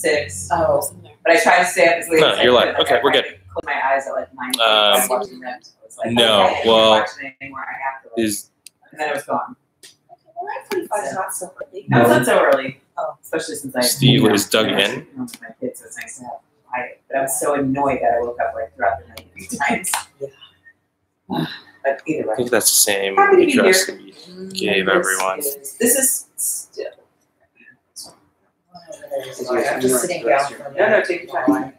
6. Oh. But I tried to stay up as late as I you're could. like, okay, we're good. Close my eyes at like 9. Watching Rent. I was like, No, okay, I can't well, watch it anymore. I have to. Like, and then it was gone. Well, 9:45 is not so early. No, it's not so early. Oh, especially since I. Steve is dug in. My kids, so it's nice to have quiet. But I was so annoyed that I woke up like throughout the night many times. Yeah. But either way. I think that's the same Happy to be address here. that we gave everyone. This is still. I'm just sitting down for a minute. No, take your time.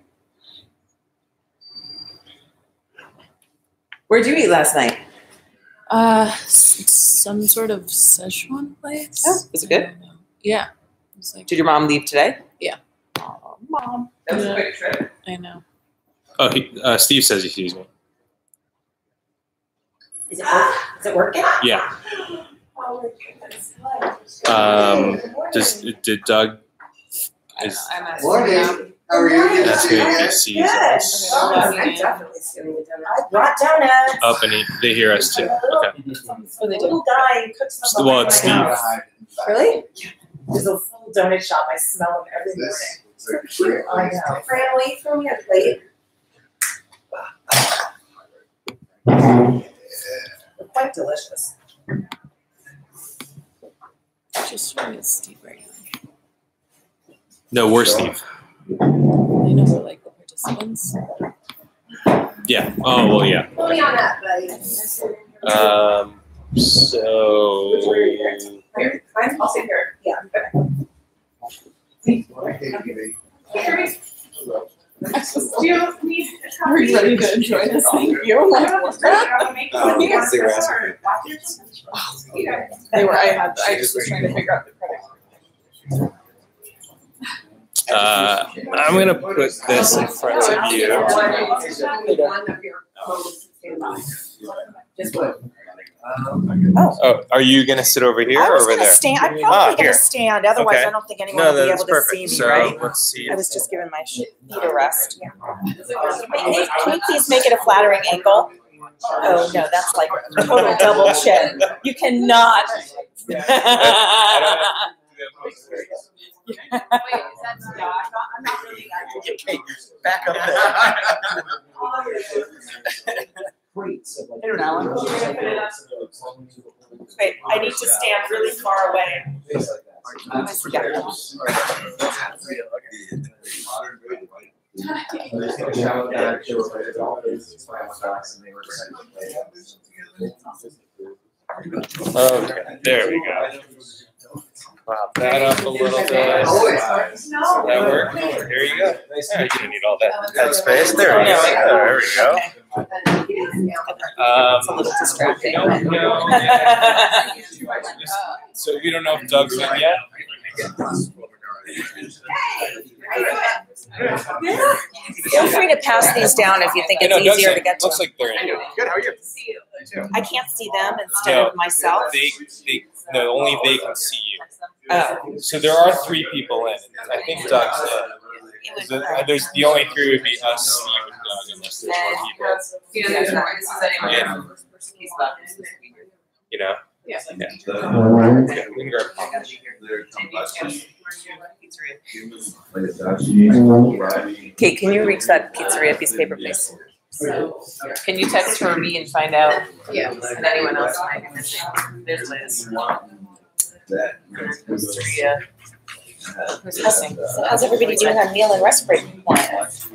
Where'd you eat last night? Some sort of Szechuan place. Oh, was it good? Yeah. It was like, Did your mom leave today? Yeah. Oh, Mom. That was a quick trip. I know. Oh, Steve says he sees me. Is it working? Yeah. Oh, my goodness. Did Doug? I'm asking Morning. him. How are you? That's who he sees us. Oh, I'm definitely stealing a donut. I brought donuts. Up and they hear us too. Okay. What they do? Little guy cooks them. Well, it's Steve. Really? There's a full donut shop. I smell them every morning. So cute. I know. Fran, wait for me a plate. They're quite delicious. Just showing it's Steve right now. No, we're Steve. I know we're like the participants. Yeah. Oh well, yeah. Pull me on that, buddy. So. Here, I'll sit here. Yeah. Do you need a Are you ready to enjoy this? Thank you. They were. I just was trying to figure out the credit. I'm gonna put this in front of you. Oh, are you gonna sit over here I or was over gonna there? stand. I'm probably here. gonna stand. Otherwise, Okay. I don't think anyone No, will be that's able perfect. to see me. So Right? let's see. I was just giving my feet a rest. Yeah. Can you please make it a flattering angle? Oh no, that's like a total double chin. You cannot. Back up Wait, I need to stand really far away. Okay, there we go. Pop that up a little bit. That work? Here you go. You didn't need all that space. There we go. There we go. It's a little distracting. So we don't know if Doug's in yet. Feel free to pass these down if you think it's Doug's easier in. to get to. Looks like they're in. Good, how are you? I can't see them instead of myself. No, only they can see you. Oh. So there are 3 people in. I think Doug's in. There's the only 3 would be us, Steve, and Doug, unless there's more people. There's more. This is anyway. Yeah. He's left. You know? Yeah. Yeah. We can grab Kate, can you reach that pizzeria piece of paper, please? Can you text for me and find out? Yeah. And anyone else might be missing. There's Liz. Pizzeria. Who's missing? So how's everybody doing on meal and rest break compliance?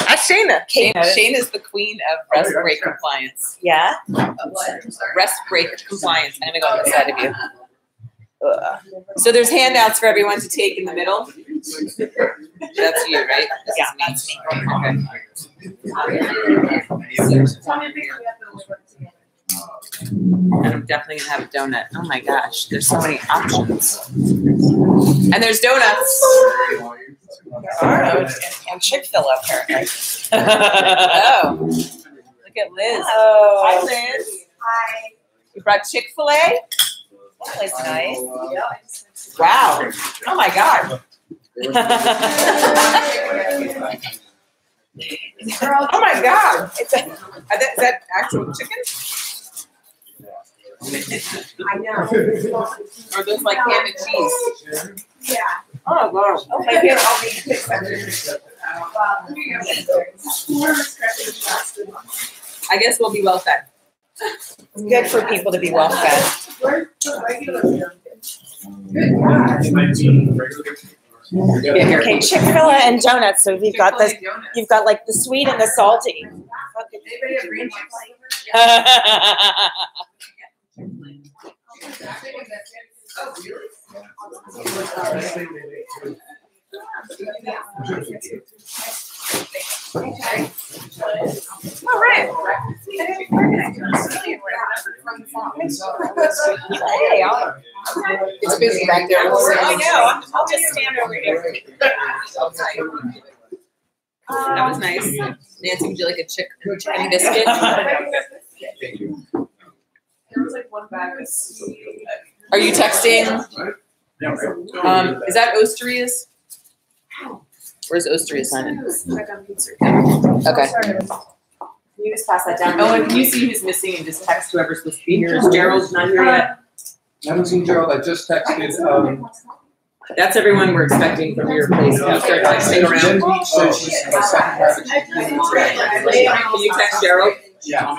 That's Shayna. Kate. Shayna is the queen of rest break compliance. Yeah? Rest break compliance. I'm gonna go on the side of you. So there's handouts for everyone to take in the middle. That's you, right? Yeah, that's me. And I'm definitely gonna have a donut. Oh my gosh, there's so many options. And there's donuts. And Chick-fil-A apparently. Oh, look at Liz. Oh. Hi, Liz. Hi. You brought Chick-fil-A? That was nice. Wow. Oh my God. Oh my God. Is that actual chicken? I know. Or those like ham and cheese. Yeah. Oh, wow. Oh, my goodness. I guess we'll be well fed. Good for people to be well fed. Okay, Chick-fil-A and donuts. So you've got this. You've got like the sweet and the salty. All right. It's busy back there. I know. I'll just stand over here. That was nice. Nancy, would you like a chicken biscuit? There was like one bag of Are you texting? Is that Osteria's? Where's Osteria's sign in? Okay. Can you just pass that down? Oh, and can you see who's missing and just text whoever's supposed to be here? Is Gerald's not here yet? I haven't seen Gerald. I just texted. That's everyone we're expecting from your place. Can you start like stay around? Jen Beach says she's in the second private. Can you text Gerald? Yeah.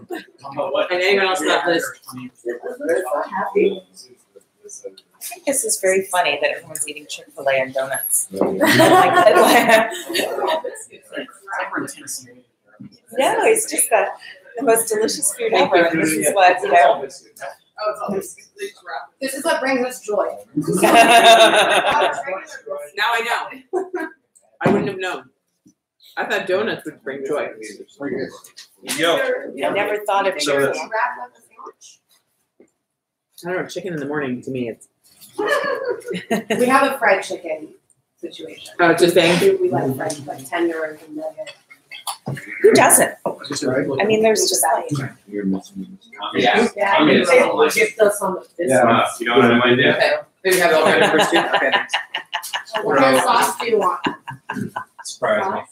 And anyone else on that list? I think this is very funny that everyone's eating Chick-fil-A and donuts. No, it's just the most delicious food ever. And this is what, you know. This is what brings us joy. Now I know. I wouldn't have known. I thought donuts would bring joy. Yo. I never thought of chicken. I don't know, chicken in the morning to me it's We have a fried chicken situation. oh, it's just saying. We like fried, like tender and nugget. Who doesn't? I mean, there's just like. Yeah. Yeah, and they will give us some of this. Yeah. You know what I might do? Okay. Maybe have all ready for student. Okay. What kind of sauce do you want? Surprise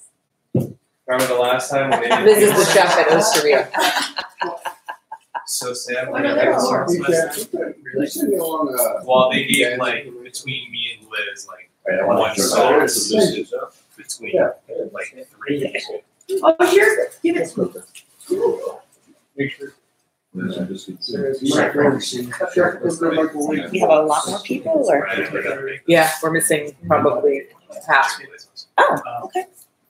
me. Remember the last time when they did? This is the chef at Osteria. So sad. Oh, no, there are more. Well, they gave like between me and Liz like one sauce between like 3 people. Oh, here, give it to me. Make sure. We have a lot more people, or? Yeah, we're missing probably half. Oh, okay.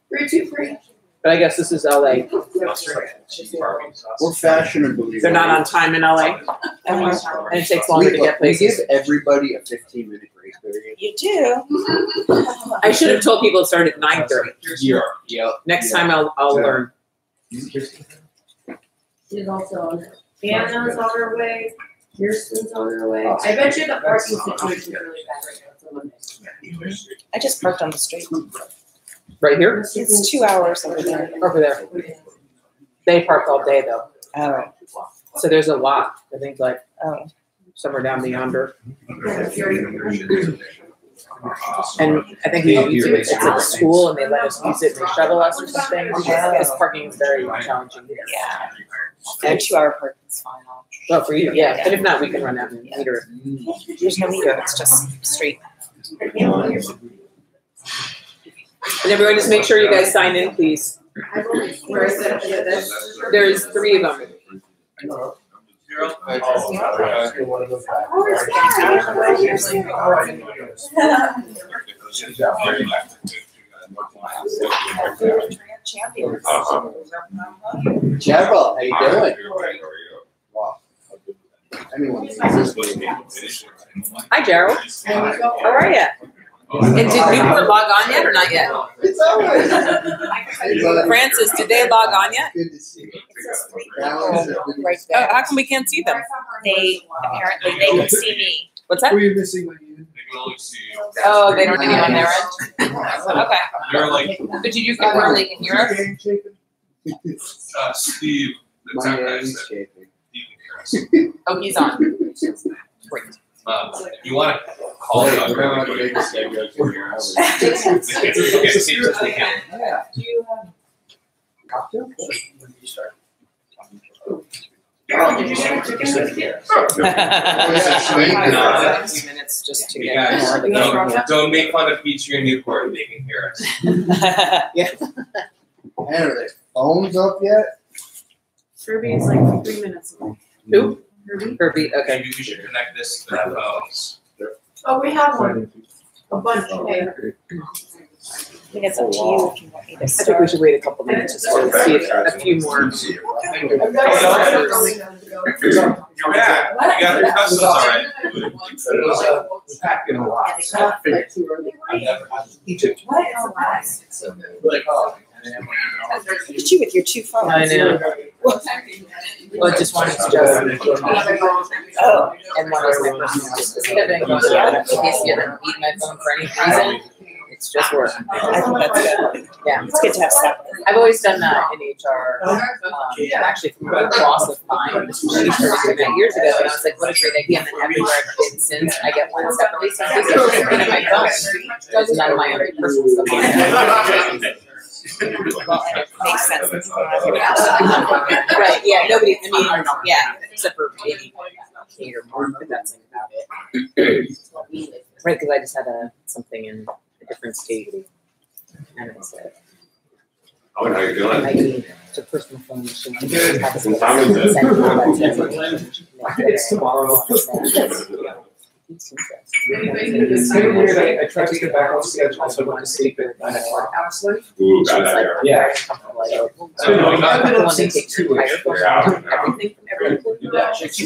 3, 2, 3. But I guess this is LA. We're fashionably. They're not on time in LA. And it takes longer to get We give places. everybody a 15-minute grace period. You do. I should have told people it started at 9:30. Yep. Next time I'll learn. She's also on her. Anna's on her way. Kirsten's on her way. I bet you the parking situation is really bad right now. It's a Monday. I just parked on the street. Right here? It's 2 hours over there. Over there. They park all day though. Oh, So there's a lot. I think like oh. somewhere down yonder. And I think we use it, it's at the school and they let us use it and they shuttle us or something. Because parking is very challenging. Yeah. And 2 hour parking's fine. Well, for you, yeah. But if not, we can run out and meter it. There's no meter, it's just street. And everyone, just make sure you guys sign in, please. Where is it? There's 3 of them. Champions. Gerald, how you doing? Wow. Anyone? Hi, Gerald. How are you? And did Newport log on yet or not yet? It's always. Francis, did they log on yet? Good to see you. Right Oh, there. how come we can't see them? They, apparently they can see me. What's that? Were you missing when you? Oh, they don't have any on their end? Okay. You're like But did you confirm they can hear us? Steve, the My tech guy hand's said shaking. he can hear us. Oh, he's on. Great. You want to call it on Grandma really made quick? us get good for your house. Carol, did you share it? 3 minutes just to get more of the game. Don't make fun of Beach in Newport, they can hear us. Man, are they phones up yet? Kirby's like 3 minutes away. Who? Kirby? Kirby, okay. Maybe we should connect this to the phones. Oh, we have one. A bunch today. I think it's up to you if you want me to I think start. we should wait a couple minutes just to see if a few more. You're back. You got your customs already. Packing a lot. Egypt. Look at you with your 2 phones. I know. Well, just one is just. Oh. And one is my personal. Instead of it goes out in case you ever need my phone for any reason, it's just work. I think that's good. Yeah. It's good to have stuff. I've always done that in HR. Actually, from a boss of mine, she started doing that years ago, and I was like, "What a great idea!" And then everywhere I've been since, I get one separately. So I'm just putting my phone. It's none of my own personal stuff. Well, and it makes sense. Right? Yeah. Nobody. I mean, yeah, except for maybe Kate or Mark, but that's like about it. Right? Because I just had something in a different state, and I said. How are you doing? I need to personal phone machine. It's tomorrow. It's It's kind of weird. I tried to get back on schedule, so I went to sleep at 9 o'clock. Ooh, bad idea. Yeah. The one they take to everything from everything. You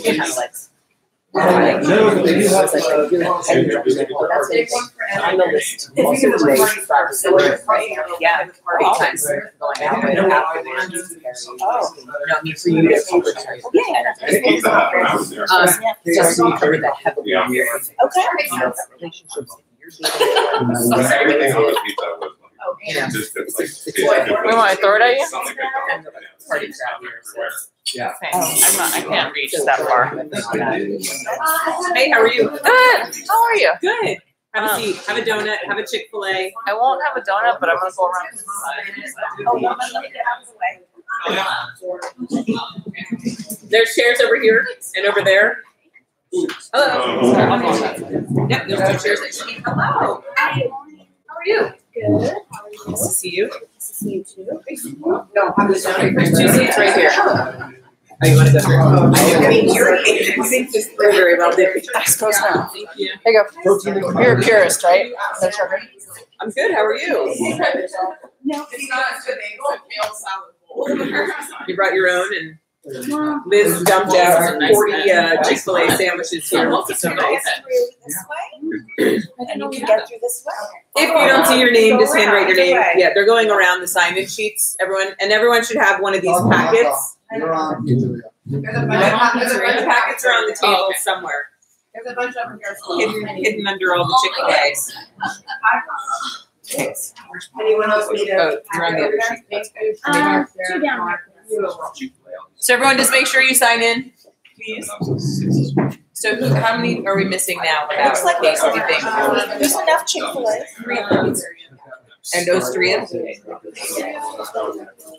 can have like. No, they do have That's like it. On the list. Also today, yeah, 8 times going out. Oh. No, I mean for you to cover. Just to cover that heavily. Yeah. Okay. Relationships. You're Everything on the pizza was You know, like, just it's like. We want to throw it at you? Something like that. Party crowd here, so. Yeah. I can't reach that far. Hey, how are you? Good. How are you? Good. Have a seat. Have a donut. Have a Chick-fil-A. I won't have a donut, but I'm gonna go around. Oh, well, let me get out of the way. There's chairs over here and over there. Hello. Yep, there's 2 chairs that you need. Hello. How are you? Good. Nice to see you. Nice to see you too. No, have the donut. There's 2 seats right here. Oh, you want to go through? I mean, you're very well there. I suppose not. Thank you. There you go. You're a purist, right? No sugar. I'm good. How are you? No. You brought your own, and Liz dumped out 40 Chick-fil-A sandwiches here. So nice. This way? I think you can get through this way. If you don't see your name, just handwrite your name. Yeah, they're going around the sign-in sheets. Everyone should have one of these packets. You're on. The packets are on the table somewhere, There's a bunch of them here. hidden under all the Chick-fil-A's. Anyone else need a? Oh, you're on the other sheet. That's good. 2 down there. So everyone, just make sure you sign in, please. So how many are we missing now? Looks like Case, do you think? there's enough Chick-fil-A. 3 of them. And those 3 of them?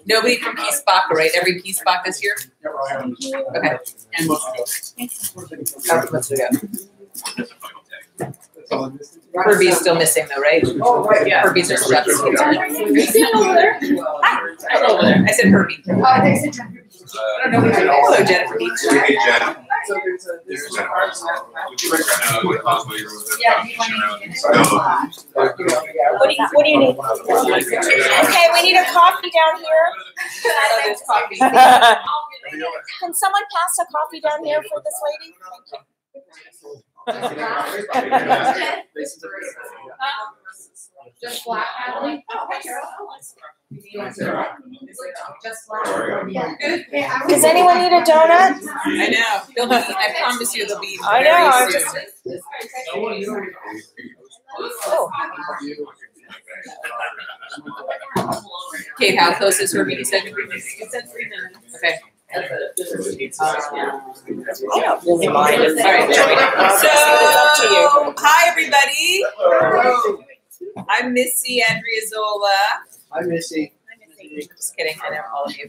Nobody from Peace Baka, right? Every Peace Baka is here? Okay. How much we got? Herbie's still missing though, right? Oh, right, yeah. Herbie's are stuck. Are you sitting over there? Hi. I'm over there. I said Herbie. Hello, Jennifer Beach. Hey, Jen. What do you need? Okay, we need a coffee down here. Can someone pass a coffee down here for this lady? Thank you. Just flat, Natalie? Does anyone need a donut? I know. They'll be, I promise you they'll be I know, I'm very just- soon. Oh. Kate, how close is Herbie? You said 3 minutes. You said 3 minutes. Okay. I don't really mind. All right. So, hi everybody. I'm Missy Andriazola. Hi, Missy. Just kidding, I know all of you.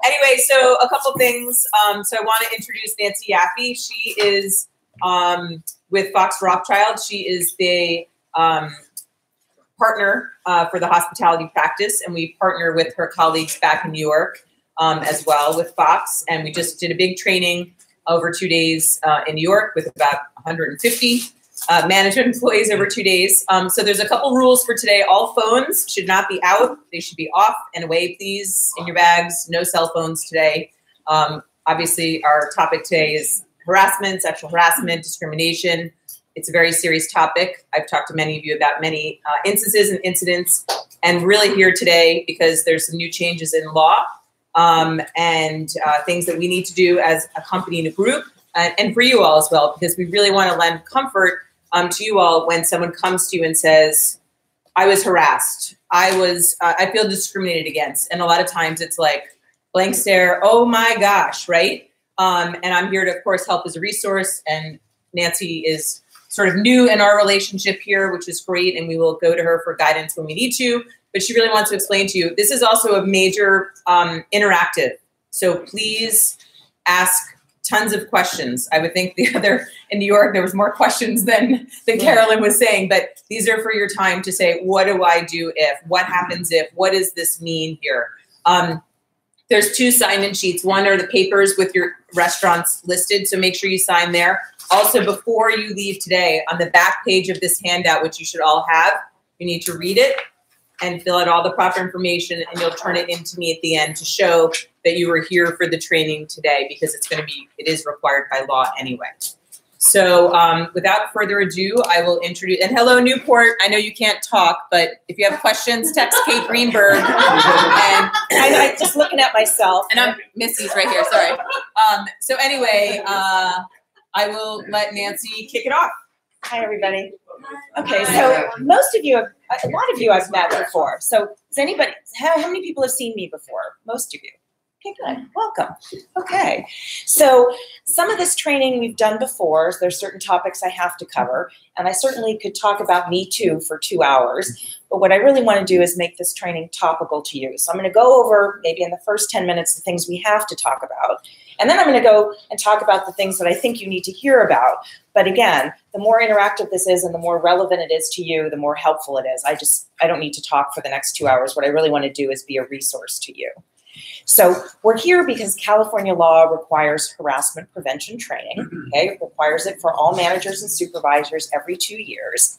Anyway, so a couple things. So I want to introduce Nancy Yaffe. She is with Fox Rothschild. She is the partner for the hospitality practice, and we partner with her colleagues back in New York as well with Fox. And we just did a big training over 2 days in New York with about 150 management employees over 2 days. So there's a couple rules for today. All phones should not be out. They should be off and away, please, in your bags. No cell phones today. Obviously, our topic today is harassment, sexual harassment, discrimination. It's a very serious topic. I've talked to many of you about many instances and incidents, and really here today because there's some new changes in law and things that we need to do as a company and a group, and for you all as well, because we really want to lend comfort to you all when someone comes to you and says, I was harassed, I feel discriminated against. And a lot of times it's like blank stare, oh my gosh, right? And I'm here to, of course, help as a resource. And Nancy is sort of new in our relationship here, which is great. And we will go to her for guidance when we need to. But she really wants to explain to you, this is also a major interactive. So please ask tons of questions. I would think in New York, there was more questions than Carolyn was saying, but these are for your time to say, what do I do if, what happens if, what does this mean here? There's 2 sign-in sheets. One are the papers with your restaurants listed, so make sure you sign there. Also, before you leave today, on the back page of this handout, which you should all have, you need to read it and fill out all the proper information, and you'll turn it in to me at the end to show that you were here for the training today, because it is required by law anyway. So without further ado, I will introduce, and hello, Newport. I know you can't talk, but if you have questions, text Kate Greenberg. And I'm just looking at myself. And I'm Missy's right here, sorry. So anyway, I will let Nancy kick it off. Hi, everybody. Okay, so most of you, a lot of you I've met before. So does anybody, how many people have seen me before? Most of you. Okay, good. Welcome. Okay. So some of this training we've done before. There's certain topics I have to cover, and I certainly could talk about Me Too for 2 hours. But what I really want to do is make this training topical to you. So I'm going to go over maybe in the first 10 minutes the things we have to talk about. And then I'm going to go and talk about the things that I think you need to hear about. But again, the more interactive this is and the more relevant it is to you, the more helpful it is. I don't need to talk for the next 2 hours. What I really want to do is be a resource to you. So we're here because California law requires harassment prevention training. Okay, it requires it for all managers and supervisors every 2 years.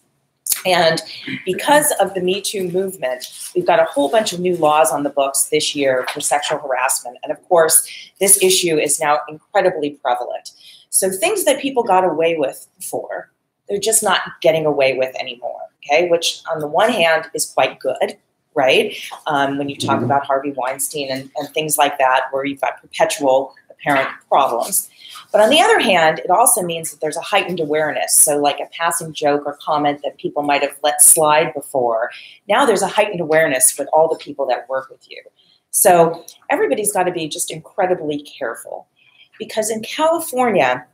And because of the Me Too movement, we've got a whole bunch of new laws on the books this year for sexual harassment. And of course, this issue is now incredibly prevalent. So things that people got away with before, they're just not getting away with anymore, okay? Which on the one hand is quite good, right? When you talk about Harvey Weinstein and things like that, where you've got perpetual apparent problems. But on the other hand, it also means that there's a heightened awareness. So like a passing joke or comment that people might have let slide before, now there's a heightened awareness with all the people that work with you. So everybody's got to be just incredibly careful, because in California,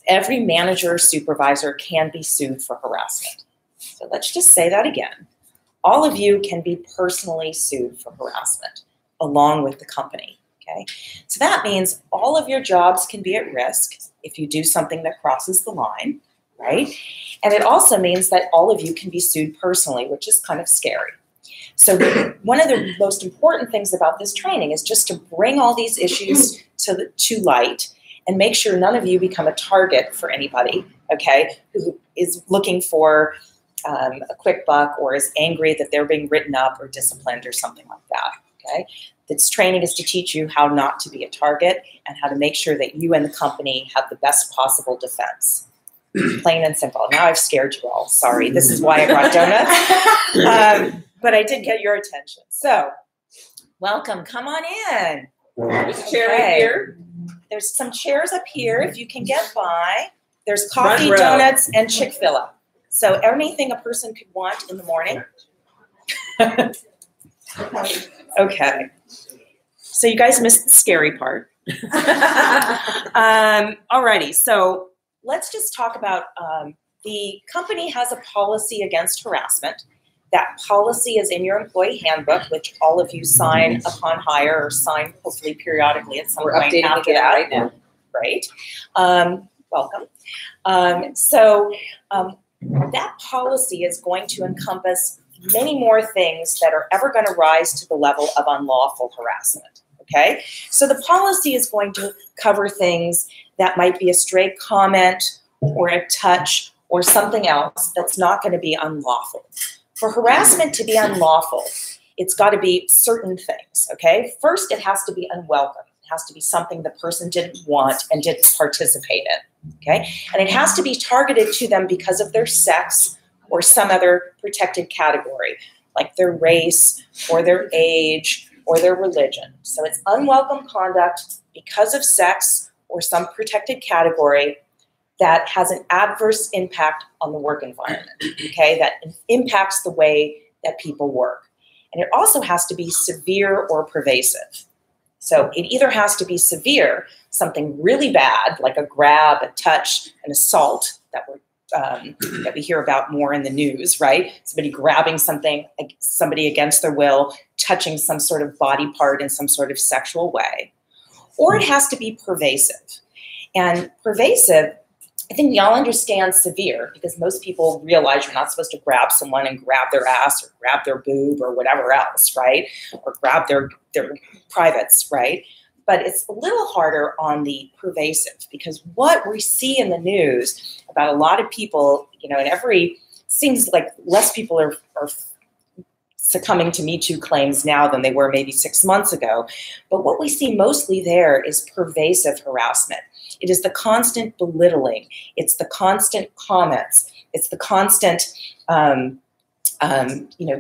every manager or supervisor can be sued for harassment. So let's just say that again. All of you can be personally sued for harassment along with the company. Okay, so that means all of your jobs can be at risk if you do something that crosses the line, right? And it also means that all of you can be sued personally, which is kind of scary. So one of the most important things about this training is just to bring all these issues to light and make sure none of you become a target for anybody, okay, who is looking for a quick buck or is angry that they're being written up or disciplined or something like that, okay? This training is to teach you how not to be a target and how to make sure that you and the company have the best possible defense. Plain and simple. Now I've scared you all. Sorry. This is why I brought donuts. But I did get your attention. So welcome. Come on in. There's a chair right here. There's some chairs up here if you can get by. There's coffee, donuts, and Chick-fil-A. So anything a person could want in the morning. Okay. So you guys missed the scary part. Alrighty, so let's just talk about the company has a policy against harassment, That policy is in your employee handbook, which all of you sign upon hire or sign hopefully periodically at some We're point updating after again that. right now. Right. Welcome. That policy is going to encompass many more things that are ever going to rise to the level of unlawful harassment. Okay. So the policy is going to cover things that might be a stray comment or a touch or something else that's not going to be unlawful. For harassment to be unlawful, it's got to be certain things, okay? First, it has to be unwelcome. It has to be something the person didn't want and didn't participate in, okay? And it has to be targeted to them because of their sex or some other protected category, like their race or their age or their religion. So it's unwelcome conduct because of sex or some protected category that has an adverse impact on the work environment, okay? That impacts the way that people work. And it also has to be severe or pervasive. So it either has to be severe, something really bad, like a grab, a touch, an assault that we hear about more in the news, right? Somebody grabbing somebody against their will, touching some sort of body part in some sort of sexual way. Or it has to be pervasive. And pervasive, I think we all understand severe because most people realize you're not supposed to grab someone and grab their ass or grab their boob or whatever else, right? Or grab their privates, right? But it's a little harder on the pervasive because what we see in the news about a lot of people, and seems like less people are succumbing to Me Too claims now than they were maybe 6 months ago. But what we see mostly there is pervasive harassment. It is the constant belittling. It's the constant comments. It's the constant,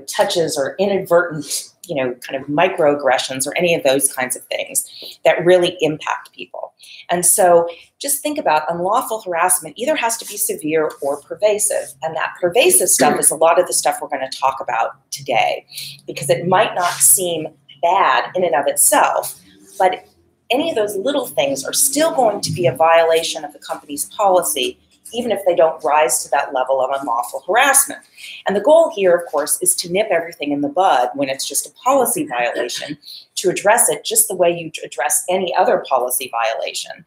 touches or inadvertent, kind of microaggressions or any of those kinds of things that really impact people. And so just think about unlawful harassment either has to be severe or pervasive. And that pervasive stuff is a lot of the stuff we're going to talk about today because it might not seem bad in and of itself, but any of those little things are still going to be a violation of the company's policy, even if they don't rise to that level of unlawful harassment. And the goal here, of course, is to nip everything in the bud when it's just a policy violation, to address it just the way you address any other policy violation.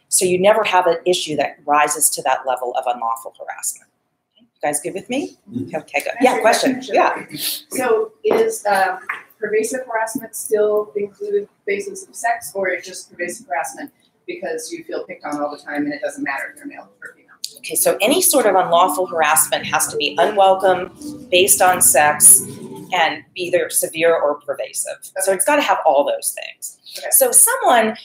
So you never have an issue that rises to that level of unlawful harassment. You guys good with me? Okay, good. Yeah, question. Yeah. So is pervasive harassment still included basis of sex, or is just pervasive harassment because you feel picked on all the time and it doesn't matter if you're male or female? Okay, so any sort of unlawful harassment has to be unwelcome, based on sex, and be either severe or pervasive. Okay. So it's got to have all those things. Okay. So if someone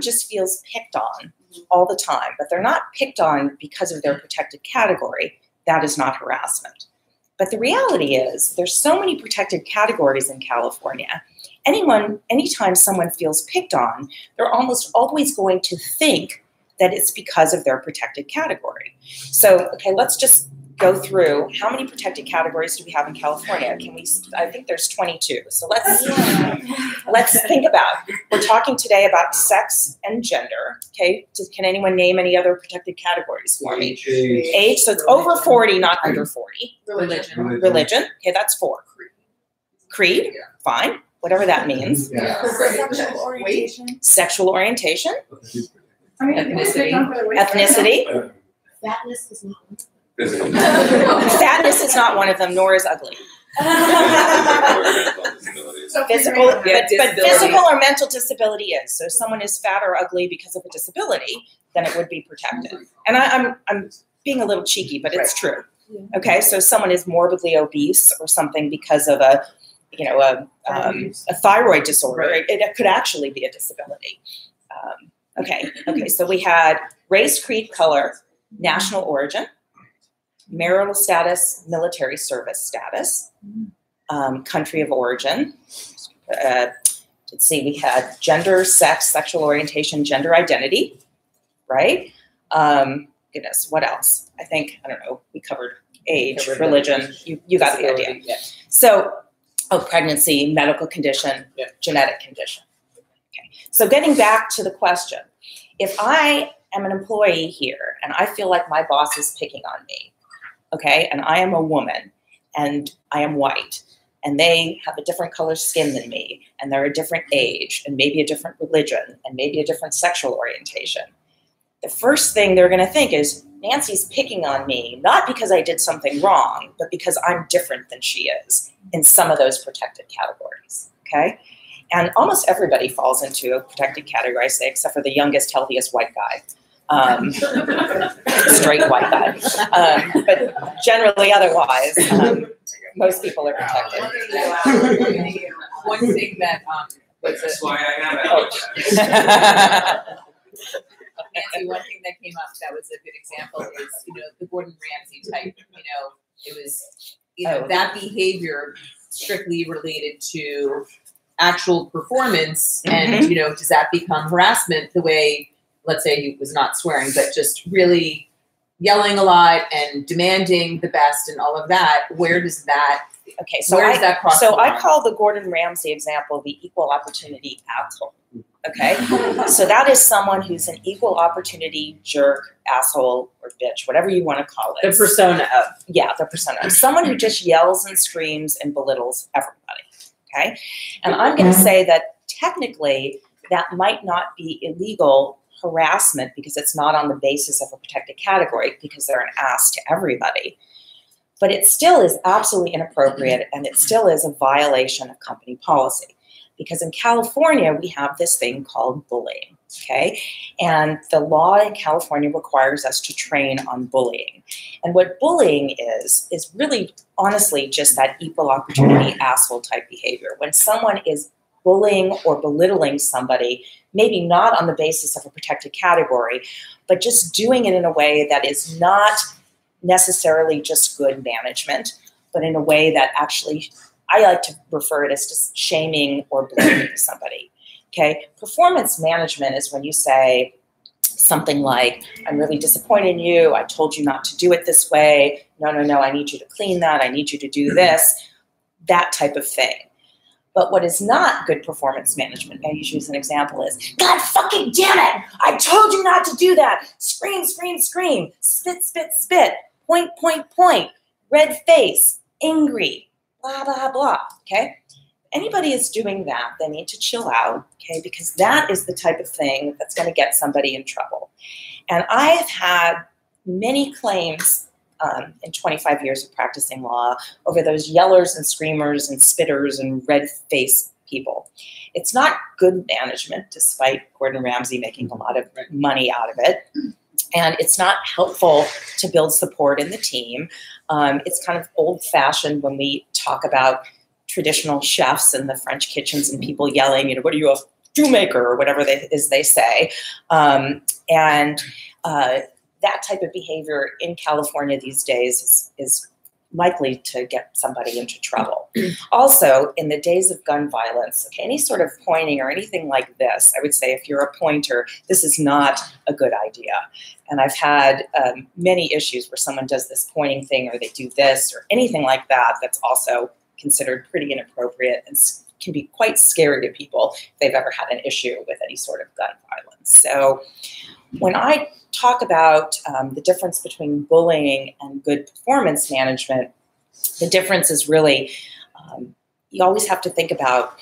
just feels picked on all the time, but they're not picked on because of their protected category, that is not harassment. But the reality is there's so many protected categories in California. Anytime someone feels picked on, they're almost always going to think that it's because of their protected category. So, okay, let's just go through how many protected categories do we have in California? I think there's 22. So let's think about, we're talking today about sex and gender. Okay, can anyone name any other protected categories for me? Age, so it's over 40, not under 40. Religion, okay, that's 4. Creed, yeah. Fine, whatever that means. Yeah. Sexual orientation. Sexual orientation. Ethnicity. Fatness is not one. Fatness is not one of them, nor is ugly. Physical, but physical or mental disability is. So if someone is fat or ugly because of a disability, then it would be protected. And I'm being a little cheeky, but it's true. Okay, so if someone is morbidly obese or something because of a thyroid disorder, it could actually be a disability. Okay, so we had race, creed, color, national origin, marital status, military service status, country of origin. Let's see, we had gender, sex, sexual orientation, gender identity, right? Goodness, what else? I don't know, we covered age, religion, you got the idea. Yeah. So, pregnancy, medical condition, genetic condition. Okay, so getting back to the question, if I am an employee here and I feel like my boss is picking on me, okay, and I am a woman, and I am white, and they have a different color skin than me, and they're a different age, and maybe a different religion, and maybe a different sexual orientation, the first thing they're going to think is, Nancy's picking on me, not because I did something wrong, but because I'm different than she is in some of those protected categories, okay? And almost everybody falls into a protected category, I say, except for the youngest, healthiest white guy. Straight white guy. But generally otherwise, most people are protected. One thing that was That's why I have Nancy, one thing that came up that was a good example is, the Gordon Ramsay type, it was, that behavior strictly related to actual performance and, does that become harassment the way, let's say he was not swearing, but just really yelling a lot and demanding the best and all of that, where does that, okay, so where does that cross the line? I call the Gordon Ramsay example the equal opportunity asshole. Okay, so that is someone who's an equal opportunity jerk, asshole, or bitch, whatever you want to call it. The persona of. Yeah, the persona. Someone who just yells and screams and belittles everybody. Okay, and I'm going to say that technically that might not be illegal harassment because it's not on the basis of a protected category because they're an ass to everybody. But it still is absolutely inappropriate and it still is a violation of company policy. Because in California, we have this thing called bullying, okay? And the law in California requires us to train on bullying. And what bullying is really, honestly, just that equal opportunity asshole type behavior. When someone is bullying or belittling somebody, maybe not on the basis of a protected category, but just doing it in a way that is not necessarily just good management, but in a way that actually, I like to refer it as just shaming or blaming somebody, okay? Performance management is when you say something like, I'm really disappointed in you, I told you not to do it this way, no, I need you to clean that, I need you to do this, that type of thing. But what is not good performance management, I usually use an example, is, God fucking damn it, I told you not to do that, scream, scream, scream, spit, spit, spit, point, point, point, red face, angry, blah, blah, blah, okay? Anybody is doing that, they need to chill out, okay? Because that is the type of thing that's going to get somebody in trouble. And I have had many claims in 25 years of practicing law over those yellers and screamers and spitters and red-faced people. It's not good management, despite Gordon Ramsay making a lot of money out of it. And it's not helpful to build support in the team. It's kind of old-fashioned when we talk about traditional chefs in the French kitchens and people yelling, what are you, a stew maker, or whatever they say. That type of behavior in California these days is likely to get somebody into trouble. Also, in the days of gun violence, okay, any sort of pointing or anything like this, I would say if you're a pointer, this is not a good idea. And I've had many issues where someone does this pointing thing or they do this or anything like that that's also considered pretty inappropriate and can be quite scary to people if they've ever had an issue with any sort of gun violence. So when I talk about the difference between bullying and good performance management, the difference is really, you always have to think about,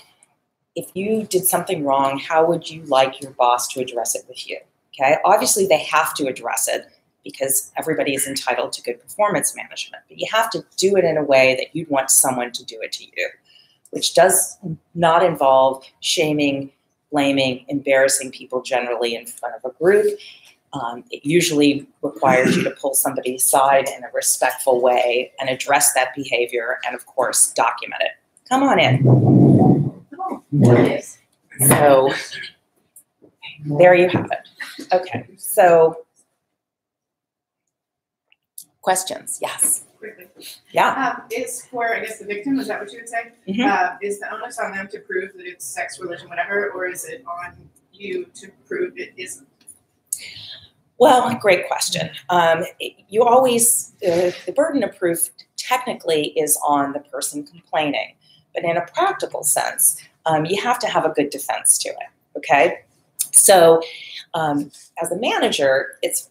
if you did something wrong, how would you like your boss to address it with you? Okay, obviously they have to address it because everybody is entitled to good performance management, but you have to do it in a way that you'd want someone to do it to you, which does not involve shaming, blaming, embarrassing people generally in front of a group. It usually requires you to pull somebody aside in a respectful way and address that behavior and, of course, document it. Come on in. So there you have it. Okay, so questions? Yes. Quickly. Yeah. Is for, I guess, the victim, is that what you would say? Mm-hmm. Is the onus on them to prove that it's sex, religion, whatever, or is it on you to prove it isn't? Well, great question. You always, the burden of proof technically is on the person complaining, but in a practical sense, you have to have a good defense to it, okay? So as a manager, it's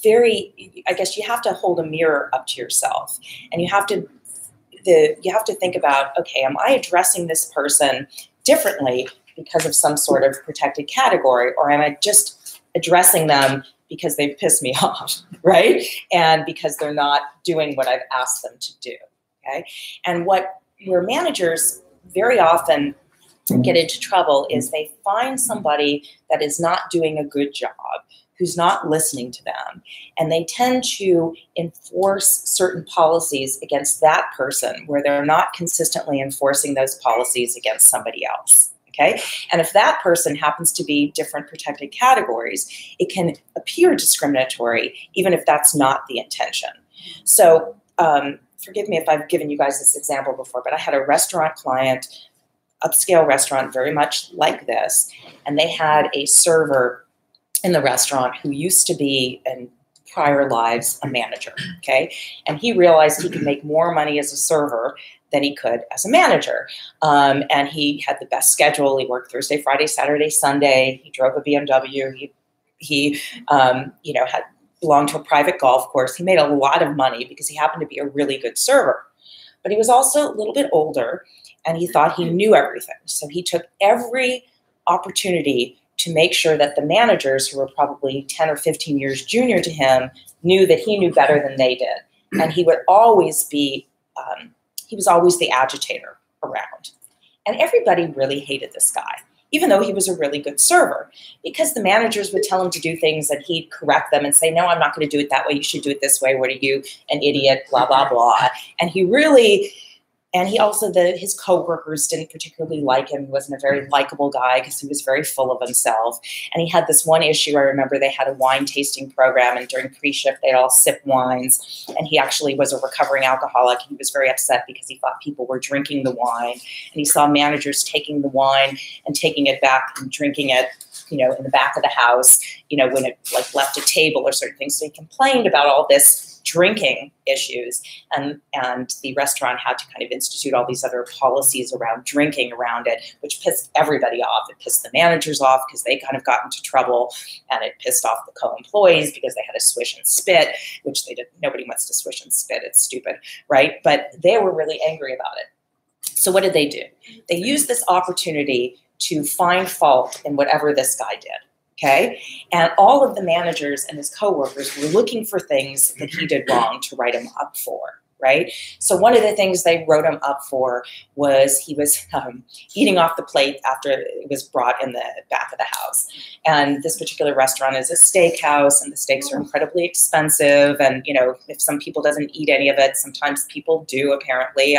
very, I guess you have to hold a mirror up to yourself, and you have to think about, okay, am I addressing this person differently because of some sort of protected category, or am I just addressing them because they've pissed me off, right? And because they're not doing what I've asked them to do, okay? And where managers very often get into trouble is they find somebody that is not doing a good job, who's not listening to them, and they tend to enforce certain policies against that person where they're not consistently enforcing those policies against somebody else. Okay? And if that person happens to be different protected categories, it can appear discriminatory, even if that's not the intention. So forgive me if I've given you guys this example before, but I had a restaurant client, upscale restaurant, very much like this, and they had a server in the restaurant who used to be in prior lives a manager, okay? And he realized he could make more money as a server than he could as a manager. And he had the best schedule. He worked Thursday, Friday, Saturday, Sunday. He drove a BMW. He had belonged to a private golf course. He made a lot of money because he happened to be a really good server. But he was also a little bit older, and he thought he knew everything. So he took every opportunity to make sure that the managers, who were probably 10 or 15 years junior to him, knew that he knew better than they did. And he would always be, he was always the agitator around. And everybody really hated this guy, even though he was a really good server, because the managers would tell him to do things and he'd correct them and say, no, I'm not going to do it that way. You should do it this way. What are you, an idiot, blah, blah, blah. And he also, his coworkers didn't particularly like him. He wasn't a very likable guy because he was very full of himself. And he had this one issue. I remember they had a wine tasting program, and during pre-shift, they'd all sip wines. And he actually was a recovering alcoholic. He was very upset because he thought people were drinking the wine. And he saw managers taking the wine and taking it back and drinking it, in the back of the house, when it left a table or certain things. So he complained about all this drinking issues, and the restaurant had to kind of institute all these other policies around drinking around it, which pissed everybody off. It pissed the managers off because they kind of got into trouble, and it pissed off the co-employees because they had to swish and spit, which they didn't. Nobody wants to swish and spit. It's stupid, right? But they were really angry about it. So what did they do? They used this opportunity to find fault in whatever this guy did. Okay, and all of the managers and his coworkers were looking for things that he did wrong to write him up for, right? So one of the things they wrote him up for was he was eating off the plate after it was brought in the back of the house. And this particular restaurant is a steakhouse, and the steaks are incredibly expensive. And, if some people doesn't eat any of it, sometimes people do, apparently.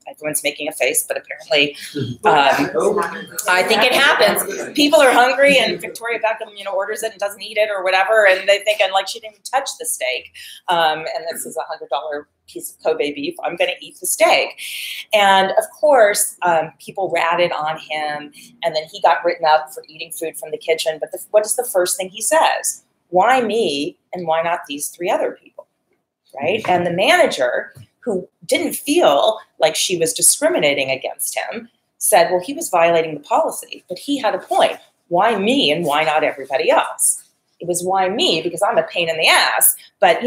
Everyone's making a face, but apparently I think it happens. People are hungry, and Victoria Beckham, orders it and doesn't eat it or whatever, and they think, she didn't even touch the steak. And this is $100 piece of Kobe beef. I'm going to eat the steak. And of course, people ratted on him, and then he got written up for eating food from the kitchen. But what is the first thing he says? Why me, and why not these three other people, right? And the manager, who didn't feel like she was discriminating against him, said, well, he was violating the policy, but he had a point. Why me, and why not everybody else? It was why me, because I'm a pain in the ass. But,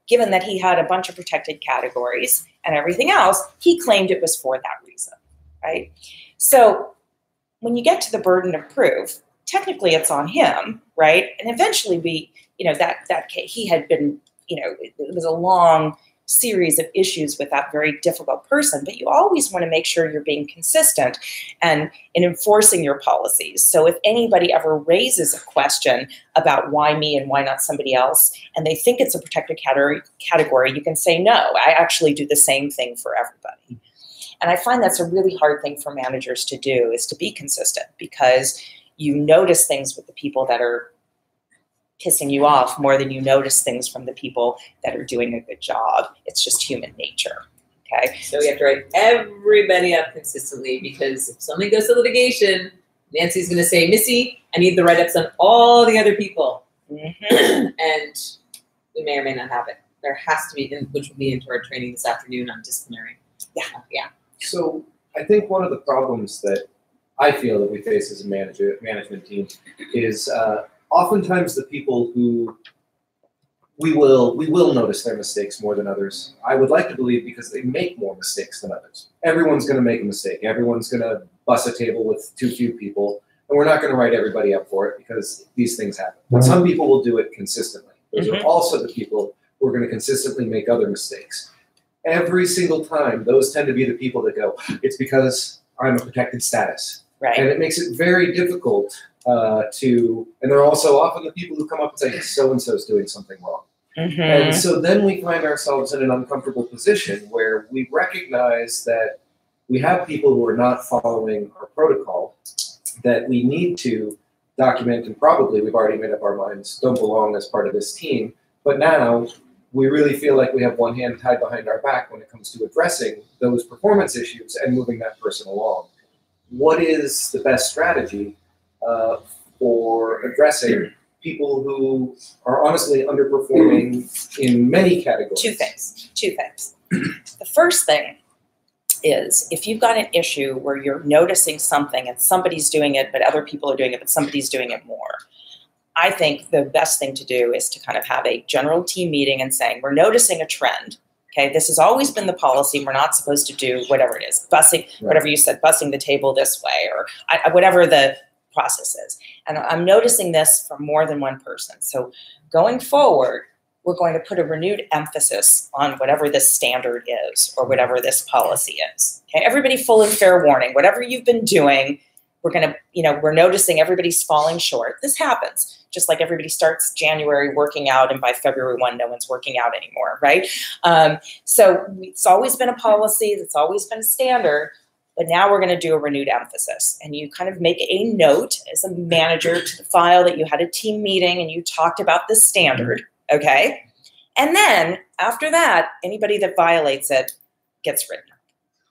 given that he had a bunch of protected categories and everything else, he claimed it was for that reason, right? So when you get to the burden of proof, technically it's on him, right? And eventually he had been, it was a long series of issues with that very difficult person, but you always want to make sure you're being consistent and in enforcing your policies. So if anybody ever raises a question about why me and why not somebody else, and they think it's a protected category, you can say, no, I actually do the same thing for everybody. And I find that's a really hard thing for managers to do, is to be consistent, because you notice things with the people that are pissing you off more than you notice things from the people that are doing a good job. It's just human nature, okay? So we have to write everybody up consistently, because if something goes to litigation, Nancy's going to say, Missy, I need the write-ups on all the other people. And we may or may not have it. There has to be, which will be into our training this afternoon on disciplinary. Yeah. So I think one of the problems that I feel that we face as a management team is oftentimes the people who we will notice their mistakes more than others. I would like to believe because they make more mistakes than others. Everyone's going to make a mistake. Everyone's going to bust a table with too few people, and we're not going to write everybody up for it because these things happen. But some people will do it consistently. Those are also the people who are going to consistently make other mistakes. Every single time, those tend to be the people that go, it's because I'm a protected status. Right. And it makes it very difficult and they're also often the people who come up and say, so-and-so's doing something wrong. And so then we find ourselves in an uncomfortable position where we recognize that we have people who are not following our protocol that we need to document, and probably we've already made up our minds don't belong as part of this team. But now we really feel like we have one hand tied behind our back when it comes to addressing those performance issues and moving that person along. What is the best strategy for addressing people who are honestly underperforming in many categories? Two things. The first thing is if you've got an issue where you're noticing something and somebody's doing it, but other people are doing it, but somebody's doing it more. I think the best thing to do is to kind of have a general team meeting and saying, we're noticing a trend. Okay, this has always been the policy. We're not supposed to do whatever it is, bussing, whatever you said, bussing the table this way, or whatever the process is. And I'm noticing this from more than one person. So going forward, we're going to put a renewed emphasis on whatever this standard is or whatever this policy is. Okay, everybody full and fair warning, whatever you've been doing, we're going to, we're noticing everybody's falling short. This happens. Just like everybody starts January working out, and by February 1, no one's working out anymore, right? So it's always been a policy, it's always been a standard, but now we're going to do a renewed emphasis. And you kind of make a note as a manager to the file that you had a team meeting and you talked about this standard, okay? And then after that, anybody that violates it gets written up.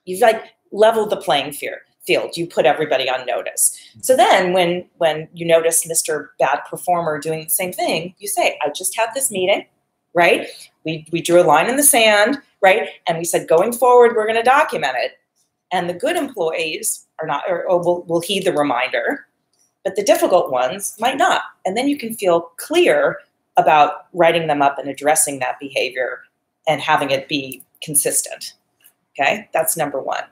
You've like leveled the playing field. You put everybody on notice. So then when you notice Mr. Bad Performer doing the same thing, you say, I just had this meeting, right? We drew a line in the sand, right? And we said, going forward, we're going to document it. And the good employees are not, or will heed the reminder, but the difficult ones might not. And then you can feel clear about writing them up and addressing that behavior and having it be consistent. Okay, that's number one.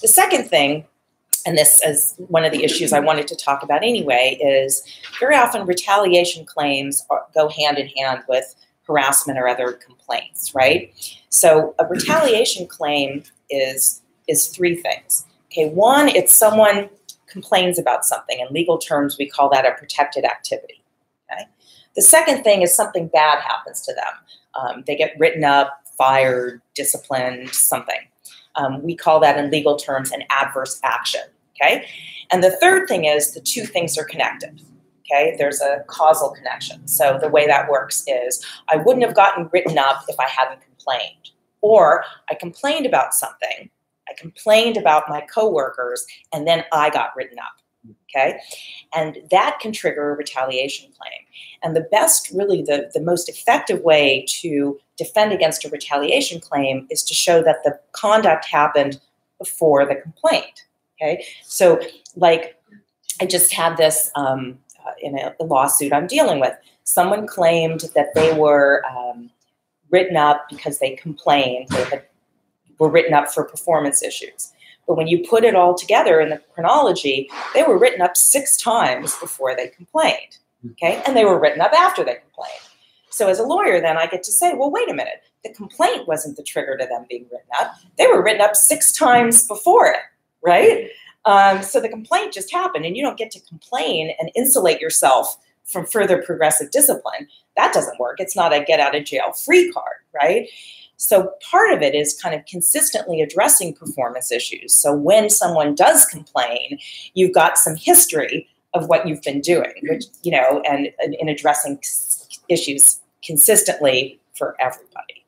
The second thing, and this is one of the issues I wanted to talk about anyway, is very often retaliation claims go hand in hand with harassment or other complaints, right? So a retaliation claim is three things. Okay, one, it's someone complains about something. In legal terms, we call that a protected activity. Okay? The second thing is something bad happens to them. They get written up, fired, disciplined, something. We call that in legal terms an adverse action. Okay, and the third thing is the two things are connected. Okay, there's a causal connection. So the way that works is I wouldn't have gotten written up if I hadn't complained, or I complained about something. I complained about my coworkers, and then I got written up. Okay, and that can trigger a retaliation claim. And the best, really, the most effective way to defend against a retaliation claim is to show that the conduct happened before the complaint. Okay, so like I just had this in a lawsuit I'm dealing with. Someone claimed that they were written up because they complained. They were written up for performance issues. But when you put it all together in the chronology, they were written up 6 times before they complained. Okay, and they were written up after they complained. So as a lawyer, then I get to say, well, wait a minute. The complaint wasn't the trigger to them being written up. They were written up 6 times before it. Right? So the complaint just happened, and you don't get to complain and insulate yourself from further progressive discipline. That doesn't work. It's not a get out of jail free card, right? So part of it is kind of consistently addressing performance issues. So when someone does complain, you've got some history of what you've been doing, which, and in addressing issues consistently for everybody.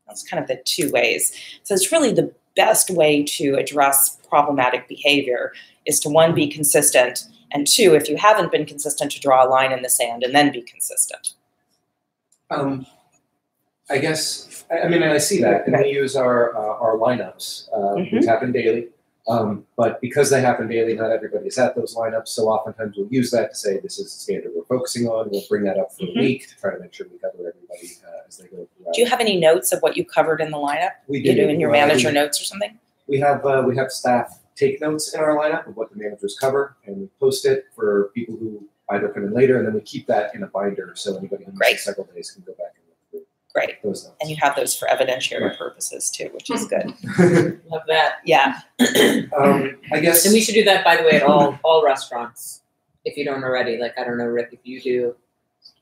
That's kind of the two ways. So it's really the best way to address problematic behavior is to, one, be consistent, and two, if you haven't been consistent, to draw a line in the sand and then be consistent. I guess, I mean, I see that, and we use our lineups, which happen daily. But because they happen daily, not everybody is at those lineups. So oftentimes we'll use that to say this is the standard we're focusing on. We'll bring that up for a week to try to make sure we cover everybody as they go through. Do you have any notes of what you covered in the lineup? We You do. do in your manager notes or something? We have staff take notes in our lineup of what the managers cover, and we post it for people who either come in later, and then we keep that in a binder so anybody who misses several days can go back and look through those notes. And you have those for evidentiary purposes too, which is good. Love that. Yeah. I guess. And we should do that, by the way, at all restaurants, if you don't already. Like, I don't know, Rick, if you do,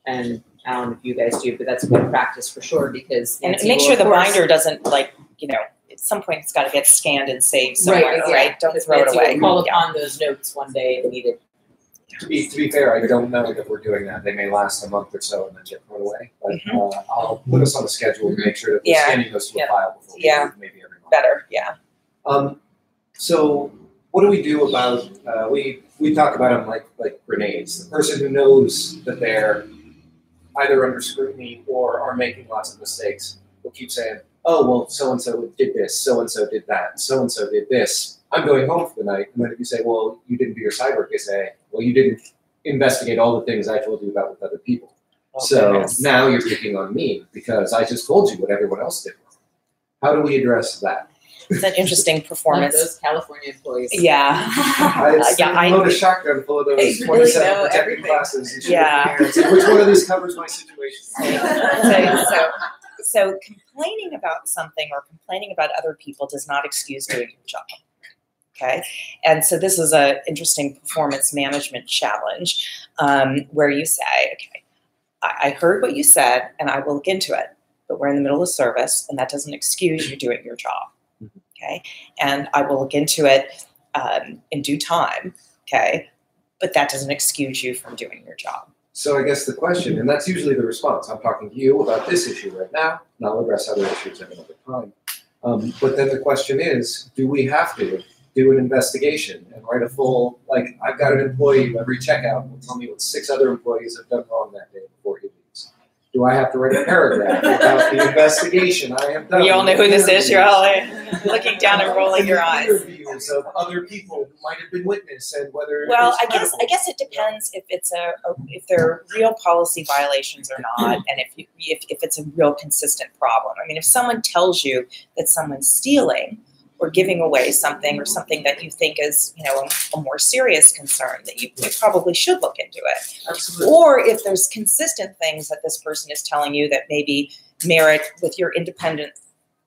and Alan, if you guys do, but that's good practice for sure, because And Nancy make will, sure of the course- binder doesn't, like, you know, at some point it's got to get scanned and saved somewhere, yeah, right? Don't because throw it Nancy away. will call Yeah. upon those notes one day if needed. To be fair, I don't know that we're doing that. They may last a month or so and then get thrown away. But I'll put us on the schedule to make sure that we're Yeah. scanning those to a file before we Yeah. leave, maybe every month. Better, yeah. So what do we do about we talk about them like grenades? The person who knows that they're either under scrutiny or are making lots of mistakes will keep saying, "Oh well, so and so did this, so and so did that, so and so did this. I'm going home for the night." And then if you say, "Well, you didn't do your side work," they say, "Well, you didn't investigate all the things I told you about with other people. So now you're picking on me because I just told you what everyone else did wrong." How do we address that? It's an interesting Like performance. those California employees. Yeah. I load a shotgun full of those They really 27 know protected everything. classes. And Yeah. parents, and which one of these covers my situation? So complaining about something or complaining about other people does not excuse doing your job. Okay, and so this is an interesting performance management challenge where you say, "Okay, I heard what you said, and I will look into it. But we're in the middle of service, and that doesn't excuse you doing your job. Okay, and I will look into it in due time. Okay, but that doesn't excuse you from doing your job." So I guess the question, and that's usually the response, I'm talking to you about this issue right now, and I'll address other issues at another time. But then the question is, do we have to do an investigation and write a full, like, I've got an employee who every checkout will tell me what 6 other employees have done wrong that day before he leaves. Do I have to write a paragraph about the investigation I have done? You all know who this is. You're all looking down and rolling your eyes. Interviews of other people who might have been witness and whether. Well, it's credible. I guess it depends if it's if they're real policy violations or not, and if it's a real consistent problem. I mean, if someone tells you that someone's stealing or giving away something or something that you think is, you know, a more serious concern, that you probably should look into it. Absolutely. Or if there's consistent things that this person is telling you that maybe merit with your independent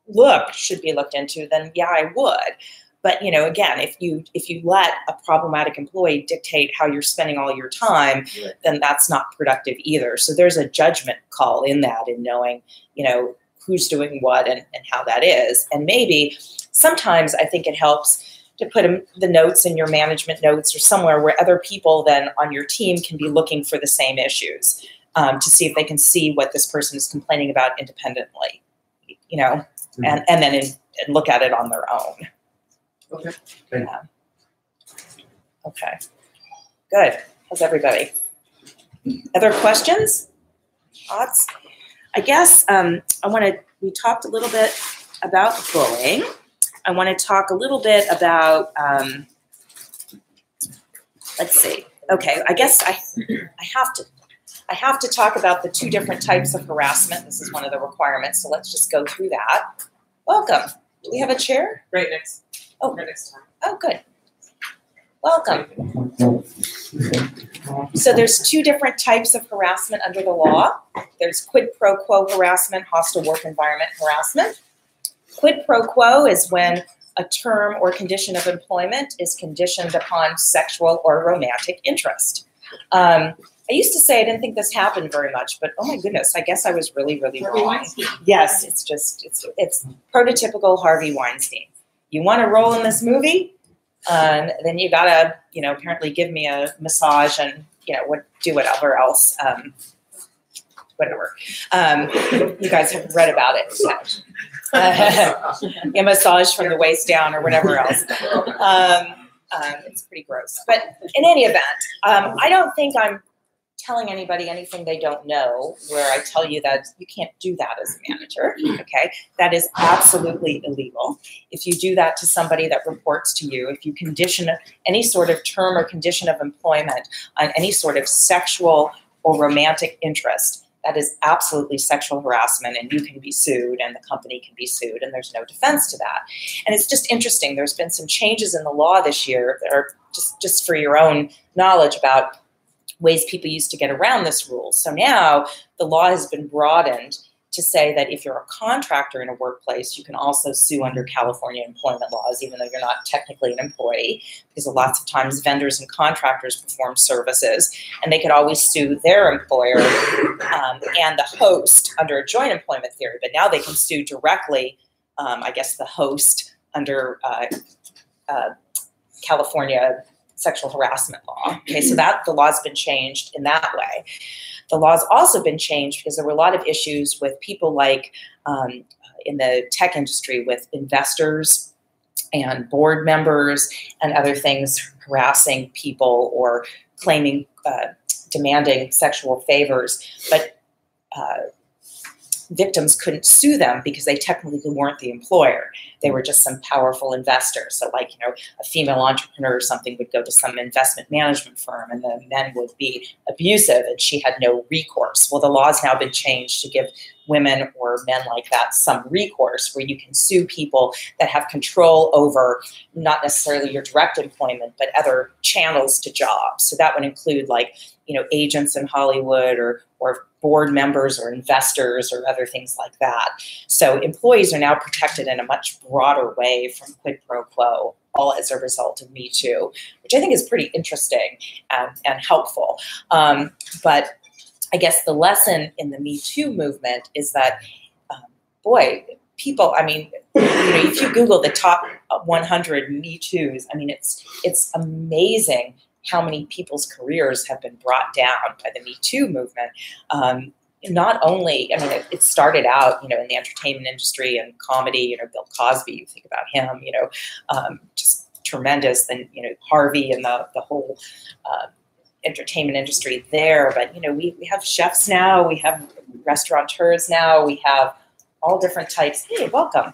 look should be looked into, then yeah, I would. But, you know, again, if you let a problematic employee dictate how you're spending all your time, then that's not productive either. So there's a judgment call in that, in knowing, you know, who's doing what and how that is. And maybe sometimes I think it helps to put the notes in your management notes or somewhere where other people then on your team can be looking for the same issues to see if they can see what this person is complaining about independently, you know, and then and look at it on their own. Okay. Yeah. Okay. Good. How's everybody? Other questions? Thoughts? I guess we talked a little bit about bullying. I want to talk a little bit about, let's see. Okay, I guess I have to talk about the 2 different types of harassment. This is one of the requirements, so let's just go through that. Welcome. Do we have a chair? Right next. Oh. Right next time. Oh, good. Welcome. So there's 2 different types of harassment under the law. There's quid pro quo harassment, hostile work environment harassment. Quid pro quo is when a term or condition of employment is conditioned upon sexual or romantic interest. I used to say I didn't think this happened very much, but oh my goodness, I guess I was really, really wrong. Yes, it's prototypical Harvey Weinstein. You want to roll in this movie? Then you gotta, you know, apparently give me a massage and, you know, do whatever else, whatever. You guys have read about it. So. A massage from the waist down or whatever else. It's pretty gross. But in any event, I don't think I'm telling anybody anything they don't know, where I tell you that you can't do that as a manager, okay? That is absolutely illegal. If you do that to somebody that reports to you, if you condition any sort of term or condition of employment on any sort of sexual or romantic interest, that is absolutely sexual harassment, and you can be sued and the company can be sued, and there's no defense to that. And it's just interesting. There's been some changes in the law this year that are just for your own knowledge about ways people used to get around this rule. So now the law has been broadened to say that if you're a contractor in a workplace, you can also sue under California employment laws, even though you're not technically an employee, because lots of times vendors and contractors perform services, and they could always sue their employer and the host under a joint employment theory. But now they can sue directly, I guess, the host under California sexual harassment law. Okay, so that the law's been changed in that way. The law's also been changed because there were a lot of issues with people like in the tech industry with investors and board members and other things harassing people or claiming, demanding sexual favors, but victims couldn't sue them because they technically weren't the employer. They were just some powerful investor. So like, a female entrepreneur or something would go to some investment management firm and the men would be abusive and she had no recourse. Well, the law's now been changed to give women or men like that some recourse where you can sue people that have control over not necessarily your direct employment, but other channels to jobs. So that would include like, agents in Hollywood or board members or investors or other things like that. So employees are now protected in a much broader way from quid pro quo, all as a result of Me Too, which I think is pretty interesting and helpful. But I guess the lesson in the Me Too movement is that, people, if you Google the top 100 Me Too's, it's amazing how many people's careers have been brought down by the Me Too movement. Not only, it started out, in the entertainment industry and comedy, Bill Cosby, you think about him, just tremendous, and, Harvey and the whole entertainment industry there. But, we have chefs now, we have restaurateurs now, we have all different types. Hey, welcome.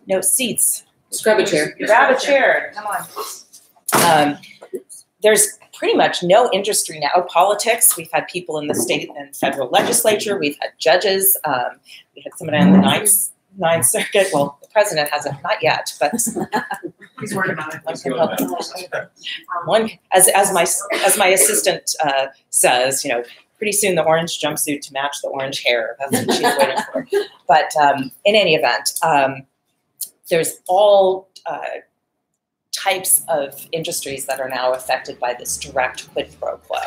No seats. Just grab a chair. Grab a chair, come on. There's pretty much no industry now. Politics, we've had people in the state and federal legislature, we've had judges, we had somebody on the Ninth Circuit. Well, the president hasn't, not yet, but He's worried about it. One, as my assistant says, pretty soon the orange jumpsuit to match the orange hair. That's what she's waiting for. But in any event, there's all types of industries that are now affected by this direct quid pro quo.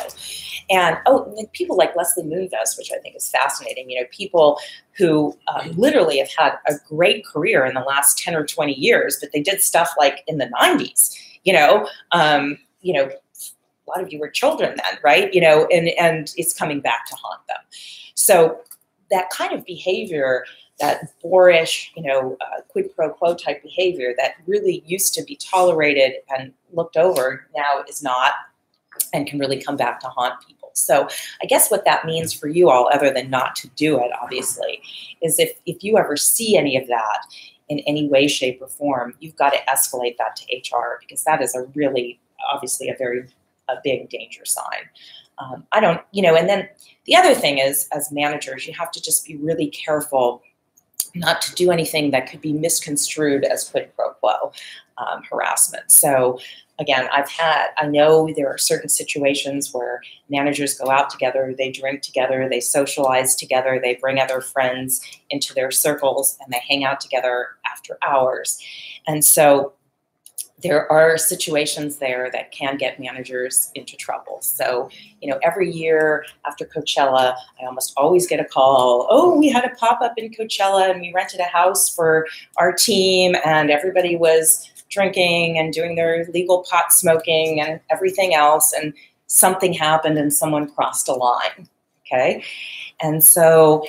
And people like Leslie Moonves, which I think is fascinating, people who literally have had a great career in the last 10 or 20 years, but they did stuff like in the 90s, a lot of you were children then, right? And it's coming back to haunt them. So that kind of behavior, that boorish, quid pro quo type behavior that really used to be tolerated and looked over now is not, and can really come back to haunt people. So I guess what that means for you all, other than not to do it, obviously, is if you ever see any of that in any way, shape, or form, you've got to escalate that to HR, because that is obviously a big danger sign. And then the other thing is, as managers, you have to just be really careful not to do anything that could be misconstrued as quid pro quo harassment. So again, I know there are certain situations where managers go out together, they drink together, they socialize together, they bring other friends into their circles, and they hang out together after hours. And so there are situations there that can get managers into trouble. So, every year after Coachella, I almost always get a call, oh, we had a pop-up in Coachella and we rented a house for our team and everybody was drinking and doing their legal pot smoking and everything else, and something happened and someone crossed a line, okay? And so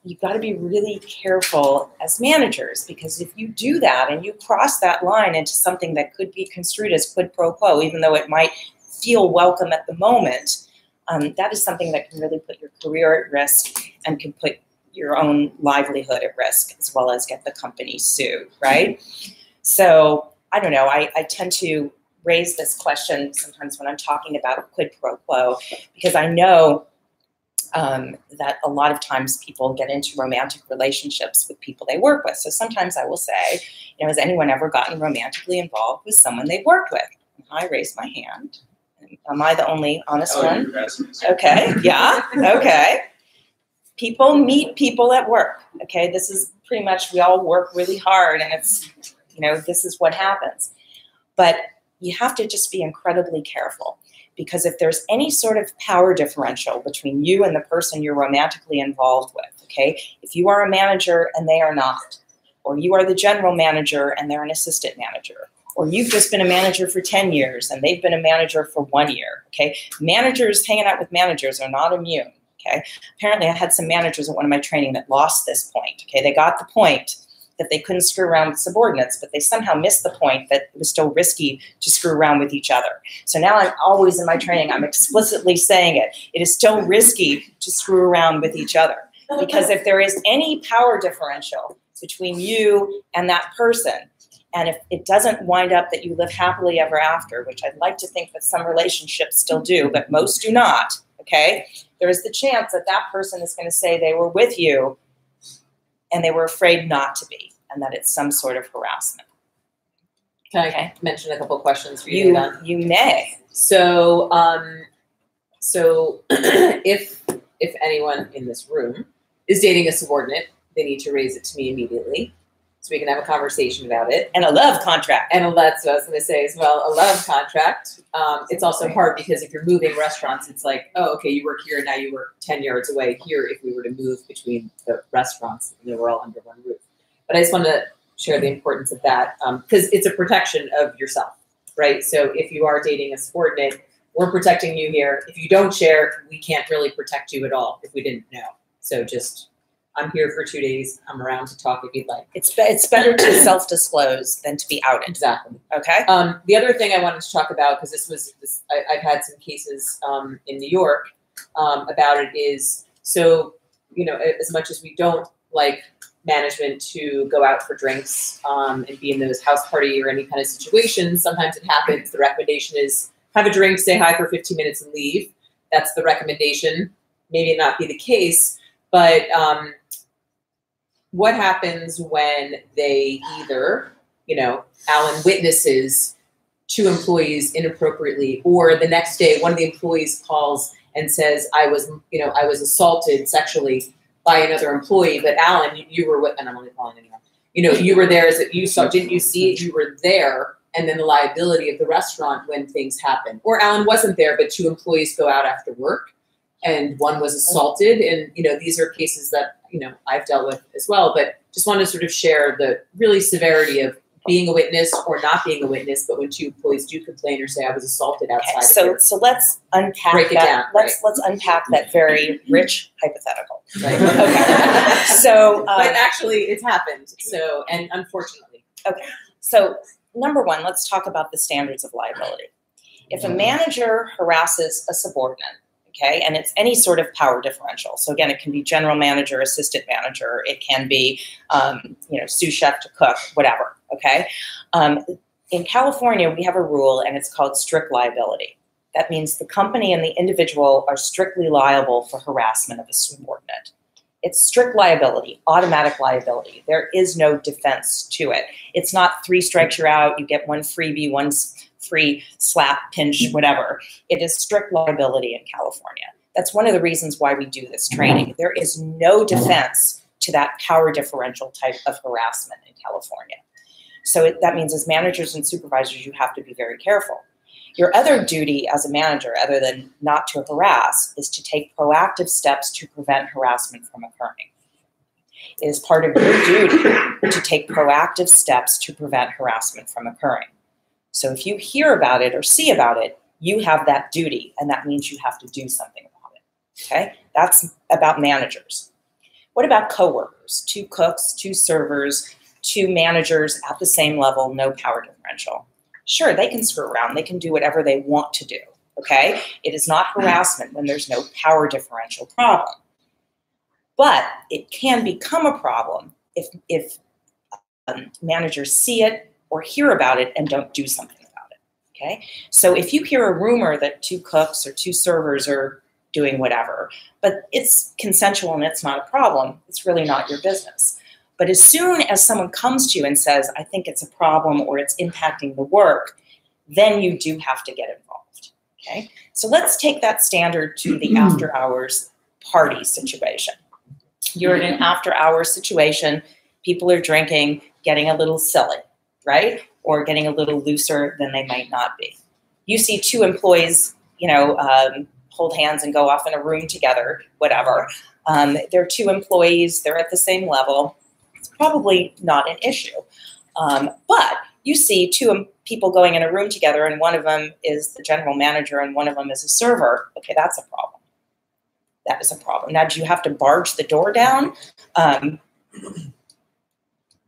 you've got to be really careful as managers, because if you do that and you cross that line into something that could be construed as quid pro quo, even though it might feel welcome at the moment, that is something that can really put your career at risk and can put your own livelihood at risk, as well as get the company sued, right? So I don't know, I tend to raise this question sometimes when I'm talking about quid pro quo, because I know that a lot of times people get into romantic relationships with people they work with. So sometimes I will say, has anyone ever gotten romantically involved with someone they worked with? And I raise my hand. Am I the only honest one? Okay, yeah, okay. People meet people at work, okay? This is pretty much, we all work really hard, and it's, this is what happens. But you have to just be incredibly careful, because if there's any sort of power differential between you and the person you're romantically involved with, okay? If you are a manager and they are not, or you are the general manager and they're an assistant manager, or you've just been a manager for 10 years and they've been a manager for 1 year, okay? Managers hanging out with managers are not immune, okay? Apparently I had some managers at one of my training that lost this point, okay? They got the point that they couldn't screw around with subordinates, but they somehow missed the point that it was still risky to screw around with each other. So now I'm always in my training, I'm explicitly saying it. It is still risky to screw around with each other, because if there is any power differential between you and that person, and if it doesn't wind up that you live happily ever after, which I'd like to think that some relationships still do, but most do not, okay? There is the chance that that person is going to say they were with you and they were afraid not to be, and that it's some sort of harassment. Can I mention a couple questions for you? You may. So, if anyone in this room is dating a subordinate, they need to raise it to me immediately, so we can have a conversation about it. And a love contract. And that's what I was going to say as well, a love contract. It's also hard because if you're moving restaurants, it's like, oh, okay, you work here, now you work 10 yards away here if we were to move between the restaurants, and they were all under one roof. But I just want to share the importance of that, because it's a protection of yourself, right? So if you are dating a subordinate, we're protecting you here. If you don't share, we can't really protect you at all if we didn't know. So just, I'm here for 2 days. I'm around to talk if you'd like. It's better to self-disclose than to be outed. Exactly. Okay. The other thing I wanted to talk about, because I've had some cases in New York about it, is so, as much as we don't like management to go out for drinks and be in those house party or any kind of situations, sometimes it happens. The recommendation is have a drink, say hi for 15 minutes and leave. That's the recommendation. Maybe not be the case, but what happens when they either, Alan witnesses 2 employees inappropriately, or the next day one of the employees calls and says, I was assaulted sexually by another employee, but Alan, you were with, and I'm only calling anyone, you were there, you saw, didn't you see it? You were there, and then the liability of the restaurant when things happen. Or Alan wasn't there, but 2 employees go out after work, and one was assaulted, and these are cases that I've dealt with as well. But just want to sort of share the really severity of being a witness or not being a witness. But when 2 employees do complain or say I was assaulted outside, so let's unpack break it down. Let's unpack that very rich hypothetical. Right. Okay. So, but actually, it's happened. So, and unfortunately, okay. So, number one, let's talk about the standards of liability. If a manager harasses a subordinate, okay, and it's any sort of power differential. So again, it can be general manager, assistant manager. It can be, sous chef to cook, whatever, okay? In California, we have a rule, and it's called strict liability. That means the company and the individual are strictly liable for harassment of a subordinate. It's strict liability, automatic liability. There is no defense to it. It's not 3 strikes, you're out, you get 1 freebie, 1 free slap, pinch, whatever. It is strict liability in California. That's one of the reasons why we do this training. There is no defense to that power differential type of harassment in California. So that means as managers and supervisors, you have to be very careful. Your other duty as a manager, other than not to harass, is to take proactive steps to prevent harassment from occurring. It is part of your duty to take proactive steps to prevent harassment from occurring. So if you hear about it or see about it, you have that duty, and that means you have to do something about it, okay? That's about managers. What about coworkers? 2 cooks, 2 servers, 2 managers at the same level, no power differential. Sure, they can screw around. They can do whatever they want to do, okay? It is not harassment when there's no power differential problem. But it can become a problem if managers see it or hear about it and don't do something about it, okay? So if you hear a rumor that 2 cooks or 2 servers are doing whatever, but it's consensual and it's not a problem, it's really not your business. But as soon as someone comes to you and says, I think it's a problem or it's impacting the work, then you do have to get involved, okay? So let's take that standard to the after hours party situation. You're in an after hours situation, people are drinking, getting a little silly, right? Or getting a little looser than they might not be. You see 2 employees, hold hands and go off in a room together, whatever. They're 2 employees, they're at the same level. It's probably not an issue. But you see 2 people going in a room together and one of them is the general manager and one of them is a server. Okay, that's a problem. That is a problem. Now, do you have to barge the door down? It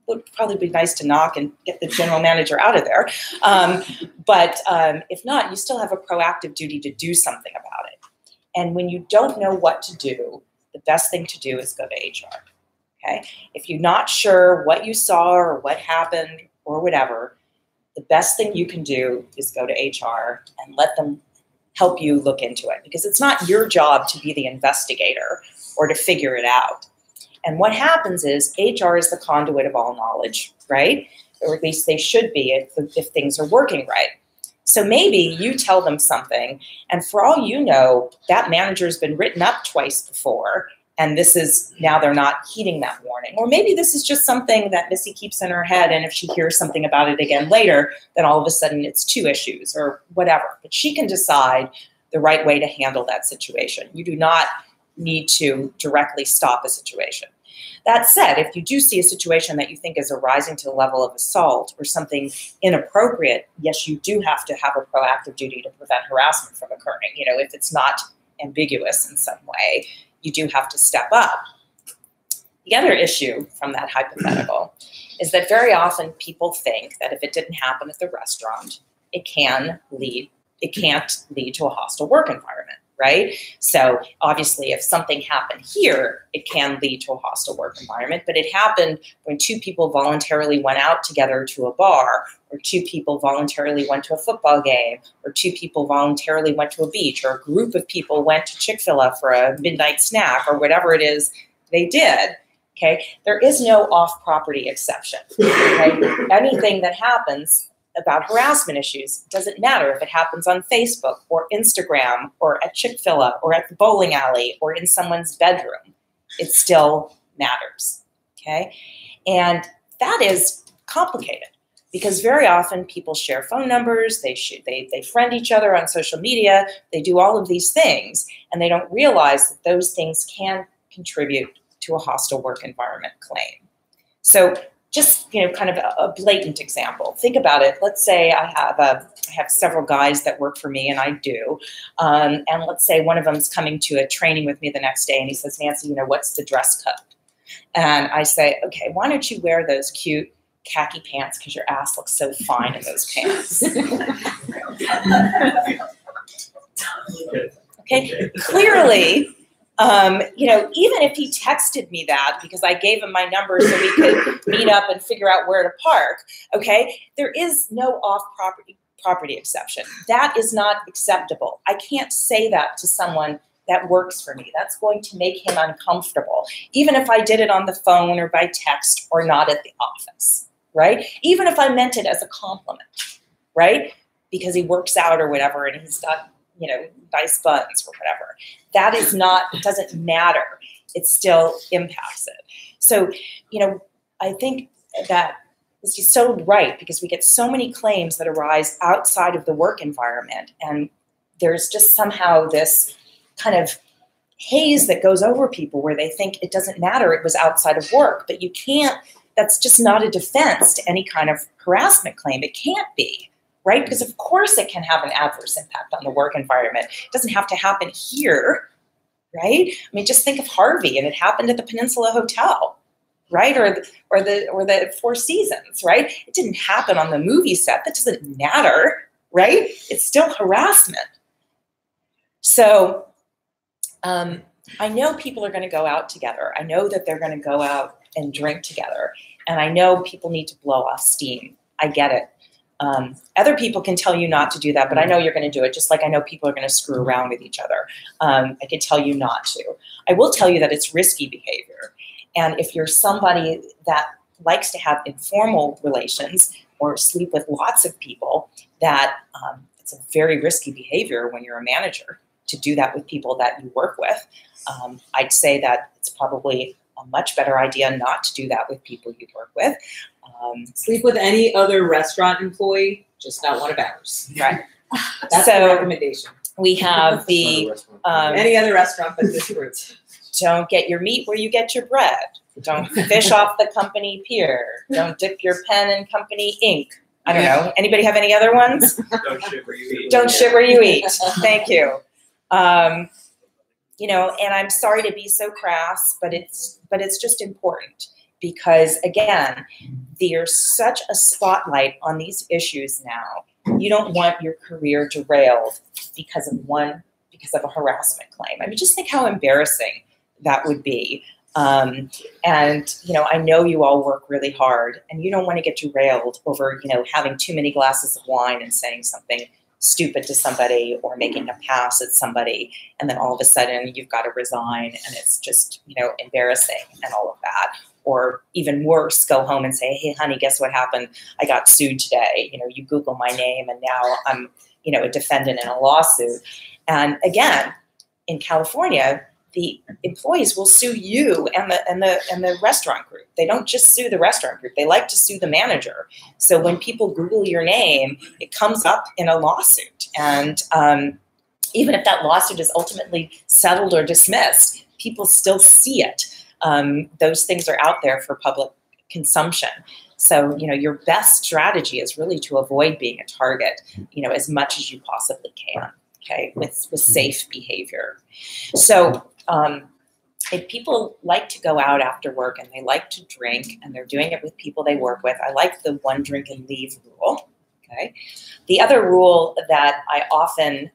would probably be nice to knock and get the general manager out of there. But if not, you still have a proactive duty to do something about it. And when you don't know what to do, the best thing to do is go to HR. Okay? If you're not sure what you saw or what happened or whatever, the best thing you can do is go to HR and let them help you look into it, because it's not your job to be the investigator or to figure it out. And what happens is HR is the conduit of all knowledge, right? Or at least they should be if things are working right. So maybe you tell them something, and for all you know, that manager's been written up twice before, and this is, now they're not heeding that warning. Or maybe this is just something that Missy keeps in her head, and if she hears something about it again later, then all of a sudden it's 2 issues or whatever. But she can decide the right way to handle that situation. You do not need to directly stop a situation. That said, if you do see a situation that you think is arising to the level of assault or something inappropriate, yes, you do have to have a proactive duty to prevent harassment from occurring. If it's not ambiguous in some way, you do have to step up. The other issue from that hypothetical is that very often people think that if it didn't happen at the restaurant, it can't lead to a hostile work environment, right? So obviously if something happened here, it can lead to a hostile work environment, but it happened when 2 people voluntarily went out together to a bar, or 2 people voluntarily went to a football game, or 2 people voluntarily went to a beach, or a group of people went to Chick-fil-A for a midnight snack, or whatever it is they did. Okay, there is no off-property exception. Okay? Anything that happens about harassment issues, it doesn't matter if it happens on Facebook or Instagram or at Chick-fil-A or at the bowling alley or in someone's bedroom, it still matters. Okay, and that is complicated because very often people share phone numbers, they friend each other on social media, they do all of these things, and they don't realize that those things can contribute to a hostile work environment claim. So just kind of a blatant example. Think about it. Let's say I have several guys that work for me, and I do. And let's say one of them's coming to a training with me the next day, and he says, "Nancy, what's the dress code?" And I say, "Okay, why don't you wear those cute khaki pants because your ass looks so fine in those pants." Okay, clearly. Even if he texted me that because I gave him my number so we could meet up and figure out where to park, okay, there is no off-property exception. That is not acceptable. I can't say that to someone that works for me. That's going to make him uncomfortable, even if I did it on the phone or by text or not at the office, right? Even if I meant it as a compliment, right? Because he works out or whatever and he's got nice buns or whatever. That is not, it doesn't matter. It still impacts it. So, I think that this is so right because we get so many claims that arise outside of the work environment. And there's just somehow this kind of haze that goes over people where they think it doesn't matter, it was outside of work. But you can't, that's just not a defense to any kind of harassment claim. It can't be. Right? Because of course it can have an adverse impact on the work environment. It doesn't have to happen here, right? I mean, just think of Harvey, and it happened at the Peninsula Hotel, right? Or the Four Seasons, right? It didn't happen on the movie set. That doesn't matter, right? It's still harassment. So I know people are going to go out together. I know that they're going to go out and drink together. And I know people need to blow off steam. I get it. Other people can tell you not to do that, but I know you're going to do it, just like I know people are going to screw around with each other. I can tell you not to. I will tell you that it's risky behavior. And if you're somebody that likes to have informal relations or sleep with lots of people, that it's a very risky behavior when you're a manager to do that with people that you work with. I'd say that it's probably a much better idea not to do that with people you work with. Sleep with any other restaurant employee, just not one of ours. Right. That's the recommendation. We have the Any other restaurant but this group. don't get your meat where you get your bread. Don't fish off the company pier. Don't dip your pen in company ink. I don't know. Anybody have any other ones? Don't shit where you eat. Don't shit where you eat. Thank you. You know, and I'm sorry to be so crass, but it's just important because again, there's such a spotlight on these issues now. You don't want your career derailed because of a harassment claim. I mean, just think how embarrassing that would be. And, you know, I know you all work really hard and you don't want to get derailed over, you know, having too many glasses of wine and saying something stupid to somebody or making a pass at somebody. And then all of a sudden you've got to resign and it's just, you know, embarrassing and all of that. Or even worse, go home and say, hey, honey, guess what happened? I got sued today. You know, you Google my name and now I'm, you know, a defendant in a lawsuit. And again, in California, the employees will sue you and the restaurant group. They don't just sue the restaurant group. They like to sue the manager. So when people Google your name, it comes up in a lawsuit. And even if that lawsuit is ultimately settled or dismissed, people still see it. Those things are out there for public consumption. So, you know, your best strategy is really to avoid being a target, you know, as much as you possibly can, okay, with safe behavior. So, if people like to go out after work and they like to drink and they're doing it with people they work with, I like the one drink and leave rule, okay? The other rule that I often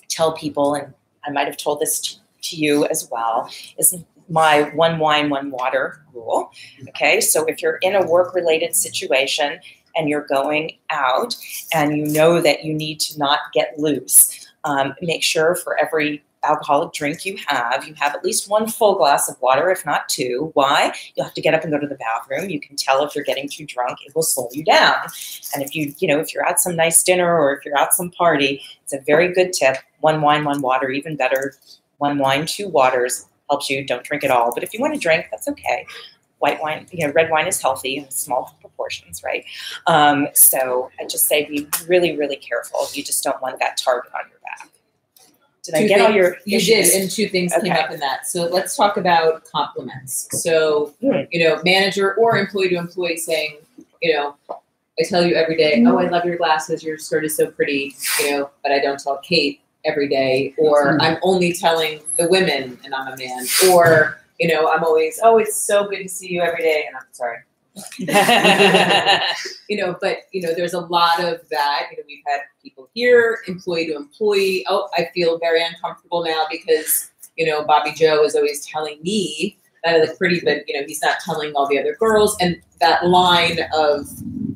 tell people, and I might have told this to you as well, is my one wine, one water rule, okay? So if you're in a work-related situation and you're going out and you know that you need to not get loose, make sure for every alcoholic drink you have at least one full glass of water, if not two. Why? You'll have to get up and go to the bathroom. You can tell if you're getting too drunk, it will slow you down. And if if you're at some nice dinner or if you're at some party, it's a very good tip. One wine, one water, even better. One wine, two waters helps you. Don't drink it all. But if you want to drink, that's okay. White wine, red wine is healthy in small proportions, right? So I just say be really, really careful. You just don't want that target on your back. Did I get all your issues? You did, and two things came up in that. So let's talk about compliments. So, manager or employee to employee saying, I tell you every day, oh, I love your glasses, your skirt is so pretty, but I don't tell Kate every day. Or I'm only telling the women and I'm a man. Or, I'm always, oh, it's so good to see you every day. And I'm sorry. But there's a lot of that. We've had people here, employee to employee. Oh, I feel very uncomfortable now because, Bobby Joe is always telling me that I look pretty, but, he's not telling all the other girls. And that line of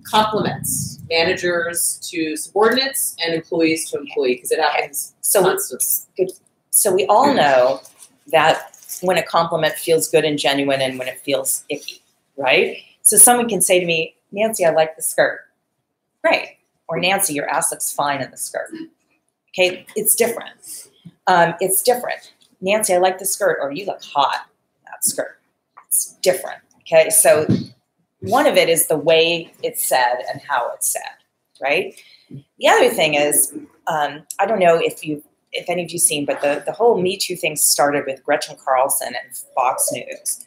compliments, managers to subordinates and employees to employee, because it happens constantly. So we all know that when a compliment feels good and genuine and when it feels icky, right? So someone can say to me, Nancy, I like the skirt. Great. Or Nancy, your ass looks fine in the skirt. Okay, it's different. It's different. Nancy, I like the skirt. Or you look hot in that skirt. It's different. Okay, so one of it is the way it's said and how it's said, right? The other thing is, I don't know if any of you seen, but the whole Me Too thing started with Gretchen Carlson and Fox News.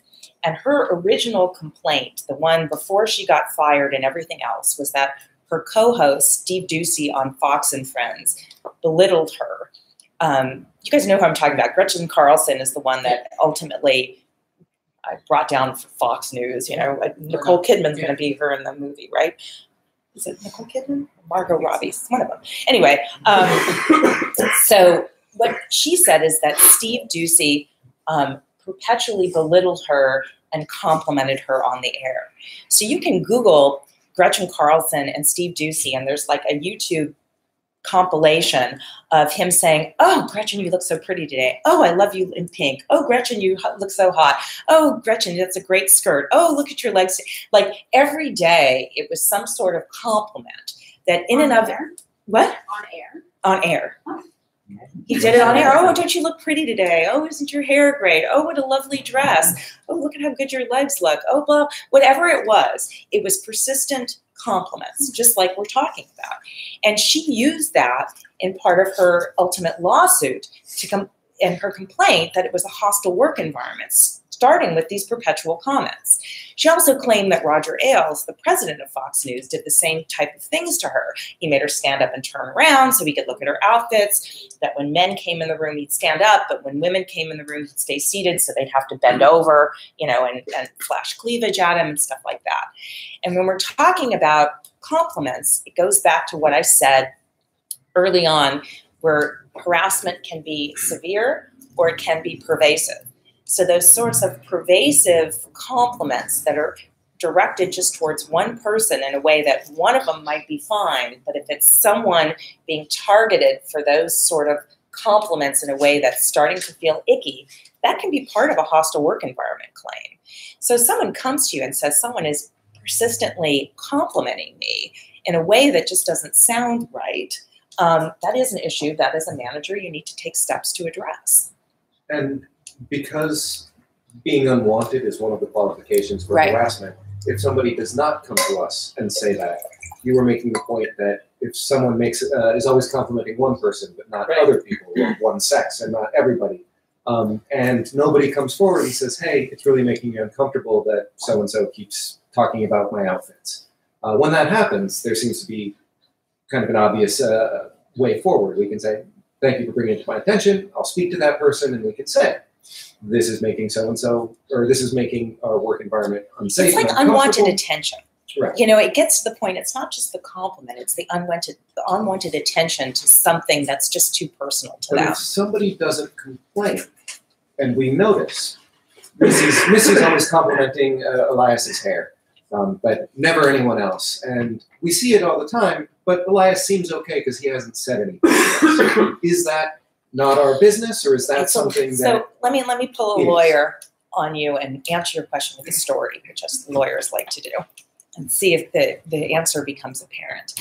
And her original complaint, the one before she got fired and everything else, was that her co-host, Steve Doocy on Fox and Friends, belittled her. You guys know who I'm talking about. Gretchen Carlson is the one that ultimately brought down Fox News. Nicole Kidman's going to be her in the movie, right? is it Nicole Kidman? Margot Robbie, one of them. Anyway, so what she said is that Steve Doocy perpetually belittled her and complimented her on the air. So you can Google Gretchen Carlson and Steve Doocy, and there's like a YouTube compilation of him saying, "Oh, Gretchen, you look so pretty today. Oh, I love you in pink. Oh, Gretchen, you look so hot. Oh, Gretchen, that's a great skirt. Oh, look at your legs." Like every day it was some sort of compliment that in and of what? On air. On air. He did it on air. "Oh, don't you look pretty today? Oh, isn't your hair great? Oh, what a lovely dress. Oh, look at how good your legs look. Oh, blah." Whatever it was persistent compliments, just like we're talking about. And she used that in part of her ultimate lawsuit and her complaint that it was a hostile work environment, starting with these perpetual comments. She also claimed that Roger Ailes, the president of Fox News, did the same type of things to her. He made her stand up and turn around so he could look at her outfits, that when men came in the room, he'd stand up, but when women came in the room, he'd stay seated, so they'd have to bend over, and flash cleavage at him and stuff like that. And when we're talking about compliments, it goes back to what I said early on, where harassment can be severe or it can be pervasive. So those sorts of pervasive compliments that are directed just towards one person in a way that one of them might be fine, but if it's someone being targeted for those sort of compliments in a way that's starting to feel icky, that can be part of a hostile work environment claim. So someone comes to you and says, someone is persistently complimenting me in a way that just doesn't sound right. That is an issue that as a manager you need to take steps to address. And because being unwanted is one of the qualifications for harassment, if somebody does not come to us and say that, you were making the point that if someone is always complimenting one person but not other people of one sex and not everybody, and nobody comes forward and says, "Hey, it's really making me uncomfortable that so-and-so keeps talking about my outfits." When that happens, there seems to be kind of an obvious way forward. We can say, "Thank you for bringing it to my attention. I'll speak to that person," and we can say, "This is making so-and-so, or this is making our work environment unsafe." It's like unwanted attention. Right. It gets to the point, it's not just the compliment, it's the unwanted attention to something that's just too personal to them. If somebody doesn't complain, and we notice, Missy's always complimenting Elias's hair, but never anyone else. And we see it all the time, but Elias seems okay because he hasn't said anything. Is that not our business, or is that something that... So let me pull a lawyer on you and answer your question with a story, which us lawyers like to do, and see if the answer becomes apparent.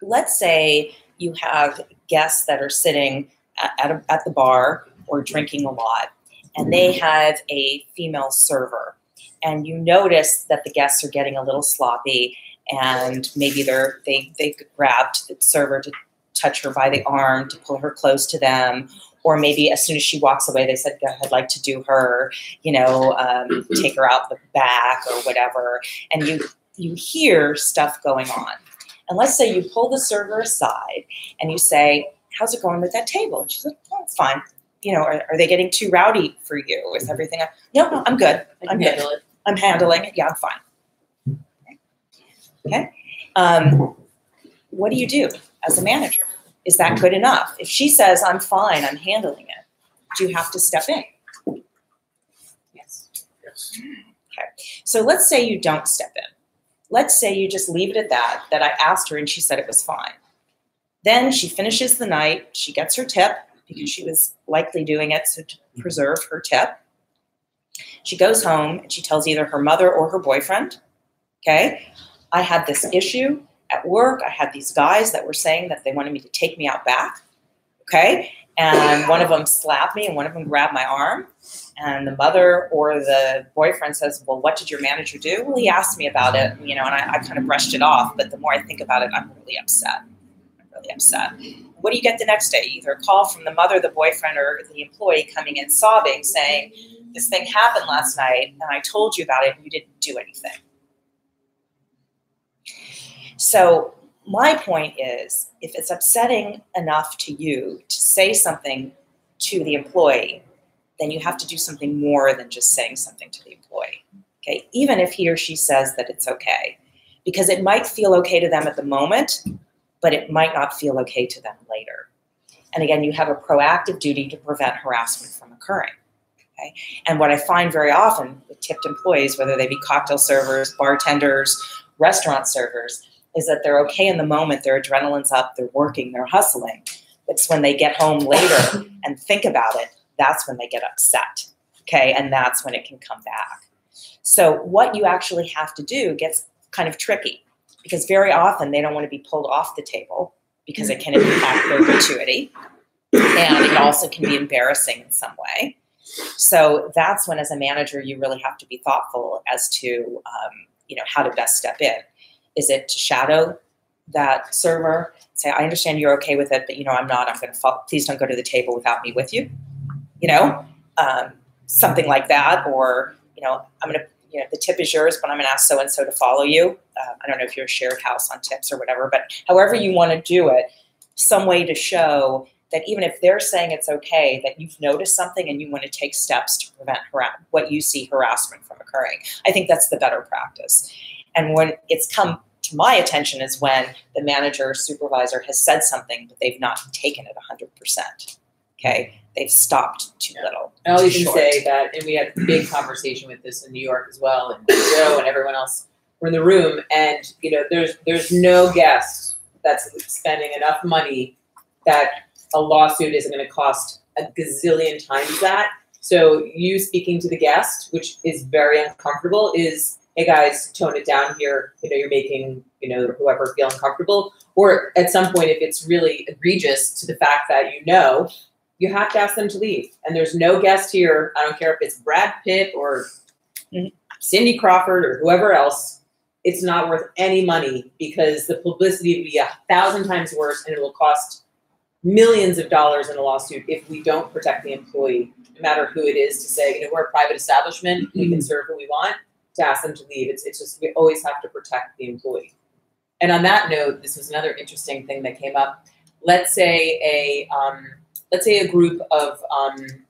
Let's say you have guests that are sitting at the bar or drinking a lot, and they have a female server, and you notice that the guests are getting a little sloppy, and maybe they grabbed the server to touch her by the arm, to pull her close to them, or maybe as soon as she walks away, they said, "I'd like to do her, take her out the back," or whatever, and you hear stuff going on. And let's say you pull the server aside and you say, "How's it going with that table?" And she's like, "Oh, it's fine. Are they getting too rowdy for you? Is everything up?" No, I'm good. I'm good. I'm handling it. Yeah, I'm fine. Okay. What do you do as a manager? Is that good enough? If she says, "I'm fine, I'm handling it," do you have to step in? Yes. Okay. So let's say you don't step in. Let's say you just leave it at that I asked her and she said it was fine. Then she finishes the night, she gets her tip because she was likely doing it to preserve her tip. She goes home and she tells either her mother or her boyfriend, "Okay, I had this issue at work. I had these guys that were saying that they wanted me to take me out back. Okay. And one of them slapped me and one of them grabbed my arm." And the mother or the boyfriend says, "Well, what did your manager do?" "Well, he asked me about it, and I kind of brushed it off. But the more I think about it, I'm really upset. What do you get the next day? Either a call from the mother, the boyfriend, or the employee coming in sobbing saying, "This thing happened last night and I told you about it and you didn't do anything." So my point is, if it's upsetting enough to you to say something to the employee, then you have to do something more than just saying something to the employee. Okay, even if he or she says that it's okay, because it might feel okay to them at the moment, but it might not feel okay to them later. And again, you have a proactive duty to prevent harassment from occurring. Okay? And what I find very often with tipped employees, whether they be cocktail servers, bartenders, restaurant servers, is that they're okay in the moment, their adrenaline's up, they're working, they're hustling. But it's when they get home later and think about it, that's when they get upset. Okay, and that's when it can come back. So what you actually have to do gets kind of tricky, because very often they don't want to be pulled off the table because it can impact their gratuity, and it also can be embarrassing in some way. So that's when, as a manager, you really have to be thoughtful as to how to best step in. Is it to shadow that server, say, I understand you're okay with it, but I'm not. I'm going to please don't go to the table without me with you. Something like that, or I'm going to. The tip is yours, but I'm going to ask so-and-so to follow you. I don't know if you're a shared house on tips or whatever, but however you want to do it, some way to show that even if they're saying it's okay, that you've noticed something and you want to take steps to prevent what you see harassment from occurring. I think that's the better practice. And when it's come to my attention is when the manager or supervisor has said something, but they've not taken it 100%. Okay, they've stopped too little. I'll even say that, and we had a big conversation with this in New York as well, and Joe and everyone else were in the room, and there's no guest that's spending enough money that a lawsuit isn't going to cost a gazillion times that. So you speaking to the guest, which is very uncomfortable, is, hey guys, tone it down here. You're making whoever feel uncomfortable, or at some point, if it's really egregious to the fact that you have to ask them to leave. And there's no guest here. I don't care if it's Brad Pitt or Cindy Crawford or whoever else. It's not worth any money, because the publicity would be 1,000 times worse, and it will cost millions of dollars in a lawsuit if we don't protect the employee, no matter who it is, to say, we're a private establishment, we can serve who we want, to ask them to leave. It's just, we always have to protect the employee. And on that note, this was another interesting thing that came up. Let's say a group of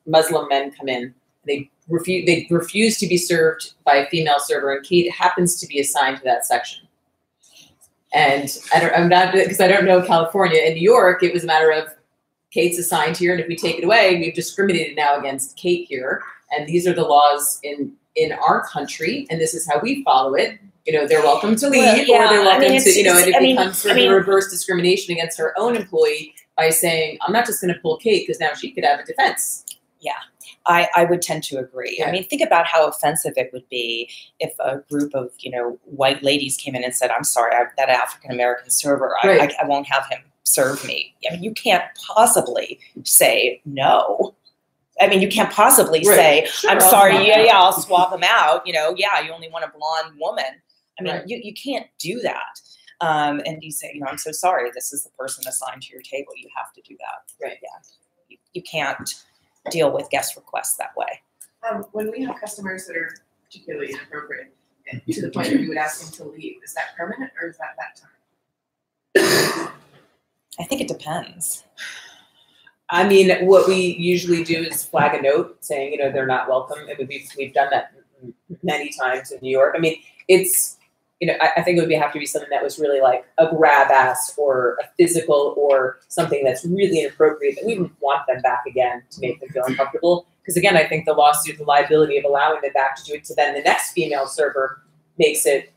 Muslim men come in. They refuse to be served by a female server, and Kate happens to be assigned to that section. And I'm not, because I don't know California. In New York, it was a matter of Kate's assigned here, and if we take it away, we've discriminated now against Kate here. And these are the laws in our country, and this is how we follow it. They're welcome to leave, or they're welcome to, and it becomes sort of a reverse discrimination against her own employee by saying, I'm not just going to pull Kate because now she could have a defense. Yeah, I would tend to agree. Yeah. I mean, think about how offensive it would be if a group of, white ladies came in and said, I'm sorry, that African-American server, right. I won't have him serve me. I mean, you can't possibly say no. I mean, you can't possibly say, I'm sorry, yeah, I'll swap him out. You only want a blonde woman. I mean, you can't do that. And you say, I'm so sorry, this is the person assigned to your table. You have to do that. Right. Yeah. You can't deal with guest requests that way. When we have customers that are particularly inappropriate, to the point that we would ask them to leave, is that permanent or is that time? I think it depends. I mean, what we usually do is flag a note saying, they're not welcome. I mean, we've done that many times in New York. I mean, it's, I think it would have to be something that was really like a grab ass or a physical or something that's really inappropriate, that we would want them back again to make them feel uncomfortable. Because again, I think the lawsuit, the liability of allowing them back to do it to then the next female server makes it,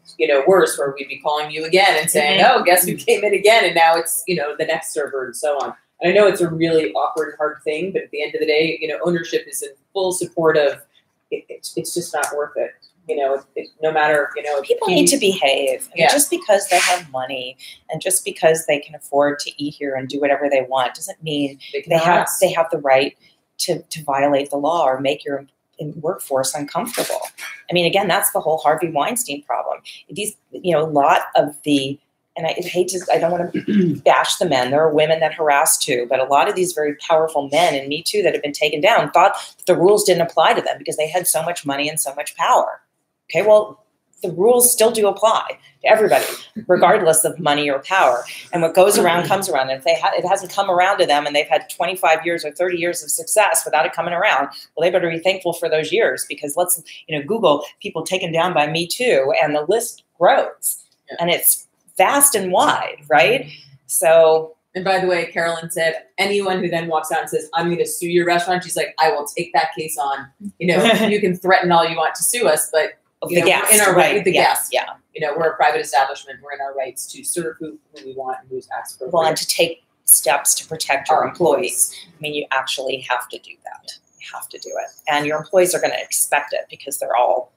worse, where we'd be calling you again and saying, oh, guess who came in again? And now it's, the next server and so on. And I know it's a really awkward and hard thing, but at the end of the day, ownership is in full support of it. It's just not worth it. No matter, people need to behave. I mean, just because they have money and just because they can afford to eat here and do whatever they want doesn't mean they have the right to violate the law or make your workforce uncomfortable. I mean, again, that's the whole Harvey Weinstein problem. These, a lot of the, and I don't want to bash the men. There are women that harass too, but a lot of these very powerful men, and Me Too, that have been taken down, thought that the rules didn't apply to them because they had so much money and so much power. Okay, well, the rules still do apply to everybody, regardless of money or power. And what goes around comes around. And if it hasn't come around to them and they've had 25 years or 30 years of success without it coming around, well, they better be thankful for those years, because let's, Google people taken down by Me Too, and the list grows. Yeah. And it's vast and wide, right? So. And by the way, Carolyn said, anyone who then walks out and says, I'm going to sue your restaurant, she's like, I will take that case on. You can threaten all you want to sue us, but The guest, in our right? the Yes, guest. yeah. We're a private establishment. We're in our rights to serve who we want and who's asked for. Well, and to take steps to protect your employees. I mean, you actually have to do that. You have to do it. And your employees are going to expect it, because they're all,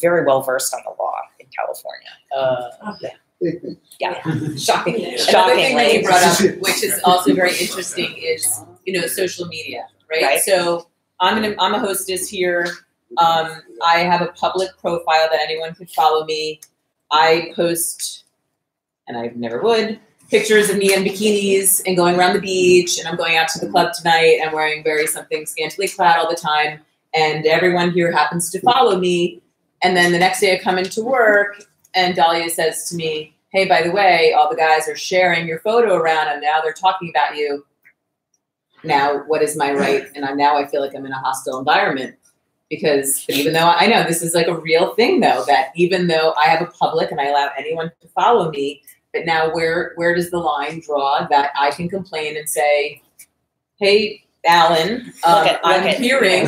very well versed on the law in California. Yeah. Shocking. Another thing that Shockingly. you brought up, which is also very interesting, is social media, right? So I'm a hostess here. I have a public profile that anyone could follow me. I post, and I never would, pictures of me in bikinis and going around the beach, and I'm going out to the club tonight. I'm wearing very something scantily clad all the time, and everyone here happens to follow me. And then the next day I come into work, and Dahlia says to me, hey, by the way, all the guys are sharing your photo around, and now they're talking about you. Now, what is my right? And I feel like I'm in a hostile environment. But even though I know this is like a real thing, though, that even though I have a public and I allow anyone to follow me, but now where does the line draw that I can complain and say, hey, Alan, I'm hearing,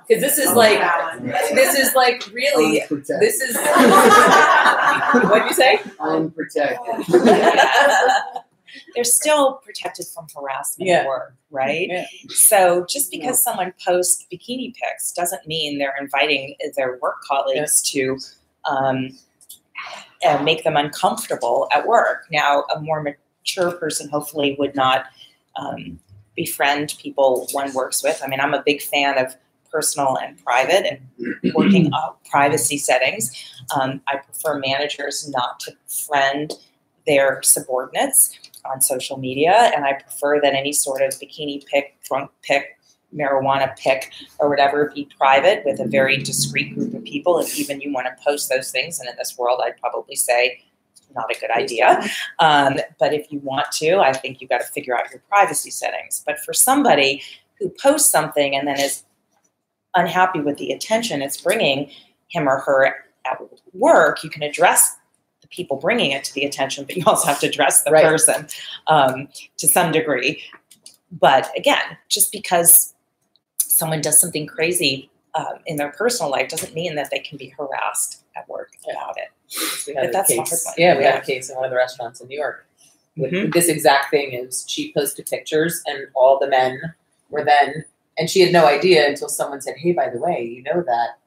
because this is like really, this is, what did you say? Unprotected. They're still protected from harassment at work, right? Yeah. So just because someone posts bikini pics doesn't mean they're inviting their work colleagues to make them uncomfortable at work. Now, a more mature person hopefully would not befriend people one works with. I mean, I'm a big fan of personal and private and working privacy settings. I prefer managers not to friend their subordinates on social media, and I prefer that any sort of bikini pic, drunk pic, marijuana pic, or whatever be private with a very discreet group of people. If even you want to post those things, and in this world, I'd probably say not a good idea. But if you want to, I think you've got to figure out your privacy settings. But for somebody who posts something and then is unhappy with the attention it's bringing him or her at work, you can address the people bringing it to the attention, but you also have to address the person to some degree. But again, just because someone does something crazy in their personal life doesn't mean that they can be harassed at work about it. But that's the hard one. Yeah, we had a case in one of the restaurants in New York. With this exact thing is she posted pictures and all the men were then, and she had no idea until someone said, hey, by the way, you know that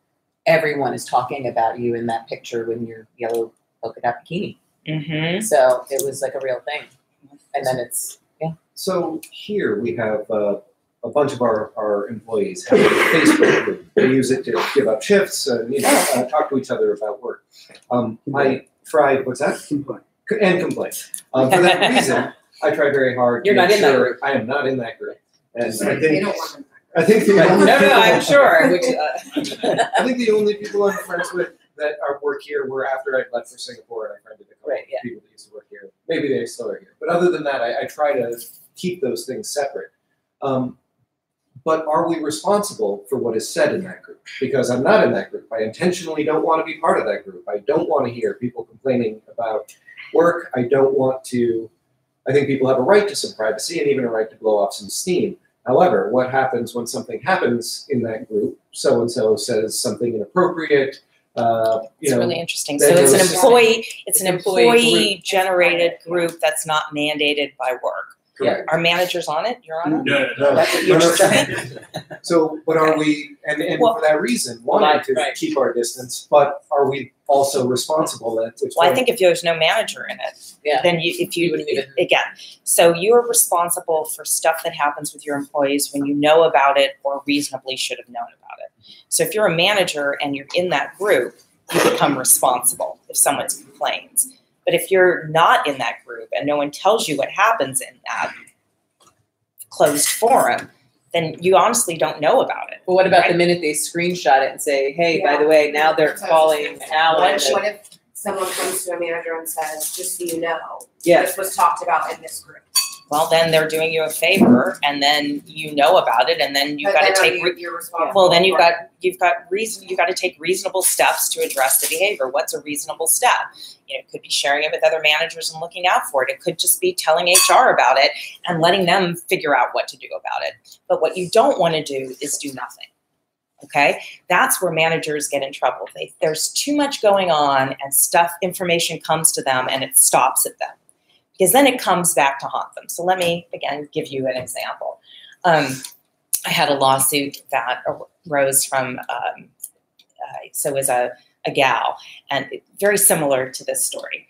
everyone is talking about you in that picture in your yellow polka dot bikini. So it was like a real thing. And then So here we have a bunch of our employees have a Facebook group. They use it to give up shifts and talk to each other about work. I tried, what's that? Complain. And complain. For that reason, I try very hard You're to not make in that sure group. I am not in that group. And They don't want them. I think the only no, I'm sure. Which, I think the only people I'm friends with that work here were after I left for Singapore, and I friended a couple of people that used to work here. Maybe they still are here. But other than that, I try to keep those things separate. But are we responsible for what is said in that group? Because I'm not in that group. I intentionally don't want to be part of that group. I don't want to hear people complaining about work. I don't want to. I think people have a right to some privacy and even a right to blow off some steam. However, what happens when something happens in that group? So-and-so says something inappropriate. It's really interesting. So it's an employee generated group that's not mandated by work. Correct. Are managers on it? You're on it? No. That's what you're saying? So, but are we, and for that reason, wanting to keep our distance, but are we also responsible at which Well, I think if there's no manager in it, then again, so you're responsible for stuff that happens with your employees when you know about it or reasonably should have known about it. So if you're a manager and you're in that group, you become responsible if someone complains. But if you're not in that group and no one tells you what happens in that closed forum, then you honestly don't know about it. Well, what about Right. the minute they screenshot it and say, hey, by the way, now they're calling Alan? What if someone comes to a manager and says, just so you know, Yeah. this was talked about in this group? Well, then they're doing you a favor, and then you know about it, and then you've got to take. You're responsible. Well, then for it. you've got to take reasonable steps to address the behavior. What's a reasonable step? It could be sharing it with other managers and looking out for it. It could just be telling HR about it and letting them figure out what to do about it. But what you don't want to do is do nothing. Okay, that's where managers get in trouble. There's too much going on, and information comes to them, and it stops at them. Because then it comes back to haunt them. So let me, again, give you an example. I had a lawsuit that arose from, so it was a gal, and very similar to this story.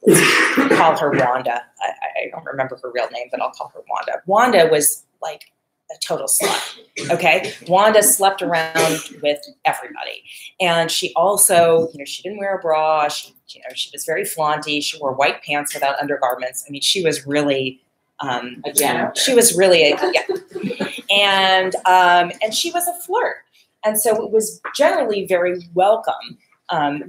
Let's call her Wanda. I don't remember her real name, but I'll call her Wanda. Wanda was like a total slut, okay? Wanda slept around with everybody. And she also, she didn't wear a bra. She was very flaunty. She wore white pants without undergarments. I mean, she was really, A janitor. she was really, and she was a flirt. And so it was generally very welcome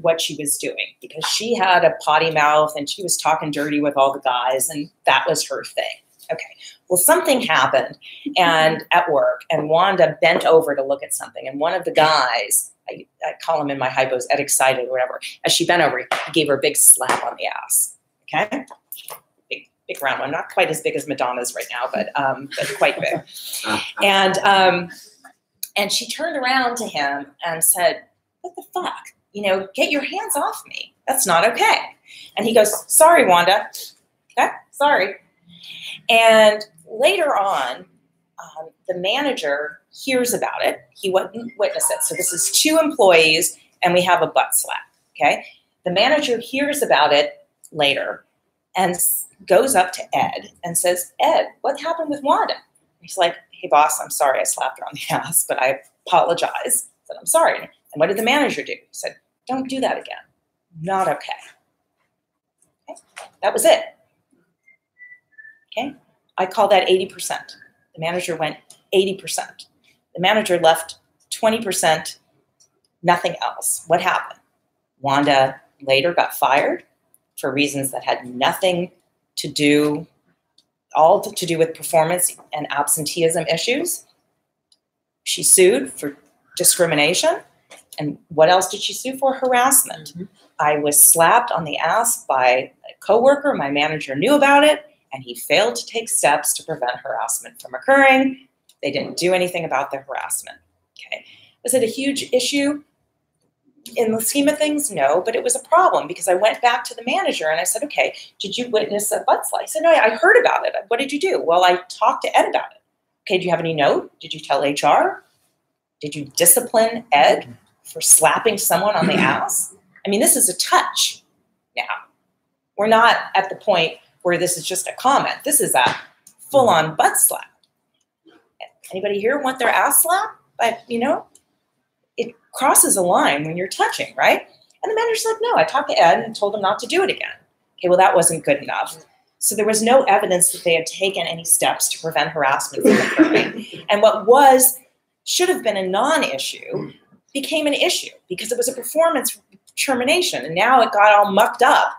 what she was doing, because she had a potty mouth and she was talking dirty with all the guys, and that was her thing. Okay. Well, something happened and at work, and Wanda bent over to look at something, and one of the guys, I call him in my hypos Ed Excited or whatever, as she bent over, he gave her a big slap on the ass. Okay? Big round one, not quite as big as Madonna's right now, but quite big. And she turned around to him and said, "What the fuck? Get your hands off me. That's not okay." And he goes, "Sorry, Wanda. Okay, sorry." And later on, the manager hears about it. He wouldn't witness it. So this is 2 employees, and we have a butt slap, okay? The manager hears about it later and goes up to Ed and says, "Ed, what happened with Wanda?" He's like, "Hey, boss, I'm sorry I slapped her on the ass, but I apologize." I said, "I'm sorry." And what did the manager do? He said, "Don't do that again. Not okay." Okay? That was it. Okay, I call that 80%. The manager went 80%. The manager left 20%, nothing else. What happened? Wanda later got fired for reasons that had nothing to do, all to do with performance and absenteeism issues. She sued for discrimination. And what else did she sue for? Harassment. Mm-hmm. I was slapped on the ass by a coworker. My manager knew about it, and he failed to take steps to prevent harassment from occurring. They didn't do anything about the harassment. Okay. Was it a huge issue? In the scheme of things, no, but it was a problem, because I went back to the manager and I said, "Okay, did you witness a butt slap?" He said, "No, I heard about it. What did you do?" "Well, I talked to Ed about it." "Okay, do you have any note? Did you tell HR? Did you discipline Ed for slapping someone on the ass?" I mean, this is a touch now. We're not at the point where this is just a comment. This is a full-on butt slap. Anybody here want their ass slapped? But, it crosses a line when you're touching, right? And the manager said, "No, I talked to Ed and told him not to do it again." Okay, well, that wasn't good enough. So there was no evidence that they had taken any steps to prevent harassment from occurring. And what should have been a non-issue became an issue, because it was a performance termination. And now it got all mucked up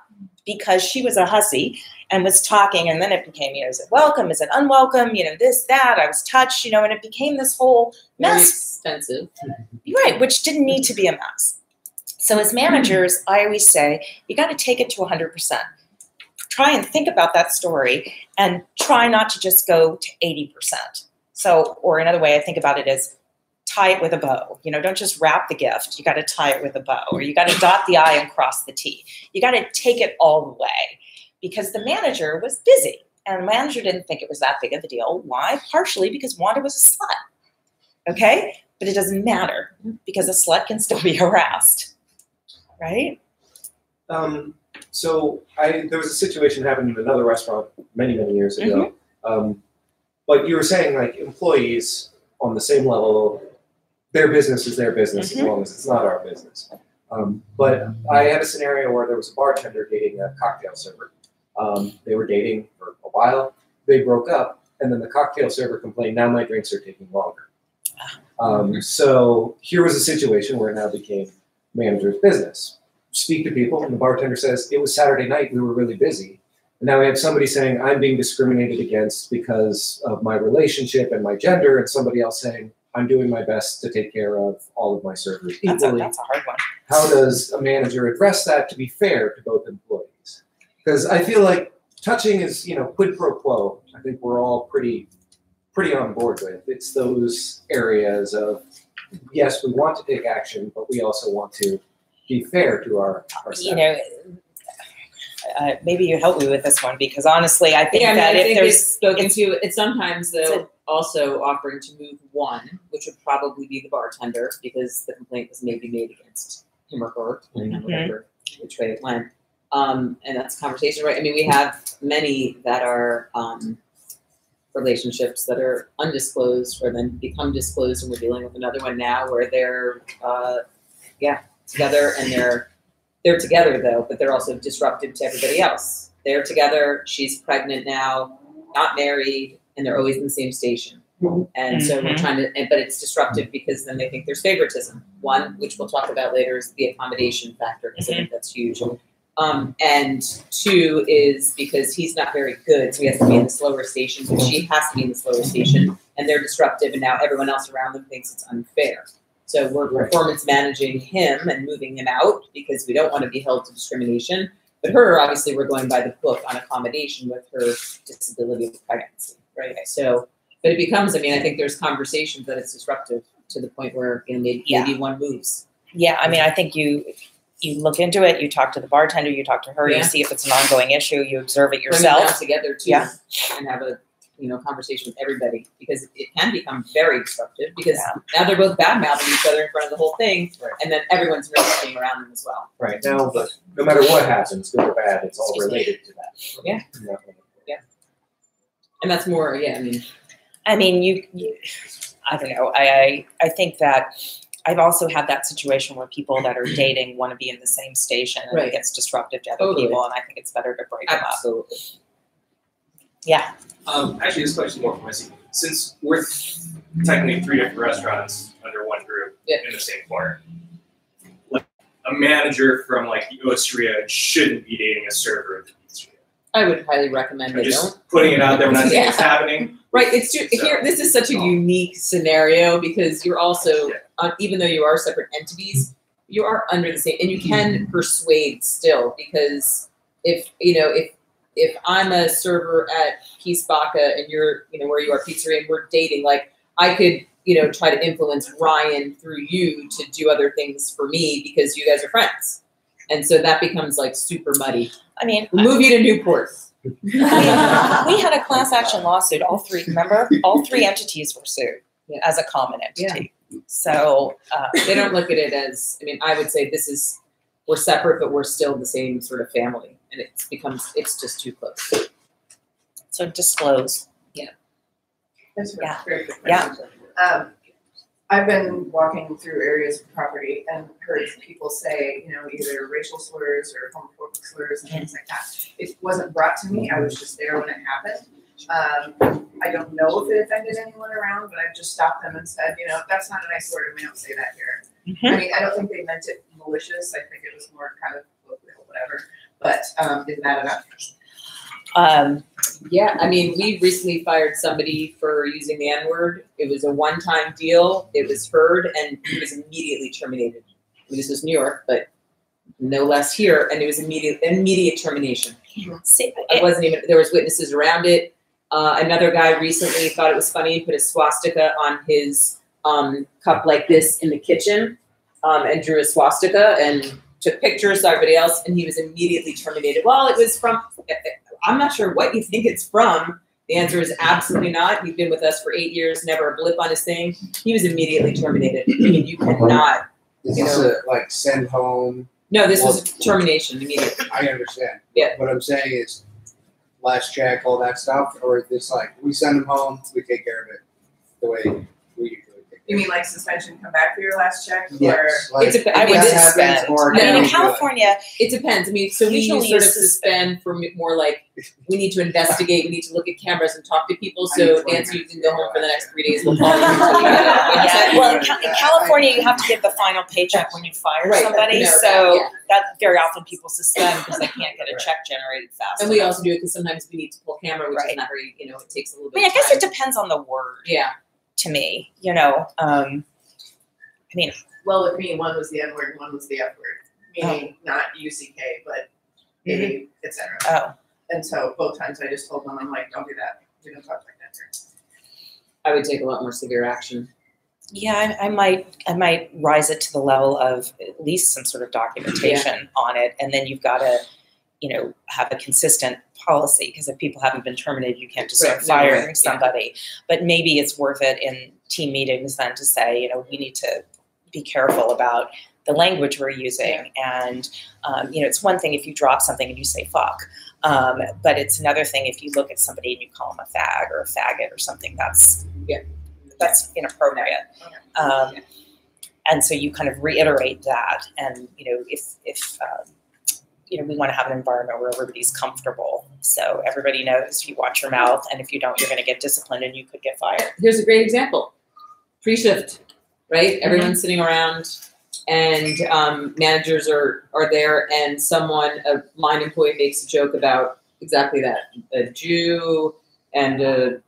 because she was a hussy and was talking, and then it became, is it welcome? Is it unwelcome? This, that, I was touched, and it became this whole mess. Very expensive. Right, which didn't need to be a mess. So as managers, I always say, you got to take it to 100%. Try and think about that story and try not to just go to 80%. So, or another way I think about it is tie it with a bow. Don't just wrap the gift. You got to tie it with a bow, or you got to dot the I and cross the T. You got to take it all the way, because the manager was busy, and the manager didn't think it was that big of a deal. Why? Partially because Wanda was a slut. Okay? But it doesn't matter, because a slut can still be harassed. Right? So there was a situation that happened in another restaurant many, many years ago. Mm-hmm. But you were saying, like, employees on the same level, their business is their business, mm-hmm. as long as it's not our business. But I had a scenario where there was a bartender dating a cocktail server. They were dating for a while. They broke up, And then the cocktail server complained, now my drinks are taking longer. So here was a situation where it now became manager's business. Speak to people, and the bartender says, it was Saturday night, we were really busy. And now we have somebody saying, I'm being discriminated against because of my relationship and my gender, and somebody else saying, I'm doing my best to take care of all of my servers equally. That's a hard one. How does a manager address that to be fair to both employees? Because I feel like touching is, quid pro quo. I think we're all pretty on board with. It's those areas of, yes, we want to take action, but we also want to be fair to our staff. Maybe you help me with this one, because honestly, I think I if think there's it's spoken to, it's sometimes though also offering to move one, which would probably be the bartender, because the complaint was maybe made against him or her, depending on whatever which way it went. And that's a conversation, right? I mean, we have many that are relationships that are undisclosed or then become disclosed, and we're dealing with another one now where they're together, and they're together though, but they're also disruptive to everybody else. They're together, she's pregnant now, not married, and they're always in the same station. And so we're trying to, but it's disruptive because then they think there's favoritism. One, which we'll talk about later, is the accommodation factor, because I think that's huge. And two is because he's not very good, so he has to be in the slower station, but she has to be in the slower station, and they're disruptive, and now everyone else around them thinks it's unfair. So we're performance managing him and moving him out because we don't want to be held to discrimination. But her, obviously, we're going by the book on accommodation with her disability of pregnancy, right? So, but it becomes, I think there's conversations that it's disruptive to the point where maybe one moves. Yeah, I think you look into it, you talk to the bartender, you talk to her, you see if it's an ongoing issue, you observe it yourself. Bring them together too, and have a conversation with everybody, because it can become very disruptive, because now they're both bad mouthing each other in front of the whole thing, and then everyone's really around them as well. Right now, but no matter what happens, good or bad, it's all related to that. Yeah. And that's more, you I don't know. I think that I've also had that situation where people that are dating want to be in the same station, and it gets disruptive to other people, and I think it's better to break them up. Absolutely. Yeah. Actually, this question's more for Missy. Since we're technically 3 different restaurants under one group in the same corner, like a manager from like the Osteria shouldn't be dating a server of the pizzeria. I would highly recommend they just don't. Putting it out there, we're not saying it's happening. Right. It's here. This is such a unique scenario because you're also, even though you are separate entities, you are under the same, and you can persuade still, because if I'm a server at Peace Baca and you're, where you are pizzeria, and we're dating, like I could, try to influence Ryan through you to do other things for me because you guys are friends. And so that becomes like super muddy. We'll move you to Newport. We had a class action lawsuit. All three entities were sued as a common entity. Yeah. So they don't look at it as, I would say we're separate, but we're still the same sort of family. And it's just too close. So disclose. Yeah. That's very good question. I've been walking through areas of property and heard people say, either racial slurs or homophobic slurs and things like that. It wasn't brought to me. I was just there when it happened. I don't know if it offended anyone around, but I've just stopped them and said, that's not a nice word, and we don't say that here. Mm-hmm. I don't think they meant it malicious. I think it was more kind of whatever. But isn't that enough? We recently fired somebody for using the N-word. It was a one-time deal. It was heard, and he was immediately terminated. This was New York, but no less here, and it was immediate termination. It wasn't even, there was witnesses around it. Another guy recently thought it was funny and put a swastika on his cup like this in the kitchen, and drew a swastika and took pictures of everybody else, and he was immediately terminated. Well, it was from, I'm not sure what you think it's from. The answer is absolutely not. He's been with us for 8 years, never a blip on his thing. He was immediately terminated. You cannot. Is this like send home? No, this was termination immediately. I understand. Yeah. What I'm saying is last check, all that stuff, or this like we send them home, we take care of it the way we usually take You mean like suspension, come back for your last check? Yes, Or like, It's a- I would that suspend. happens, or I mean, in don't do it. California, It depends. I mean, so we Usually sort you of suspend for more like we need to investigate, we need to look at cameras and talk to people. So Nancy, you can go home for the next 3 days. We'll follow you until you get out. yeah, well, in California, you have to get the final paycheck when you fire Right, somebody. no, So yeah. that very often people suspend because they can't get a check generated fast. And we enough. also do it because sometimes we need to pull camera, which Right. is not very, it takes a little I bit mean, I of guess time. it depends on the word Yeah. to me. I mean, well, with me, one was the N word, one was the F word, meaning not UCK, but A, et cetera. oh, And so both times I just told them, I'm like, don't do that. We don't talk like that here. I would take a lot more severe action. yeah, I might rise it to the level of at least some sort of documentation on it, and then you've got to, have a consistent policy because if people haven't been terminated, you can't just start Right, no, firing right, somebody. But maybe it's worth it in team meetings then to say, we need to be careful about the language we're using, and it's one thing if you drop something and you say fuck, but it's another thing if you look at somebody and you call them a fag or a faggot or something that's inappropriate. And so you kind of reiterate that, and if we want to have an environment where everybody's comfortable. So everybody knows you watch your mouth, and if you don't, you're going to get disciplined and you could get fired. Here's a great example. Pre-shift, right? Everyone's sitting around and managers are there, and a line employee makes a joke about exactly that. A Jew and a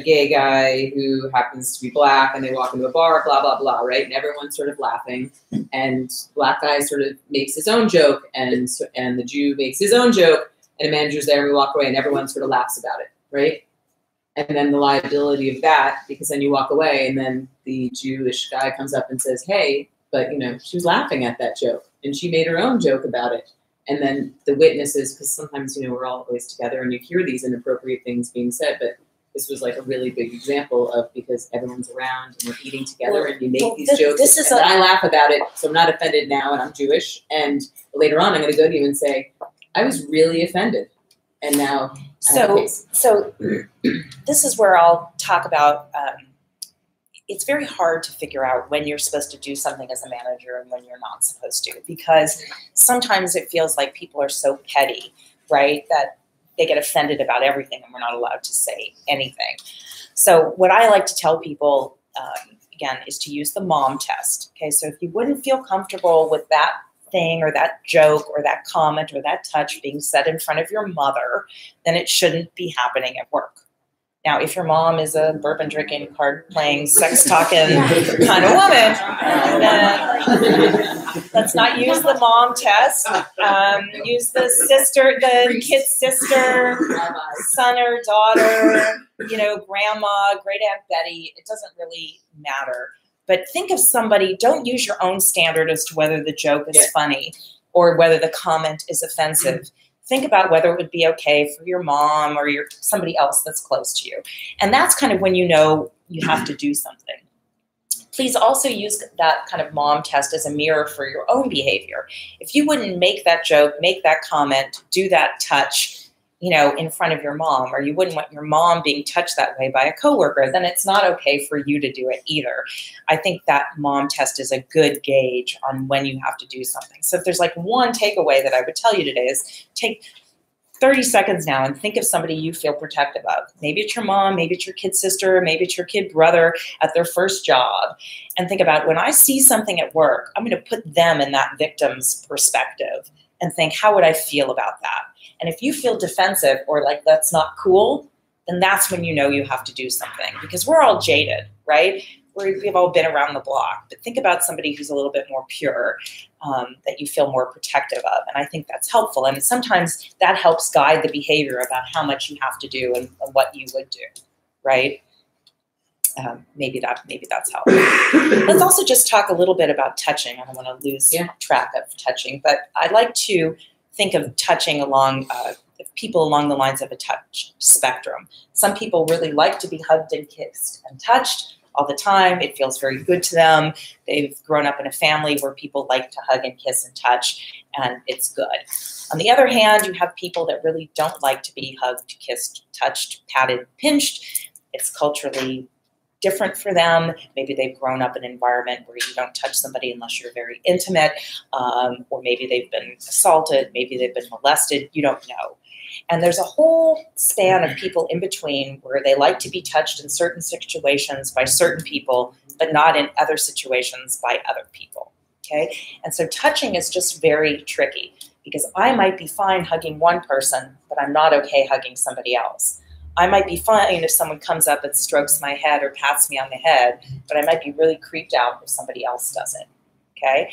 gay guy who happens to be black, and they walk into a bar, blah, blah, blah, right? And everyone's sort of laughing, and black guy sort of makes his own joke, and the Jew makes his own joke, and a manager's there, and we walk away, and everyone sort of laughs about it, right? And then the liability of that, because then you walk away, and then the Jewish guy comes up and says, hey, but, she was laughing at that joke, and she made her own joke about it. And then the witnesses, because sometimes, we're all always together, and you hear these inappropriate things being said, but this was like a really big example of because everyone's around and we're eating together, and you make these jokes, and I laugh about it, so I'm not offended now, and I'm Jewish, and later on I'm going to go to you and say, I was really offended, and now I have a case. So this is where I'll talk about, it's very hard to figure out when you're supposed to do something as a manager and when you're not supposed to, because sometimes it feels like people are so petty, right, that they get offended about everything and we're not allowed to say anything. So what I like to tell people, again, is to use the mom test. Okay, so if you wouldn't feel comfortable with that thing or that joke or that comment or that touch being said in front of your mother, then it shouldn't be happening at work. Now, if your mom is a bourbon drinking, card playing, sex talking kind of woman, then let's not use the mom test. Use the kid's sister, son or daughter, grandma, great Aunt Betty. It doesn't really matter. But think of somebody, don't use your own standard as to whether the joke is funny or whether the comment is offensive. Think about whether it would be okay for your mom or somebody else that's close to you. And that's kind of when you know you have to do something. Please also use that kind of mom test as a mirror for your own behavior. If you wouldn't make that joke, make that comment, do that touch, in front of your mom, or you wouldn't want your mom being touched that way by a coworker, then it's not okay for you to do it either. I think that mom test is a good gauge on when you have to do something. So if there's like one takeaway that I would tell you today is take 30 seconds now and think of somebody you feel protective of. Maybe it's your mom, maybe it's your kid sister, maybe it's your kid brother at their first job. And think about when I see something at work, I'm going to put them in that victim's perspective and think, how would I feel about that? And if you feel defensive or like that's not cool, then that's when you know you have to do something, because we're all jaded, right? We've all been around the block. But think about somebody who's a little bit more pure, that you feel more protective of. And I think that's helpful. And sometimes that helps guide the behavior about how much you have to do and what you would do, right? Maybe that's helpful. Let's also just talk a little bit about touching. I don't want to lose track of touching, but I'd like to think of touching along people along the lines of a touch spectrum. Some people really like to be hugged and kissed and touched all the time. It feels very good to them. They've grown up in a family where people like to hug and kiss and touch, and it's good. On the other hand, you have people that really don't like to be hugged, kissed, touched, patted, pinched. It's culturally different for them. Maybe they've grown up in an environment where you don't touch somebody unless you're very intimate, or maybe they've been assaulted, maybe they've been molested, you don't know. And there's a whole span of people in between where they like to be touched in certain situations by certain people, but not in other situations by other people, okay? And so touching is just very tricky because I might be fine hugging one person, but I'm not okay hugging somebody else. I might be fine if someone comes up and strokes my head or pats me on the head, but I might be really creeped out if somebody else does it, okay?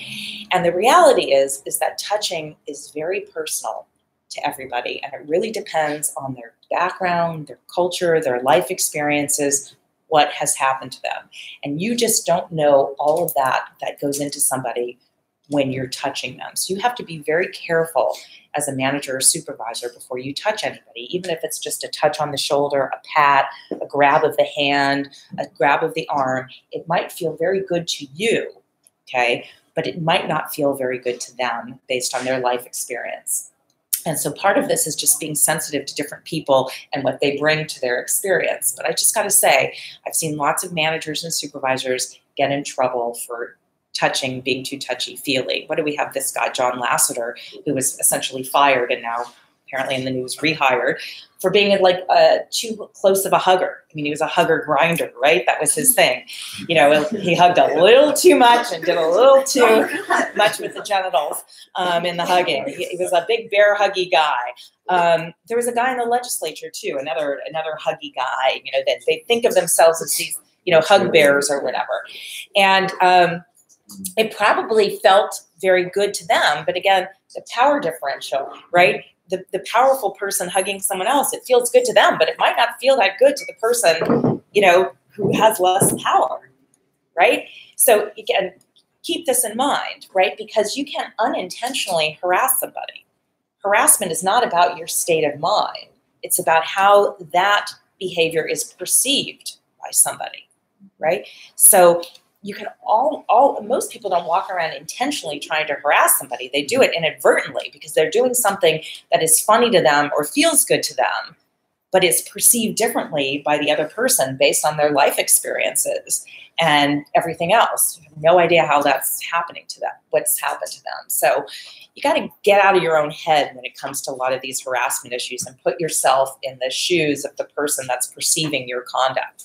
And the reality is that touching is very personal to everybody, and it really depends on their background, their culture, their life experiences, what has happened to them. And you just don't know all of that goes into somebody when you're touching them. So you have to be very careful as a manager or supervisor before you touch anybody, even if it's just a touch on the shoulder, a pat, a grab of the hand, a grab of the arm. It might feel very good to you, okay, but it might not feel very good to them based on their life experience. And so part of this is just being sensitive to different people and what they bring to their experience. But I just got to say, I've seen lots of managers and supervisors get in trouble for touching, being too touchy-feely. What do we have? This guy, John Lasseter, who was essentially fired and now apparently in the news rehired for being like too close of a hugger. I mean, he was a hugger grinder, right? That was his thing. You know, he hugged a little too much and did a little too much with the genitals in the hugging. He was a big bear huggy guy. There was a guy in the legislature too, another huggy guy, you know, that they think of themselves as these, you know, hug bears or whatever. And it probably felt very good to them. But again, the power differential, right? The powerful person hugging someone else, it feels good to them, but it might not feel that good to the person, you know, who has less power, right? So again, keep this in mind, right? Because you can unintentionally harass somebody. Harassment is not about your state of mind. It's about how that behavior is perceived by somebody, right? So you can most people don't walk around intentionally trying to harass somebody. They do it inadvertently because they're doing something that is funny to them or feels good to them, but it's perceived differently by the other person based on their life experiences and everything else. You have no idea how that's happening to them, what's happened to them. So you got to get out of your own head when it comes to a lot of these harassment issues and put yourself in the shoes of the person that's perceiving your conduct.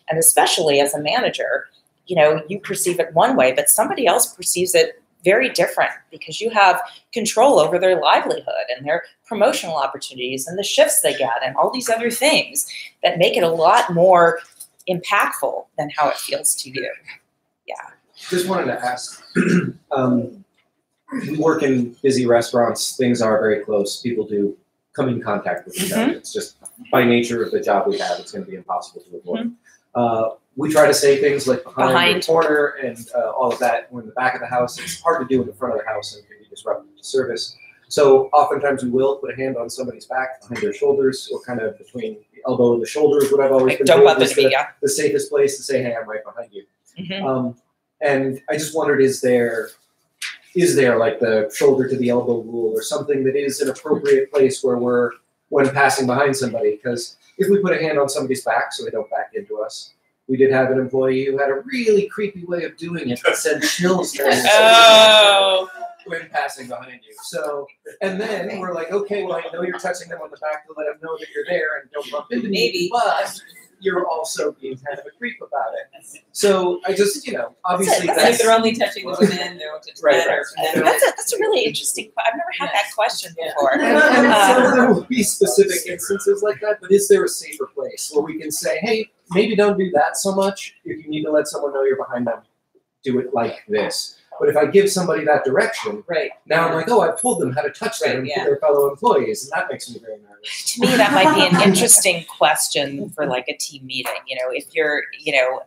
And especially as a manager, you know, you perceive it one way, but somebody else perceives it very different because you have control over their livelihood and their promotional opportunities and the shifts they get and all these other things that make it a lot more impactful than how it feels to you. Yeah. Just wanted to ask, we work in busy restaurants, things are very close, people do come in contact with each other. It's just by nature of the job we have, it's going to be impossible to avoid. We try to say things like behind the corner and all of that. We're in the back of the house. It's hard to do in the front of the house and can be disruptive to service. So oftentimes we will put a hand on somebody's back, behind their shoulders, or kind of between the elbow and the shoulder is what I've always been told. The safest place to say, hey, I'm right behind you. And I just wondered, is there like the shoulder to the elbow rule or something that is an appropriate place where we're, when passing behind somebody? Because if we put a hand on somebody's back so they don't back into us, we did have an employee who had a really creepy way of doing it that sent chills down when passing behind you. So, and then we're like, okay, well, I know you're touching them on the back to let them know that you're there and don't bump into me, but you're also being kind of a creep about it. So I just, you know, obviously if they're only touching the women, they're touching men. That's a really interesting question. I've never had that question before. And there will be specific instances like that, but is there a safer place where we can say, hey, maybe don't do that so much. If you need to let someone know you're behind them, do it like this. But if I give somebody that direction, now I'm like, oh, I've told them how to touch them to their fellow employees, and that makes me very nervous. To me, that might be an interesting question for like a team meeting. You know, if you're, you know,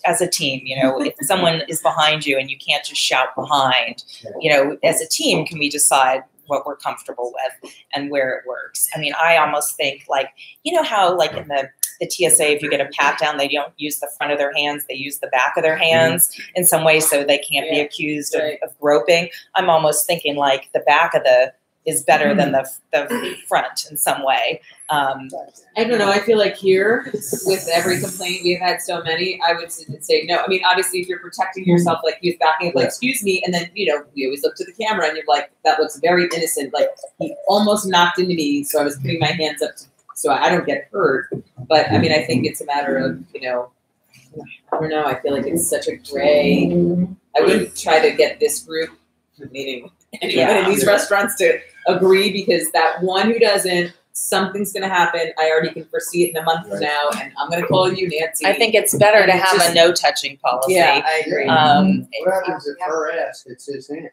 as a team, you know, if someone is behind you and you can't just shout behind, you know, as a team, can we decide what we're comfortable with and where it works? I mean, I almost think like, you know how like in the TSA, if you get a pat down, they don't use the front of their hands, they use the back of their hands in some way so they can't be accused of groping. I'm almost thinking like the back of the is better than the front in some way. I don't know. I feel like here, with every complaint we've had so many, I would say no. I mean, obviously, if you're protecting yourself, like he's backing up, like, excuse me, and then, you know, we always look to the camera and you're like, that looks very innocent. Like, he almost knocked into me, so I was putting my hands up so I don't get hurt. But, I mean, I think it's a matter of, you know, I don't know. I feel like it's such a gray. I wouldn't try to get this group, meaning anyone in these restaurants, to agree, because that one who doesn't, something's going to happen. I already can foresee it in a month from now, and I'm going to call you, Nancy. I think it's better to have a no touching policy. Yeah, I agree. What happens if her ass hits his hand?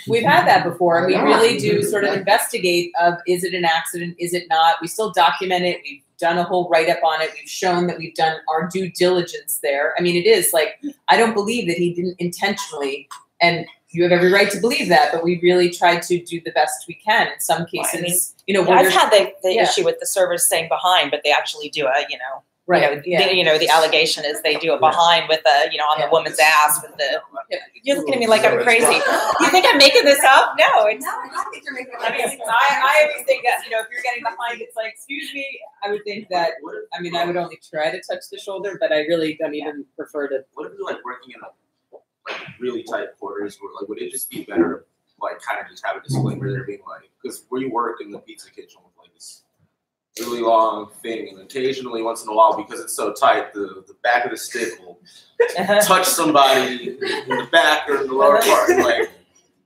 We've had that before, and we really do sort of investigate of, is it an accident, is it not? We still document it. We've done a whole write-up on it. We've shown that we've done our due diligence there. I mean, it is like, I don't believe that he didn't intentionally, and you have every right to believe that, but we really tried to do the best we can. In some cases, I mean, you know, I've had the issue with the servers staying behind, but they actually do a, you know, the allegation is they do it behind with the, you know, on the woman's ass with the. You're looking at me like I'm crazy. You think I'm making this up? No, it's. No, I don't think you're making it I mean, I always think that, you know, if you're getting behind, it's like, excuse me. I would think that. I mean, I would only try to touch the shoulder, but I really don't even prefer to. What if you're like working in like really tight quarters? Where like, would it just be better, like, kind of just have a disclaimer there, being like, because where you work in the pizza kitchen with like this really long thing, and occasionally, once in a while, because it's so tight, the back of the stick will touch somebody in the back or in the lower part. Like,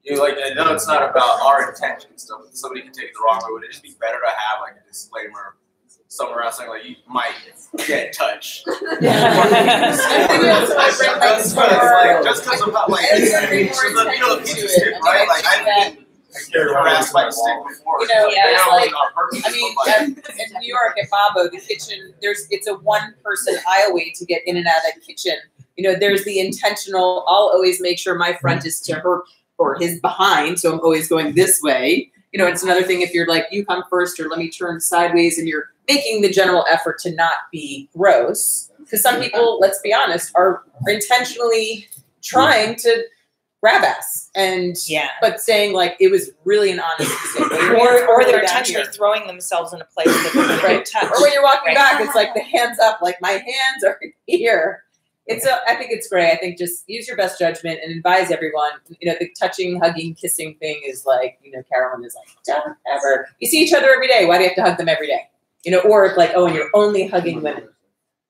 you know, like, I know it's not about our intention and stuff, but somebody can take it the wrong way. Would it just be better to have like a disclaimer somewhere else saying like, you might get touched? Just because I'm not like, you know, the pizza stick, right? Like, I've been harassed by the stick before. You know, yeah, it's like, on purpose, I mean, but, like, in New York at Babo, the kitchen, it's a one-person aisleway to get in and out of that kitchen. You know, there's the intentional, I'll always make sure my front is to her or his behind, so I'm always going this way. You know, it's another thing if you're like, you come first or let me turn sideways, and you're making the general effort to not be gross. Because some people, let's be honest, are intentionally trying to grab ass, and but saying like it was really an honest mistake. Or they're intentionally throwing themselves in a place that they're going to touch. Or when you're walking back, it's like the hands up, like my hands are here. I think it's great. I think just use your best judgment and advise everyone. You know, the touching, hugging, kissing thing is like, you know, Carolyn is like, don't ever. You see each other every day. Why do you have to hug them every day? You know, or if like, oh, and you're only hugging women.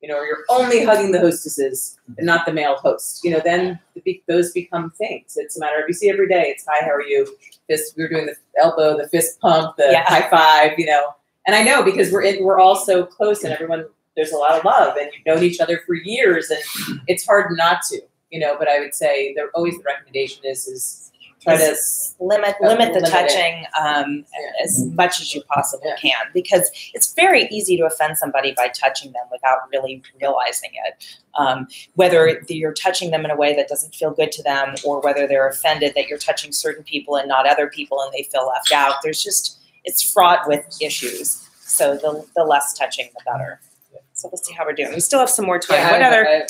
You know, or you're only hugging the hostesses and not the male host. You know, then those become things. It's a matter of, you see every day. It's hi, how are you? Fist. We're doing the elbow, the fist pump, the high five. You know, and I know because we're all so close, and everyone. There's a lot of love, and you've known each other for years, and it's hard not to, you know. But I would say always the recommendation is try to limit the touching as much as you possibly can, because it's very easy to offend somebody by touching them without really realizing it. Whether you're touching them in a way that doesn't feel good to them, or whether they're offended that you're touching certain people and not other people, and they feel left out. It's fraught with issues. So the less touching, the better. So let's see how we're doing. We still have some more time.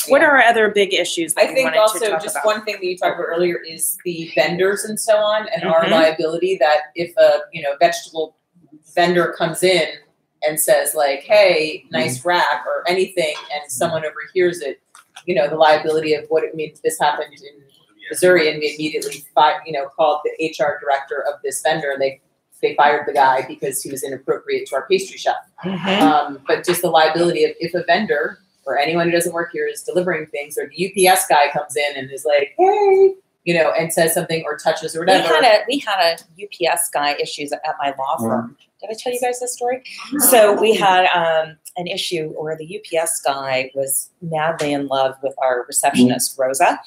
What are our other big issues that I think also just one thing that you talked about earlier is the vendors and so on, and our liability that if a vegetable vendor comes in and says like, hey, nice wrap or anything, and someone overhears it, you know, the liability of what it means. This happened in Missouri, and we immediately called the HR director of this vendor, and they fired the guy because he was inappropriate to our pastry chef. But just the liability of if a vendor or anyone who doesn't work here is delivering things, or the UPS guy comes in and is like, hey, you know, and says something or touches or whatever. We had a UPS guy issues at my law firm. Did I tell you guys this story? So we had an issue where the UPS guy was madly in love with our receptionist, Rosa.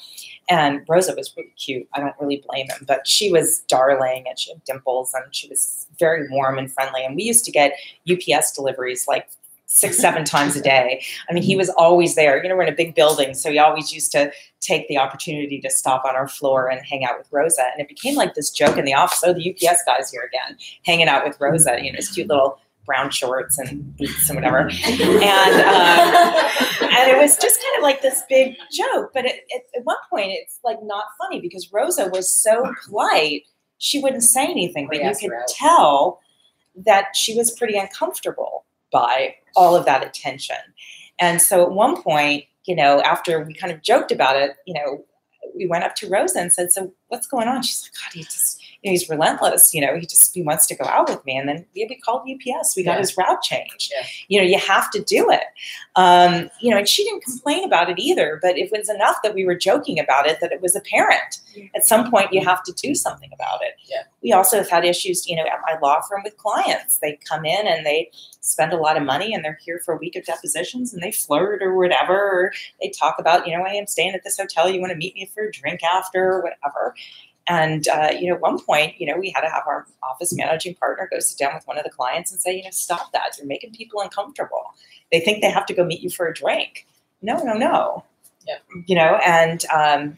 And Rosa was really cute. I don't really blame him, but she was darling, and she had dimples, and she was very warm and friendly. And we used to get UPS deliveries like 6-7 times a day. I mean, he was always there. You know, we're in a big building, so he always used to take the opportunity to stop on our floor and hang out with Rosa. And it became like this joke in the office. Oh, the UPS guy's here again, hanging out with Rosa. You know, his cute little brown shorts and boots and whatever. And it was just kind of like this big joke. But at one point, it's like not funny because Rosa was so polite she wouldn't say anything, but Or you ask could her out. tell that she was pretty uncomfortable by all of that attention. And so at one point, after we kind of joked about it, we went up to Rosa and said, "So what's going on?" She's like, "God, he's relentless. He wants to go out with me." And then we called UPS. We got his route changed. Yeah. You have to do it. And she didn't complain about it either, but it was enough that we were joking about it, that it was apparent. At some point, you have to do something about it. Yeah. We also have had issues, at my law firm with clients. They come in and they spend a lot of money and they're here for a week of depositions and they flirt or whatever. Or they talk about, "I am staying at this hotel. You want to meet me for a drink after," or whatever. And, at one point, we had to have our office managing partner go sit down with one of the clients and say, "Stop that. You're making people uncomfortable. They think they have to go meet you for a drink." No. Yeah. And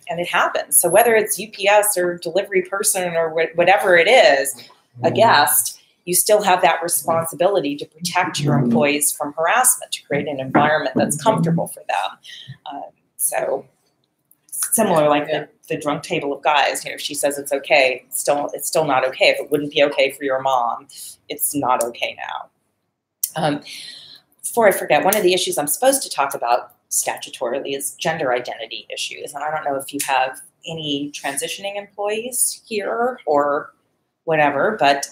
it happens. So whether it's UPS or delivery person or whatever it is, a guest, you still have that responsibility to protect your employees from harassment, to create an environment that's comfortable for them. So similar, like the drunk table of guys, if she says it's okay, it's still not okay. If it wouldn't be okay for your mom, it's not okay now. Before I forget, one of the issues I'm supposed to talk about statutorily is gender identity issues. And I don't know if you have any transitioning employees here or whatever, but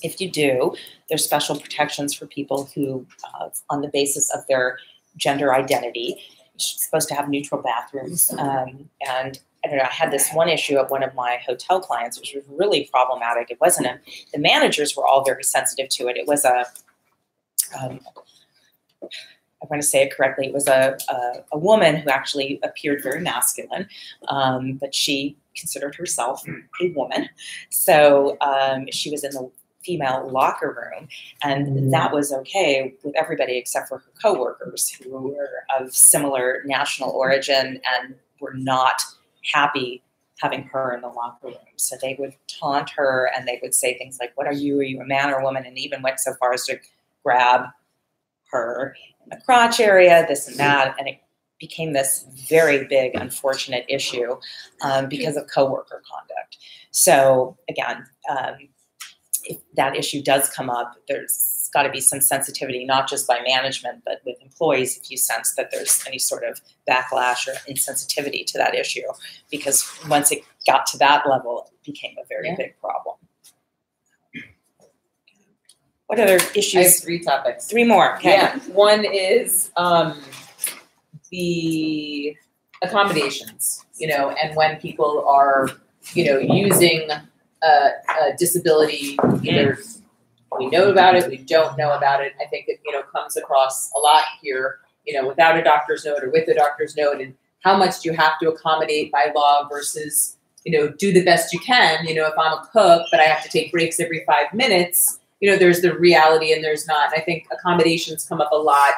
if you do, there's special protections for people who, on the basis of their gender identity, you're supposed to have neutral bathrooms. And I don't know, I had this one issue at one of my hotel clients, which was really problematic. It wasn't the managers were all very sensitive to it. It was I want to say it correctly, it was a woman who actually appeared very masculine, but she considered herself a woman. So she was in the female locker room, and that was okay with everybody except for her coworkers who were of similar national origin and were not happy having her in the locker room. So they would taunt her and they would say things like, "What are you? Are you a man or a woman?" And even went so far as to grab her in the crotch area, this and that. And it became this very big, unfortunate issue because of coworker conduct. So again, if that issue does come up, there's got to be some sensitivity, not just by management, but with employees if you sense that there's any sort of backlash or insensitivity to that issue. Because once it got to that level, it became a very big problem. What other issues? I have 3 topics. 3 more. Okay. Yeah. One is the accommodations, and when people are, using a disability, either we know about it, we don't know about it. I think it, comes across a lot here, without a doctor's note or with a doctor's note, and how much do you have to accommodate by law versus, do the best you can. If I'm a cook, but I have to take breaks every 5 minutes, there's the reality and there's not. And I think accommodations come up a lot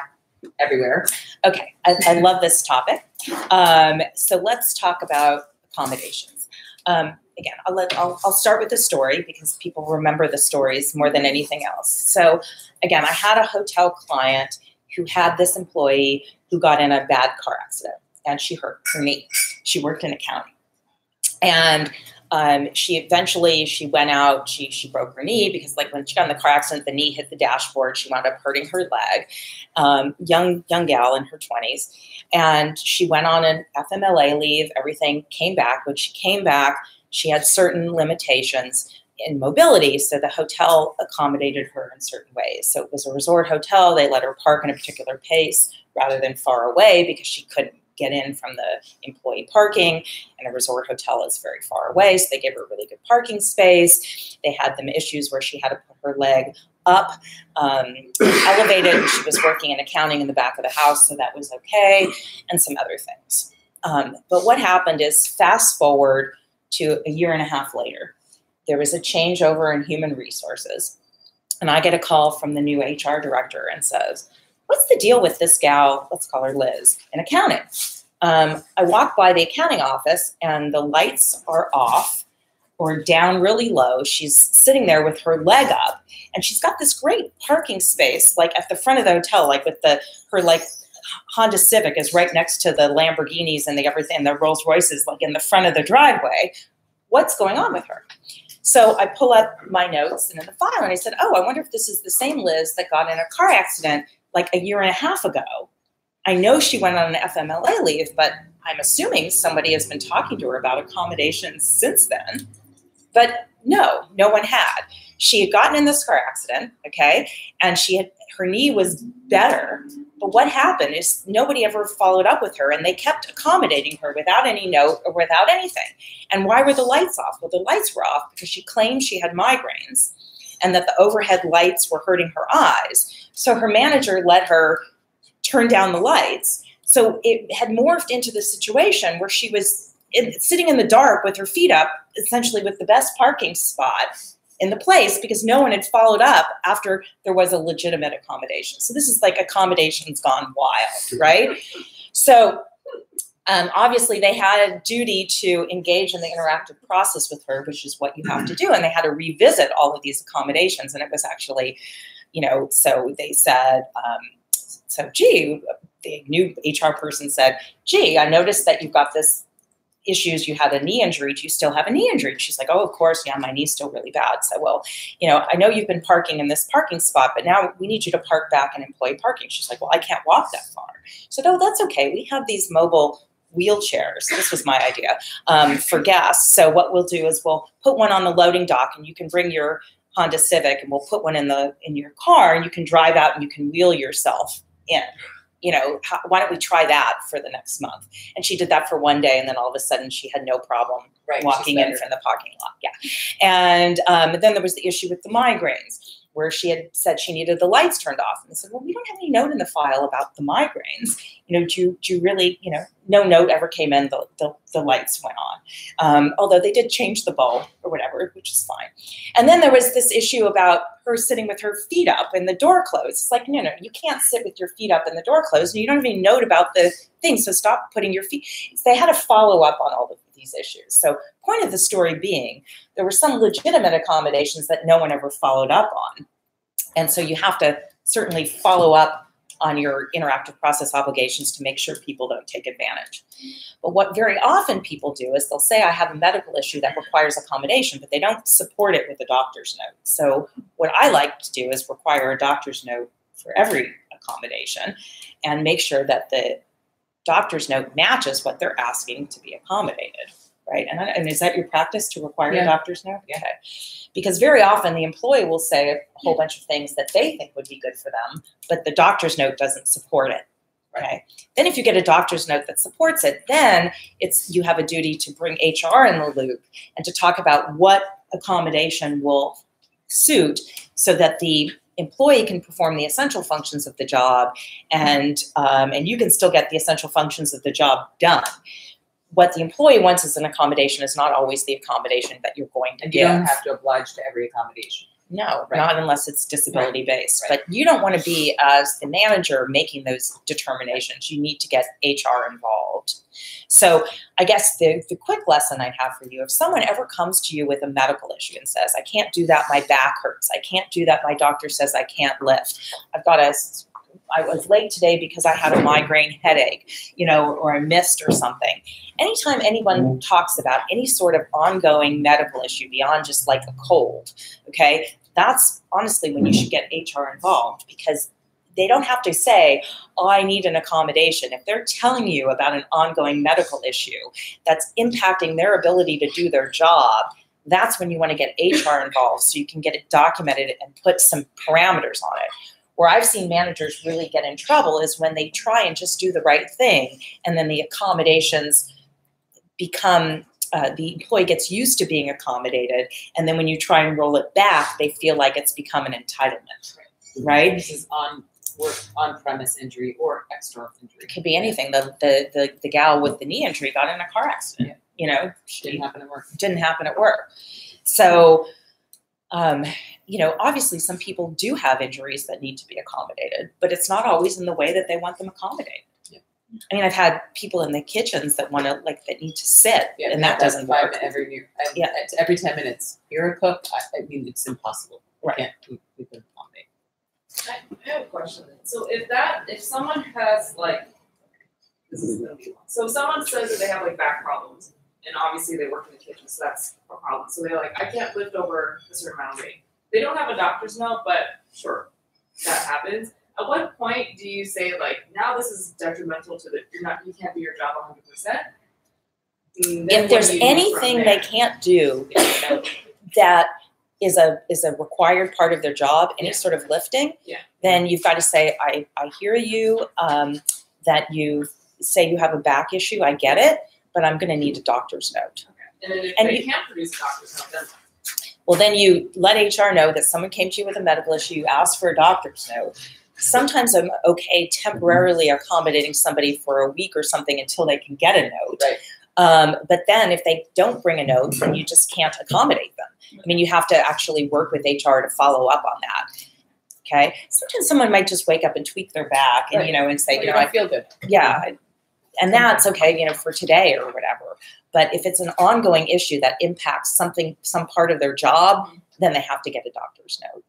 everywhere. Okay, I love this topic. So let's talk about accommodations. Again, I'll start with the story because people remember the stories more than anything else. So again, I had a hotel client who had this employee who got in a bad car accident and she hurt her knee. She worked in accounting. And she went out, she broke her knee because like when she got in the car accident, the knee hit the dashboard. She wound up hurting her leg, young gal in her 20s. And she went on an FMLA leave, everything came back. When she came back, she had certain limitations in mobility. So the hotel accommodated her in certain ways. So it was a resort hotel. They let her park in a particular pace rather than far away because she couldn't get in from the employee parking, and a resort hotel is very far away, so they gave her really good parking space. They had them issues where she had to put her leg up, elevated. She was working in accounting in the back of the house, so that was okay, and some other things. But what happened is, fast forward to a year and a half later, there was a changeover in human resources, and I get a call from the new HR director and says, "What's the deal with this gal," let's call her Liz, in accounting? I walk by the accounting office and the lights are off or down really low. She's sitting there with her leg up and she's got this great parking space, like at the front of the hotel, like with her like Honda Civic is right next to the Lamborghinis and the Rolls Royces, like in the front of the driveway. What's going on with her? So I pull up my notes and in the file, and I said, oh, I wonder if this is the same Liz that got in a car accident like a year and a half ago. I know she went on an FMLA leave, but I'm assuming somebody has been talking to her about accommodations since then. But no one had. She had gotten in this car accident, okay, and her knee was better. But what happened is nobody ever followed up with her, and they kept accommodating her without any note or without anything. And why were the lights off? Well, the lights were off because she claimed she had migraines and that the overhead lights were hurting her eyes. So her manager let her turn down the lights. So it had morphed into the situation where she was sitting in the dark with her feet up, essentially with the best parking spot in the place, because no one had followed up after there was a legitimate accommodation. So this is like accommodations gone wild, right? So obviously they had a duty to engage in the interactive process with her, which is what you have to do. And they had to revisit all of these accommodations. And it was actually, so they said, gee, the new HR person said, gee, I noticed that you've got this issues. You had a knee injury. Do you still have a knee injury? She's like, oh, of course. Yeah, my knee's still really bad. So, well, I know you've been parking in this parking spot, but now we need you to park back in employee parking. She's like, well, I can't walk that far. So, no, that's okay. We have these mobile wheelchairs. This was my idea for guests. So what we'll do is we'll put one on the loading dock, and you can bring your Honda Civic, and we'll put one in your car, and you can drive out and you can wheel yourself in. Why don't we try that for the next month? And she did that for one day, and then all of a sudden she had no problem walking in from the parking lot. Yeah. And then there was the issue with the migraines, where she had said she needed the lights turned off. And they said, well, we don't have any note in the file about the migraines. Do you really, no note ever came in, the lights went on. Although they did change the bulb or whatever, which is fine. And then there was this issue about her sitting with her feet up and the door closed. It's like, no, you can't sit with your feet up and the door closed, and you don't have any note about the thing, so stop putting your feet. They had to follow up on all of these issues. So point of the story being, there were some legitimate accommodations that no one ever followed up on. And so you have to certainly follow up on your interactive process obligations to make sure people don't take advantage. But what very often people do is they'll say, I have a medical issue that requires accommodation, but they don't support it with a doctor's note. So what I like to do is require a doctor's note for every accommodation and make sure that the doctor's note matches what they're asking to be accommodated, right? And is that your practice to require a doctor's note? Yeah. Okay. Because very often the employee will say a whole bunch of things that they think would be good for them, but the doctor's note doesn't support it. Okay. Then if you get a doctor's note that supports it, then you have a duty to bring HR in the loop and to talk about what accommodation will suit so that the employee can perform the essential functions of the job, and you can still get the essential functions of the job done. What the employee wants as an accommodation is not always the accommodation that you're going to And give. you don't have to oblige to every accommodation. No, not unless it's disability based. Right. But you don't want to be, as the manager, making those determinations. You need to get HR involved. So I guess the quick lesson I have for you, if someone ever comes to you with a medical issue and says, I can't do that, my back hurts. I can't do that, my doctor says I can't lift. I was late today because I had a migraine headache, or I missed or something. Anytime anyone talks about any sort of ongoing medical issue beyond just like a cold, okay, that's honestly when you should get HR involved, because they don't have to say, oh, I need an accommodation. If they're telling you about an ongoing medical issue that's impacting their ability to do their job, that's when you want to get HR involved so you can get it documented and put some parameters on it. Where I've seen managers really get in trouble is when they try and just do the right thing, and then the accommodations become, the employee gets used to being accommodated, and then when you try and roll it back, they feel like it's become an entitlement, right? This is on-premise injury or external injury. It could be anything. The gal with the knee injury got in a car accident. Didn't happen at work. Didn't happen at work. So, obviously some people do have injuries that need to be accommodated, but it's not always in the way that they want them accommodated. Yeah. I mean, I've had people in the kitchens that that need to sit, and that doesn't work. Every 10 minutes. You're a cook. I mean, it's impossible. Right. We can accommodate. I have a question. So if someone has so if someone says that they have back problems, and obviously they work in the kitchen, so that's a problem. So they're like, I can't lift over a certain amount of weight. They don't have a doctor's note, but sure, that happens. At what point do you say like, now this is detrimental to you can't do your job 100%? If there's anything they can't do that is a required part of their job, any sort of lifting, then you've got to say, I hear you, that you say you have a back issue, I get it, but I'm going to need a doctor's note. Okay. And then if they can't produce a doctor's note, then well, then you let HR know that someone came to you with a medical issue, you asked for a doctor's note. Sometimes I'm okay temporarily accommodating somebody for a week or something until they can get a note. Right. But then if they don't bring a note, then you just can't accommodate them. I mean, you have to actually work with HR to follow up on that. Okay. Sometimes someone might just wake up and tweak their back and, and say, I feel good. Yeah. And that's okay, for today or whatever. But if it's an ongoing issue that impacts some part of their job, then they have to get a doctor's note.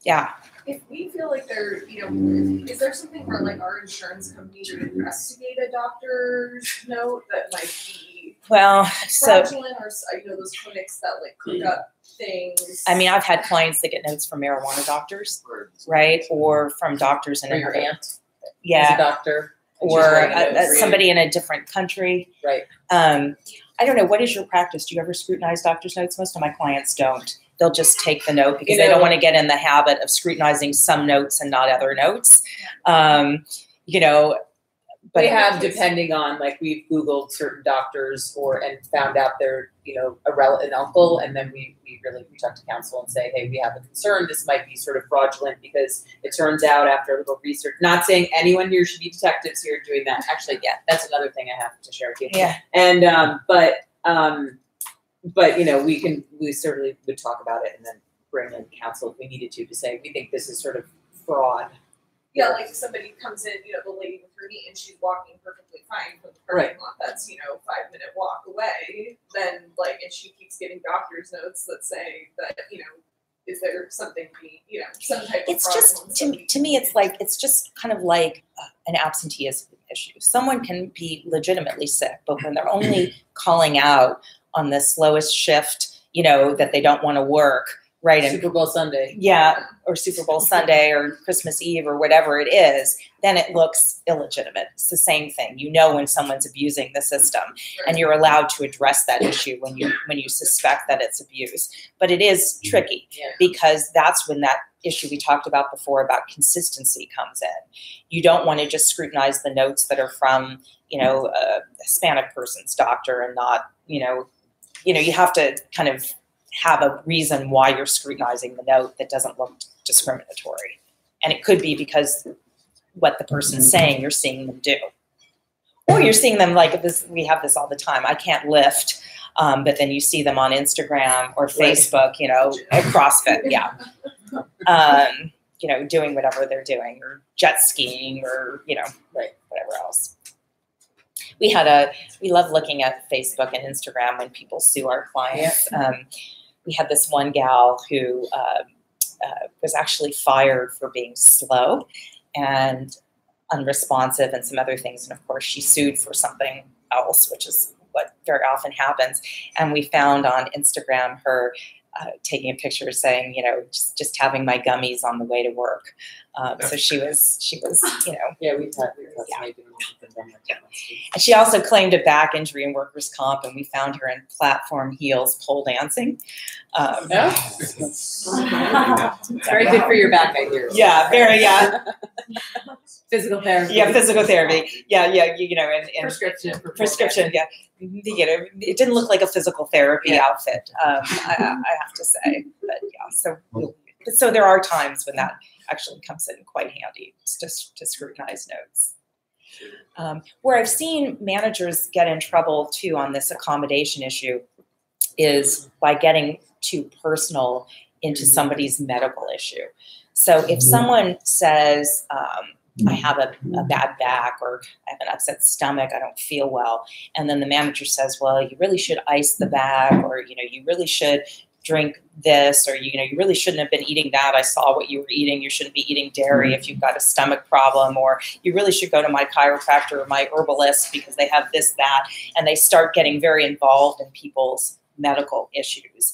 Yeah. If we feel like is there something where like our insurance company would investigate a doctor's note that might be fraudulent, or those clinics that like cook up things? I mean, I've had clients that get notes from marijuana doctors, right, or from doctors in your aunt, yeah, a doctor, or somebody in a different country, right? I don't know. What is your practice? Do you ever scrutinize doctor's notes? Most of my clients don't. They'll just take the note because they don't want to get in the habit of scrutinizing some notes and not other notes. But we have, depending on, like, we've Googled certain doctors and found out they're, an uncle, and then we really reach out to counsel and say, hey, we have a concern. This might be sort of fraudulent because it turns out after a little research, not saying anyone here should be detectives here doing that. Actually, yeah, that's another thing I have to share with you. Yeah. And, but we certainly would talk about it and then bring in counsel if we needed to say, we think this is sort of fraud. Yeah, like if somebody comes in, the lady with her knee and she's walking perfectly fine from the parking lot that's, 5-minute walk away, then and she keeps getting doctor's notes that say that, is there something some type of problem? It's just, to me, it's just kind of like an absenteeism issue. Someone can be legitimately sick, but when they're only calling out on the slowest shift, that they don't want to work, right? And Super Bowl Sunday. Yeah, or Super Bowl Sunday or Christmas Eve or whatever it is, then it looks illegitimate. It's the same thing. When someone's abusing the system, and you're allowed to address that issue when you suspect that it's abuse. But it is tricky because that's when that issue we talked about before about consistency comes in. You don't want to just scrutinize the notes that are from, a Hispanic person's doctor and not, you have to kind of have a reason why you're scrutinizing the note that doesn't look discriminatory. And it could be because what the person's saying, you're seeing them do. Or you're seeing them like this, we have this all the time. I can't lift, but then you see them on Instagram or Facebook, at CrossFit, doing whatever they're doing, or jet skiing, or, whatever else. We love looking at Facebook and Instagram when people sue our clients. We had this one gal who was actually fired for being slow and unresponsive and some other things. And of course, she sued for something else, which is what very often happens. And we found on Instagram her taking a picture saying, just having my gummies on the way to work. So she was, Yeah, we've had And she also claimed a back injury in workers' comp, and we found her in platform heels pole dancing. Very good for your back, I hear. Yeah, very, Physical therapy. Yeah, physical therapy. Yeah, and prescription, yeah. It didn't look like a physical therapy outfit, I have to say. But yeah, so there are times when that actually comes in quite handy to scrutinize notes. Where I've seen managers get in trouble too on this accommodation issue is by getting too personal into somebody's medical issue. So if someone says, I have a bad back, or I have an upset stomach, I don't feel well, and then the manager says, well, you really should ice the back, or you really should drink this, or you really shouldn't have been eating that. I saw what you were eating. You shouldn't be eating dairy if you've got a stomach problem, or you really should go to my chiropractor or my herbalist because they have this, that, and they start getting very involved in people's medical issues.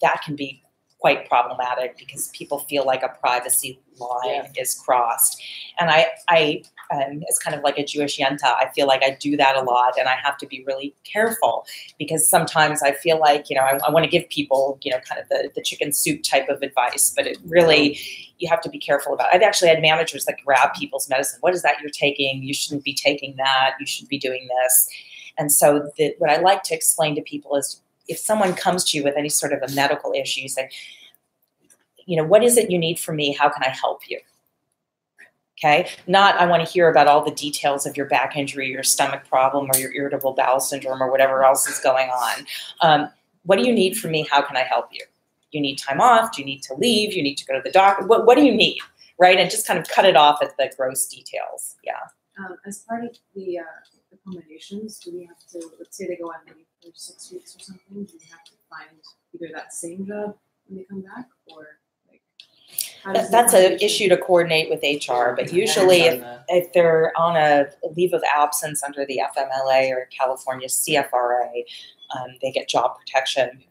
That can be quite problematic because people feel like a privacy line is crossed. And I it's kind of like a Jewish yenta. I feel like I do that a lot, and I have to be really careful because sometimes I feel like, I want to give people, kind of the chicken soup type of advice, but it really, you have to be careful about it. I've actually had managers that grab people's medicine. What is that you're taking? You shouldn't be taking that. You should be doing this. And so what I like to explain to people is, if someone comes to you with any sort of a medical issue, you say, what is it you need from me? How can I help you? Okay. Not, I want to hear about all the details of your back injury, your stomach problem, or your irritable bowel syndrome, or whatever else is going on. What do you need from me? How can I help you? You need time off? Do you need to leave? You need to go to the doctor? What do you need? Right. And just kind of cut it off at the gross details. Yeah. As part of the accommodations, do we have to, let's say they go on leave for 6 weeks or something, do we have to find either that same job when they come back, or like, how does that's an issue to coordinate with HR, but usually if they're on a leave of absence under the FMLA or California CFRA, they get job protection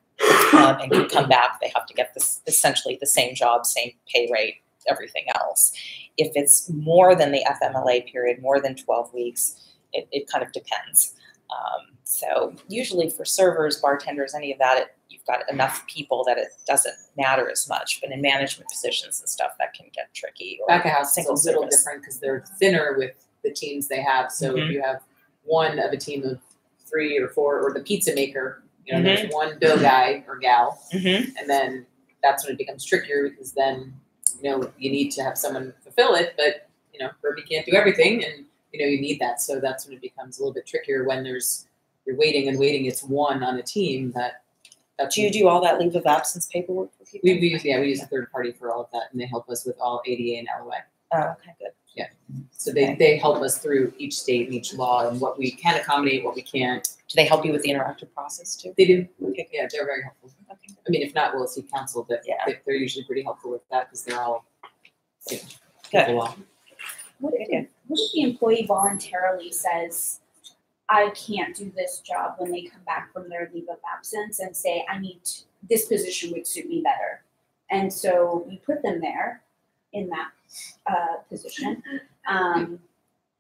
and can come back. They have to get essentially the same job, same pay rate, everything else. If it's more than the FMLA period, more than 12 weeks, it kind of depends. So usually for servers, bartenders, any of that, you've got enough people that it doesn't matter as much. But in management positions and stuff, that can get tricky. Back of house is a little different because they're thinner with the teams they have. So if you have one of a team of 3 or 4, or the pizza maker, there's one dough guy or gal, and then that's when it becomes trickier because then you need to have someone fulfill it, but Herbie can't do everything, and you need that. So that's when it becomes a little bit trickier when you're waiting and waiting. It's one on a team that. Do you do all that leave of absence paperwork for people? We use a third party for all of that, and they help us with all ADA and LOA. Oh, okay, good. Yeah. So they help us through each state and each law and what we can accommodate, what we can't. Do they help you with the interactive process too? They do. Okay. Yeah, they're very helpful. Okay. I mean, if not, we'll see counsel, but they're usually pretty helpful with that because they're all good. What if the employee voluntarily says, I can't do this job when they come back from their leave of absence and say, this position would suit me better. And so we put them there in that position.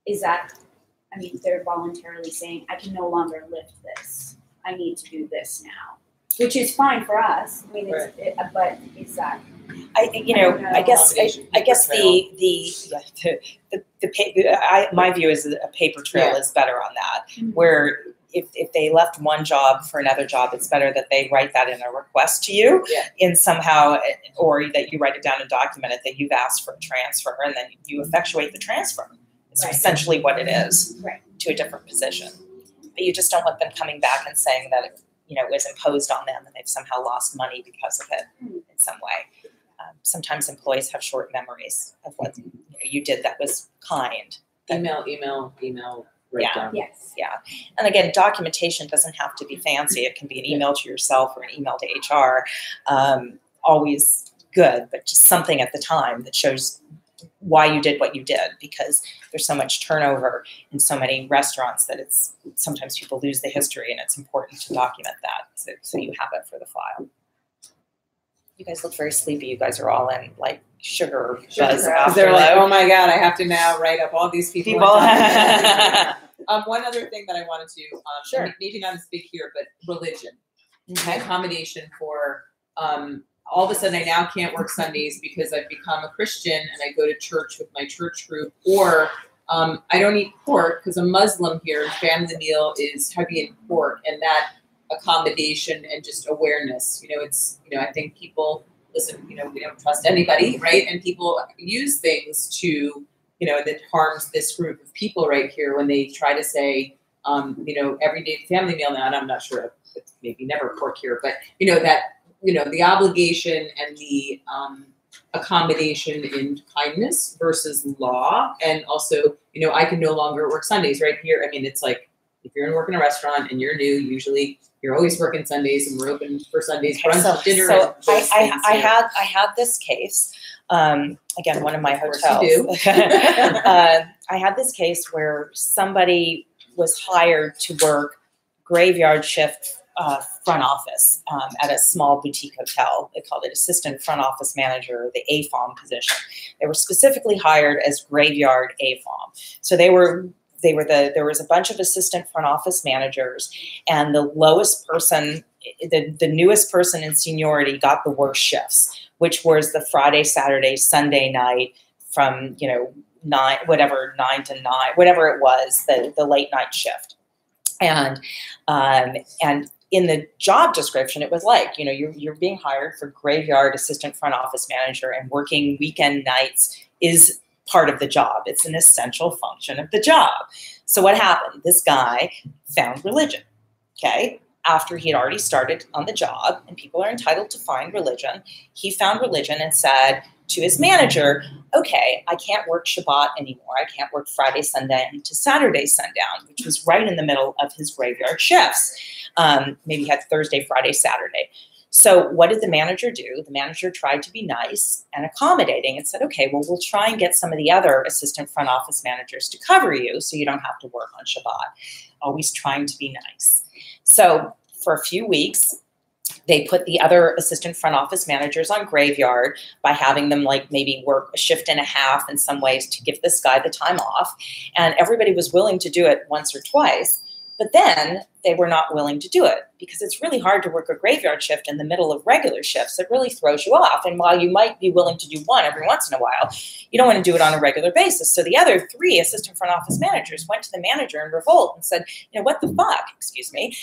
Is that, they're voluntarily saying, I can no longer lift this. I need to do this now, which is fine for us. But is that? I guess my view is a paper trail is better on that. Where if they left one job for another job, it's better that they write that in a request to you in somehow, or that you write it down and document it that you've asked for a transfer, and then you effectuate the transfer. It's essentially what it is to a different position. But you just don't want them coming back and saying that it was imposed on them and they've somehow lost money because of it in some way. Sometimes employees have short memories of what you did that was kind. Email. Right down. Yes. Yeah. And again, documentation doesn't have to be fancy. It can be an email to yourself or an email to HR. Always good, but just something at the time that shows why you did what you did, because there's so much turnover in so many restaurants that it's sometimes people lose the history, and it's important to document that so you have it for the file. You guys look very sleepy. You guys are all in like sugar buzz. They're like, oh my God, I have to now write up all these people. One other thing that I wanted to, maybe not as big here, but religion. Accommodation for, all of a sudden I now can't work Sundays because I've become a Christian and I go to church with my church group, or I don't eat pork because a Muslim here, family meal is heavy in pork, and that accommodation and just awareness. I think people listen, we don't trust anybody, right? And people use things to, that harms this group of people right here when they try to say, everyday family meal. Now, and I'm not sure, it's maybe never pork here, but the obligation and the accommodation in kindness versus law. And also, I can no longer work Sundays right here. It's like, if you're going to work in a restaurant and you're new, usually You're always working Sundays, and we're open for Sundays, brunch, So, dinner. so and those things, I yeah. had this case. Again, one of my course hotels. you do. I had this case where somebody was hired to work graveyard shift front office at a small boutique hotel. They called it assistant front office manager, the AFOM position. They were specifically hired as graveyard AFOM. So there was a bunch of assistant front office managers, and the lowest person, the newest person in seniority got the worst shifts, which was the Friday, Saturday, Sunday night from, 9 to 9, whatever it was, the late night shift. And in the job description, it was like, you're being hired for graveyard assistant front office manager, and working weekend nights is part of the job. It's an essential function of the job. So what happened? This guy found religion, okay? After he had already started on the job, and people are entitled to find religion, he found religion and said to his manager, okay, I can't work Shabbat anymore. I can't work Friday sundown to Saturday sundown, which was right in the middle of his graveyard shifts. Maybe he had Thursday, Friday, Saturday. So what did the manager do? The manager tried to be nice and accommodating and said, okay, well, we'll try and get some of the other assistant front office managers to cover you so you don't have to work on Shabbat. Always trying to be nice. So for a few weeks, they put the other assistant front office managers on graveyard by having them maybe work a shift and a half in some ways to give this guy the time off. And everybody was willing to do it once or twice. But then they were not willing to do it because it's really hard to work a graveyard shift in the middle of regular shifts. It really throws you off. And while you might be willing to do one every once in a while, you don't want to do it on a regular basis. So the other 3 assistant front office managers went to the manager in revolt and said, what the fuck, excuse me,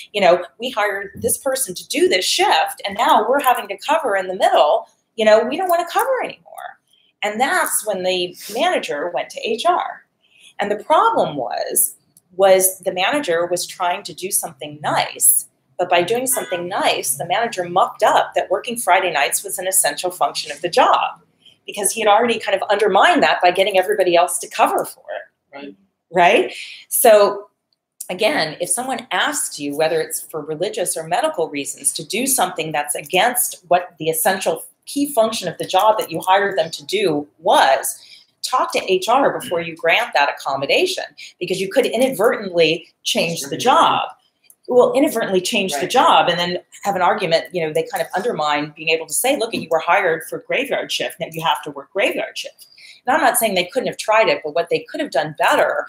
we hired this person to do this shift, and now we're having to cover in the middle. We don't want to cover anymore. And that's when the manager went to HR. And the problem was the manager was trying to do something nice, but by doing something nice, the manager mucked up that working Friday nights was an essential function of the job, because he had already kind of undermined that by getting everybody else to cover for it. Right? So again, if someone asks you, whether it's for religious or medical reasons, to do something that's against what the essential key function of the job that you hired them to do was, talk to HR before you grant that accommodation, because you could inadvertently change the job. Well, inadvertently change the job and then have an argument, they kind of undermine being able to say, look, you were hired for graveyard shift, now you have to work graveyard shift. And I'm not saying they couldn't have tried it, but what they could have done better,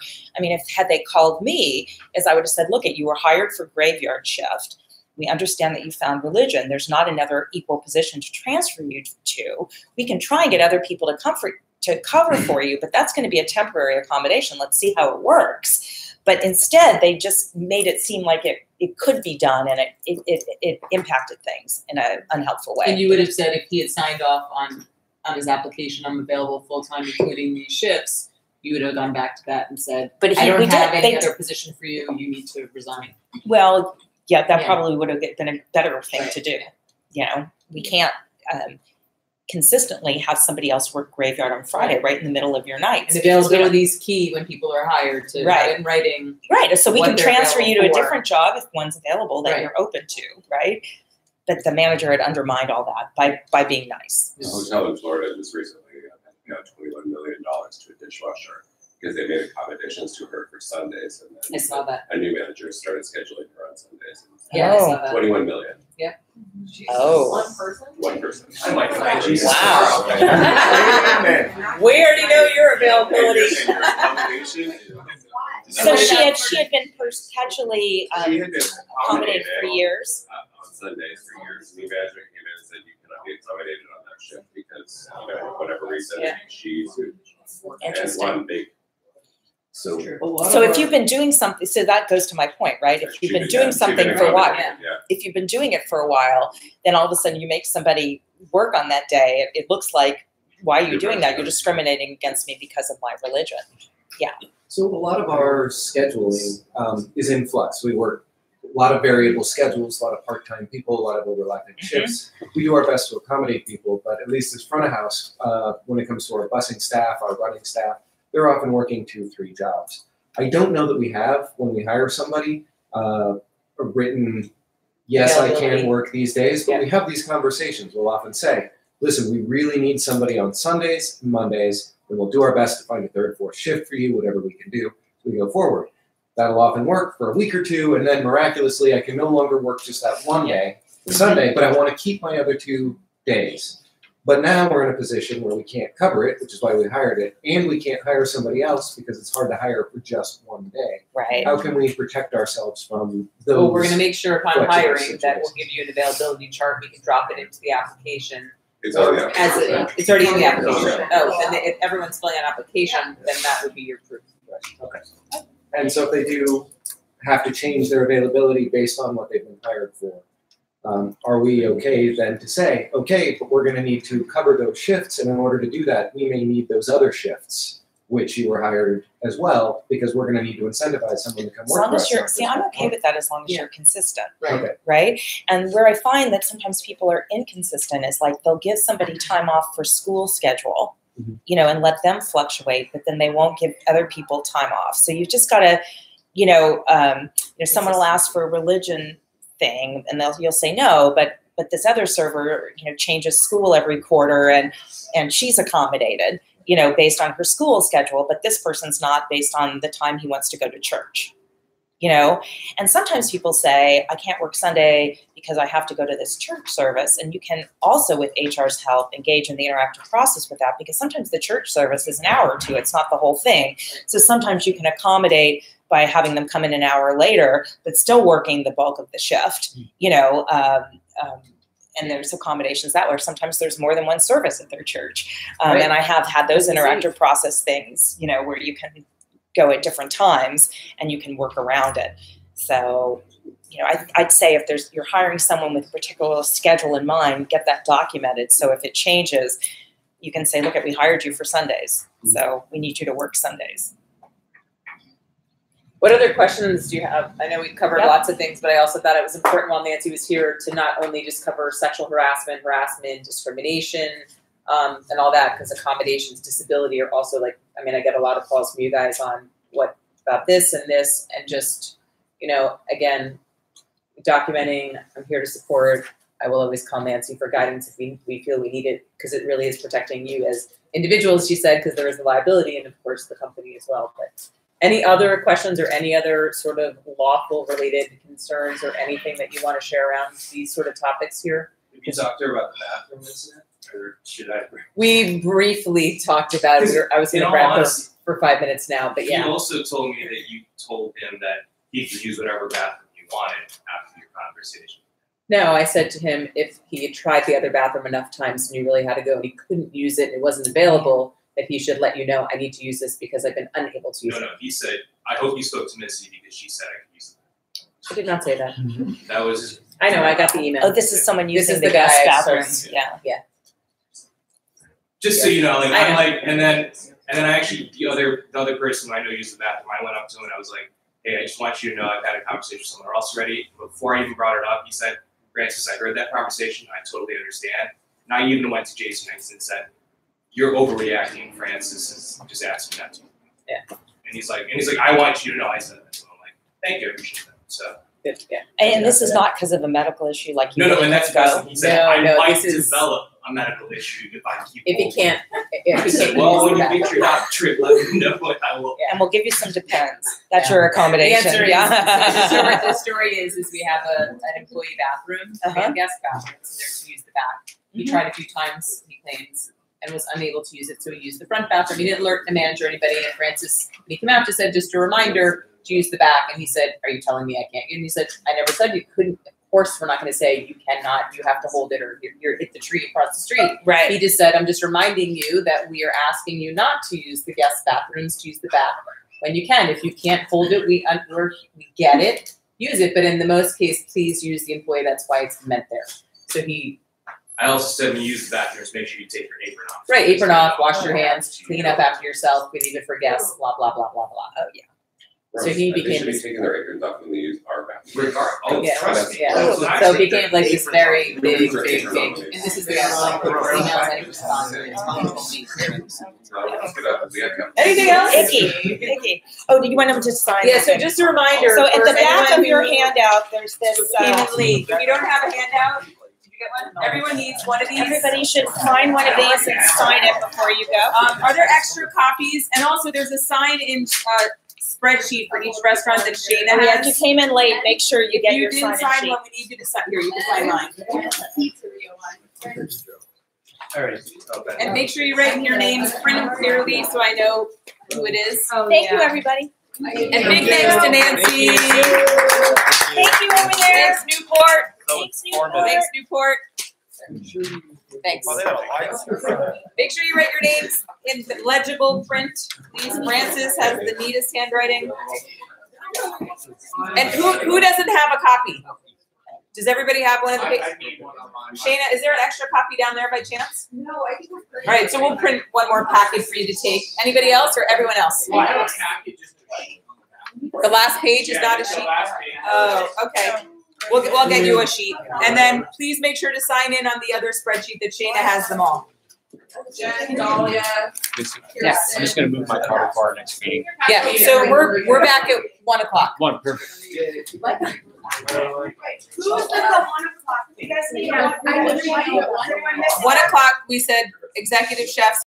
had they called me, is I would have said, look, you were hired for graveyard shift. We understand that you found religion. There's not another equal position to transfer you to. We can try and get other people to cover for you, but that's going to be a temporary accommodation. Let's see how it works. But instead, they just made it seem like it could be done, and it impacted things in an unhelpful way. And you would have said, if he had signed off on his application, I'm available full-time, including these shifts, you would have gone back to that and said, but I don't have any other position for you, you need to resign. Well, yeah, that probably would have been a better thing to do. We can't consistently have somebody else work graveyard on Friday right in the middle of your nights. And availability is key when people are hired to have in writing. Right. So we can transfer you to a different job if one's available that you're open to, right? But the manager had undermined all that by being nice. A hotel in Florida just recently got $21 million to a dishwasher because they made accommodations to her for Sundays, and then I saw that. A new manager started scheduling her on Sundays. Yeah, I saw that. 21 million. Yeah. Oh. One person? One person. I'm like, oh, Jesus. Wow. We already know your availability. So she had been perpetually She had been accommodated for years. On Sundays for years. New manager came in and said you cannot be accommodated on that shift because, whatever reason, she's and one big. So if you've been doing something, so that goes to my point, right? If you've been doing something for a while, if you've been doing it for a while, then all of a sudden you make somebody work on that day. It looks like, why are you doing that? You're discriminating against me because of my religion. Yeah. So a lot of our scheduling is in flux. We work a lot of variable schedules, a lot of part-time people, a lot of overlapping shifts. We do our best to accommodate people, but at least as front of house, when it comes to our busing staff, our running staff, they're often working 2-3 jobs. I don't know that we have, when we hire somebody, a written yes, I availability. can work these days, but Yeah. we have these conversations. We'll often say, listen, we really need somebody on Sundays and Mondays, and we'll do our best to find a third, fourth shift for you, whatever we can do as we go forward. That'll often work for a week or two, and then miraculously, I can no longer work just that one day, Sunday, but I want to keep my other 2 days. But now we're in a position where we can't cover it, which is why we hired it, and we can't hire somebody else because it's hard to hire for just one day. Right. How can we protect ourselves from those? Well, we're gonna make sure upon flexible hiring that we'll situations. give you an availability chart, we can drop it into the application. It's already out. As it's already in the application. Oh, then if everyone's filling out an application, then that would be your proof. Okay. And so if they do have to change their availability based on what they've been hired for, are we okay then to say, okay, but we're going to need to cover those shifts, and in order to do that, we may need those other shifts, which you were hired as well, because we're going to need to incentivize someone to come As work long for as us. you're, not see, just I'm one okay month. with that as long as Yeah. you're consistent, Okay. right? And where I find that sometimes people are inconsistent is like they'll give somebody time off for school schedule, Mhm. you know, and let them fluctuate, but then they won't give other people time off. So you've just got to, you know, someone will ask for a religion thing, and you'll say no, but this other server, you know, changes school every quarter, and she's accommodated, you know, based on her school schedule, but this person's not based on the time he wants to go to church, you know? And sometimes people say, I can't work Sunday because I have to go to this church service. And you can also, with HR's help, engage in the interactive process with that, because sometimes the church service is an hour or two. It's not the whole thing. So sometimes you can accommodate by having them come in an hour later, but still working the bulk of the shift, you know, and there's accommodations that way. Sometimes there's more than one service at their church. Right. And I have had those interactive process things, you know, where you can go at different times and you can work around it. So, you know, I'd say if you're hiring someone with a particular schedule in mind, get that documented. So if it changes, you can say, look, we hired you for Sundays. So we need you to work Sundays. What other questions do you have? I know we covered Yep. lots of things, but I also thought it was important while Nancy was here to not only just cover sexual harassment, discrimination, and all that, because accommodations, disability are also like, I mean, I get a lot of calls from you guys on what about this, and just, you know, again, documenting, I'm here to support. I will always call Nancy for guidance if we feel we need it, because it really is protecting you as individuals, she said, because there is the liability, and of course the company as well. But any other questions or any other sort of lawful related concerns or anything that you want to share around these sort of topics here? Have you talked to her about the bathroom incident, or should I? We briefly talked about it. I was going to wrap up for 5 minutes now, but yeah. He also told me that you told him that he could use whatever bathroom you wanted after your conversation. No, I said to him if he had tried the other bathroom enough times and he really had to go and he couldn't use it and it wasn't available, that he should let you know, I need to use this because I've been unable to use it. No, he said, I hope you spoke to Missy because she said I could use it. I did not say that. That was. I know, I got the email. Oh, this is someone This using is the the guest guy, bathrooms. so- Yeah. Just so you know, like I I'm know. like, and then I actually the other person who I know used the bathroom. I went up to him and I was like, hey, I just want you to know I've had a conversation with someone else already. Before I even brought it up, he said, Francis, I heard that conversation. I totally understand. And I even went to Jason next and said, you're overreacting. Francis is just asking that to me. Yeah. And he's like, I want you to know I said that. So I'm like, thank you, I appreciate that. So. Good, yeah. And this is not because of a medical issue, like you No, really and that's can't because he said I No, might this is- develop a medical issue if I keep. If he holding. can't, I said, well, when you get your doctorate, let me know what I will. And we'll give you some depends. That's your The accommodation. answer is, Yeah. the story is we have an employee bathroom, we have guest bathrooms, and they're to use the back. He tried a few times, he claims, and was unable to use it, so he used the front bathroom. He didn't alert the manager or anybody, and Francis, when he came out, just said, just a reminder to use the back, and he said, are you telling me I can't? And he said, I never said you couldn't. Of course, we're not going to say you cannot, you have to hold it, or you're hit the tree across the street. Right. He just said, I'm just reminding you that we are asking you not to use the guest bathrooms, to use the back when you can. If you can't hold it, we get it, use it. But in the most case, please use the employee. That's why it's meant there. So he. I also said when you use the bathrooms, make sure you take your apron off. Right, apron off, wash your hands, clean up after yourself, we leave it for guests, blah, blah, blah, blah, blah. Oh, yeah. So he They became should be this. taking their aprons off when they use our bathroom. Yeah, trust me. yeah. So it became like this very big, and this is the guy who like put emails and responses. Anything else? Icky. Oh, do you want them to sign? Yeah, so something? just a reminder. So at for the back anyone of your who handout, there's this. came in late. If you don't have a handout, did you get one? Everyone needs one of these. Everybody should find one of these and sign it before you go. Are there extra copies? And also, there's a sign-in spreadsheet for each restaurant that Shayna Oh, yeah, if you has. came in late, make sure you get If you your didn't sign-in sign sheet. one, we need you to sign. Here, you can sign mine. All right. And make sure you write in your names, print them clearly so I know who it is. Thank you, everybody. And big thanks to Nancy. Thank you over there. Thanks, Newport. Thanks, Newport. Thanks, Newport. Thanks. Make sure you write your names in legible print. Please, Francis has the neatest handwriting. And who doesn't have a copy? Does everybody have one of the Shayna, is there an extra copy down there by chance? No, I think. All right, so we'll print one more packet for you to take. Anybody else or everyone else? The last page is not a sheet? Oh, okay. We'll get you a sheet. And then please make sure to sign in on the other spreadsheet that Shayna has them all. Jen, Dahlia. Yes. I'm just gonna move my car to our next meeting. Yeah, so we're back at 1 o'clock. One, perfect. Who's at the 1 o'clock? You guys need 1 o'clock, we said executive chefs.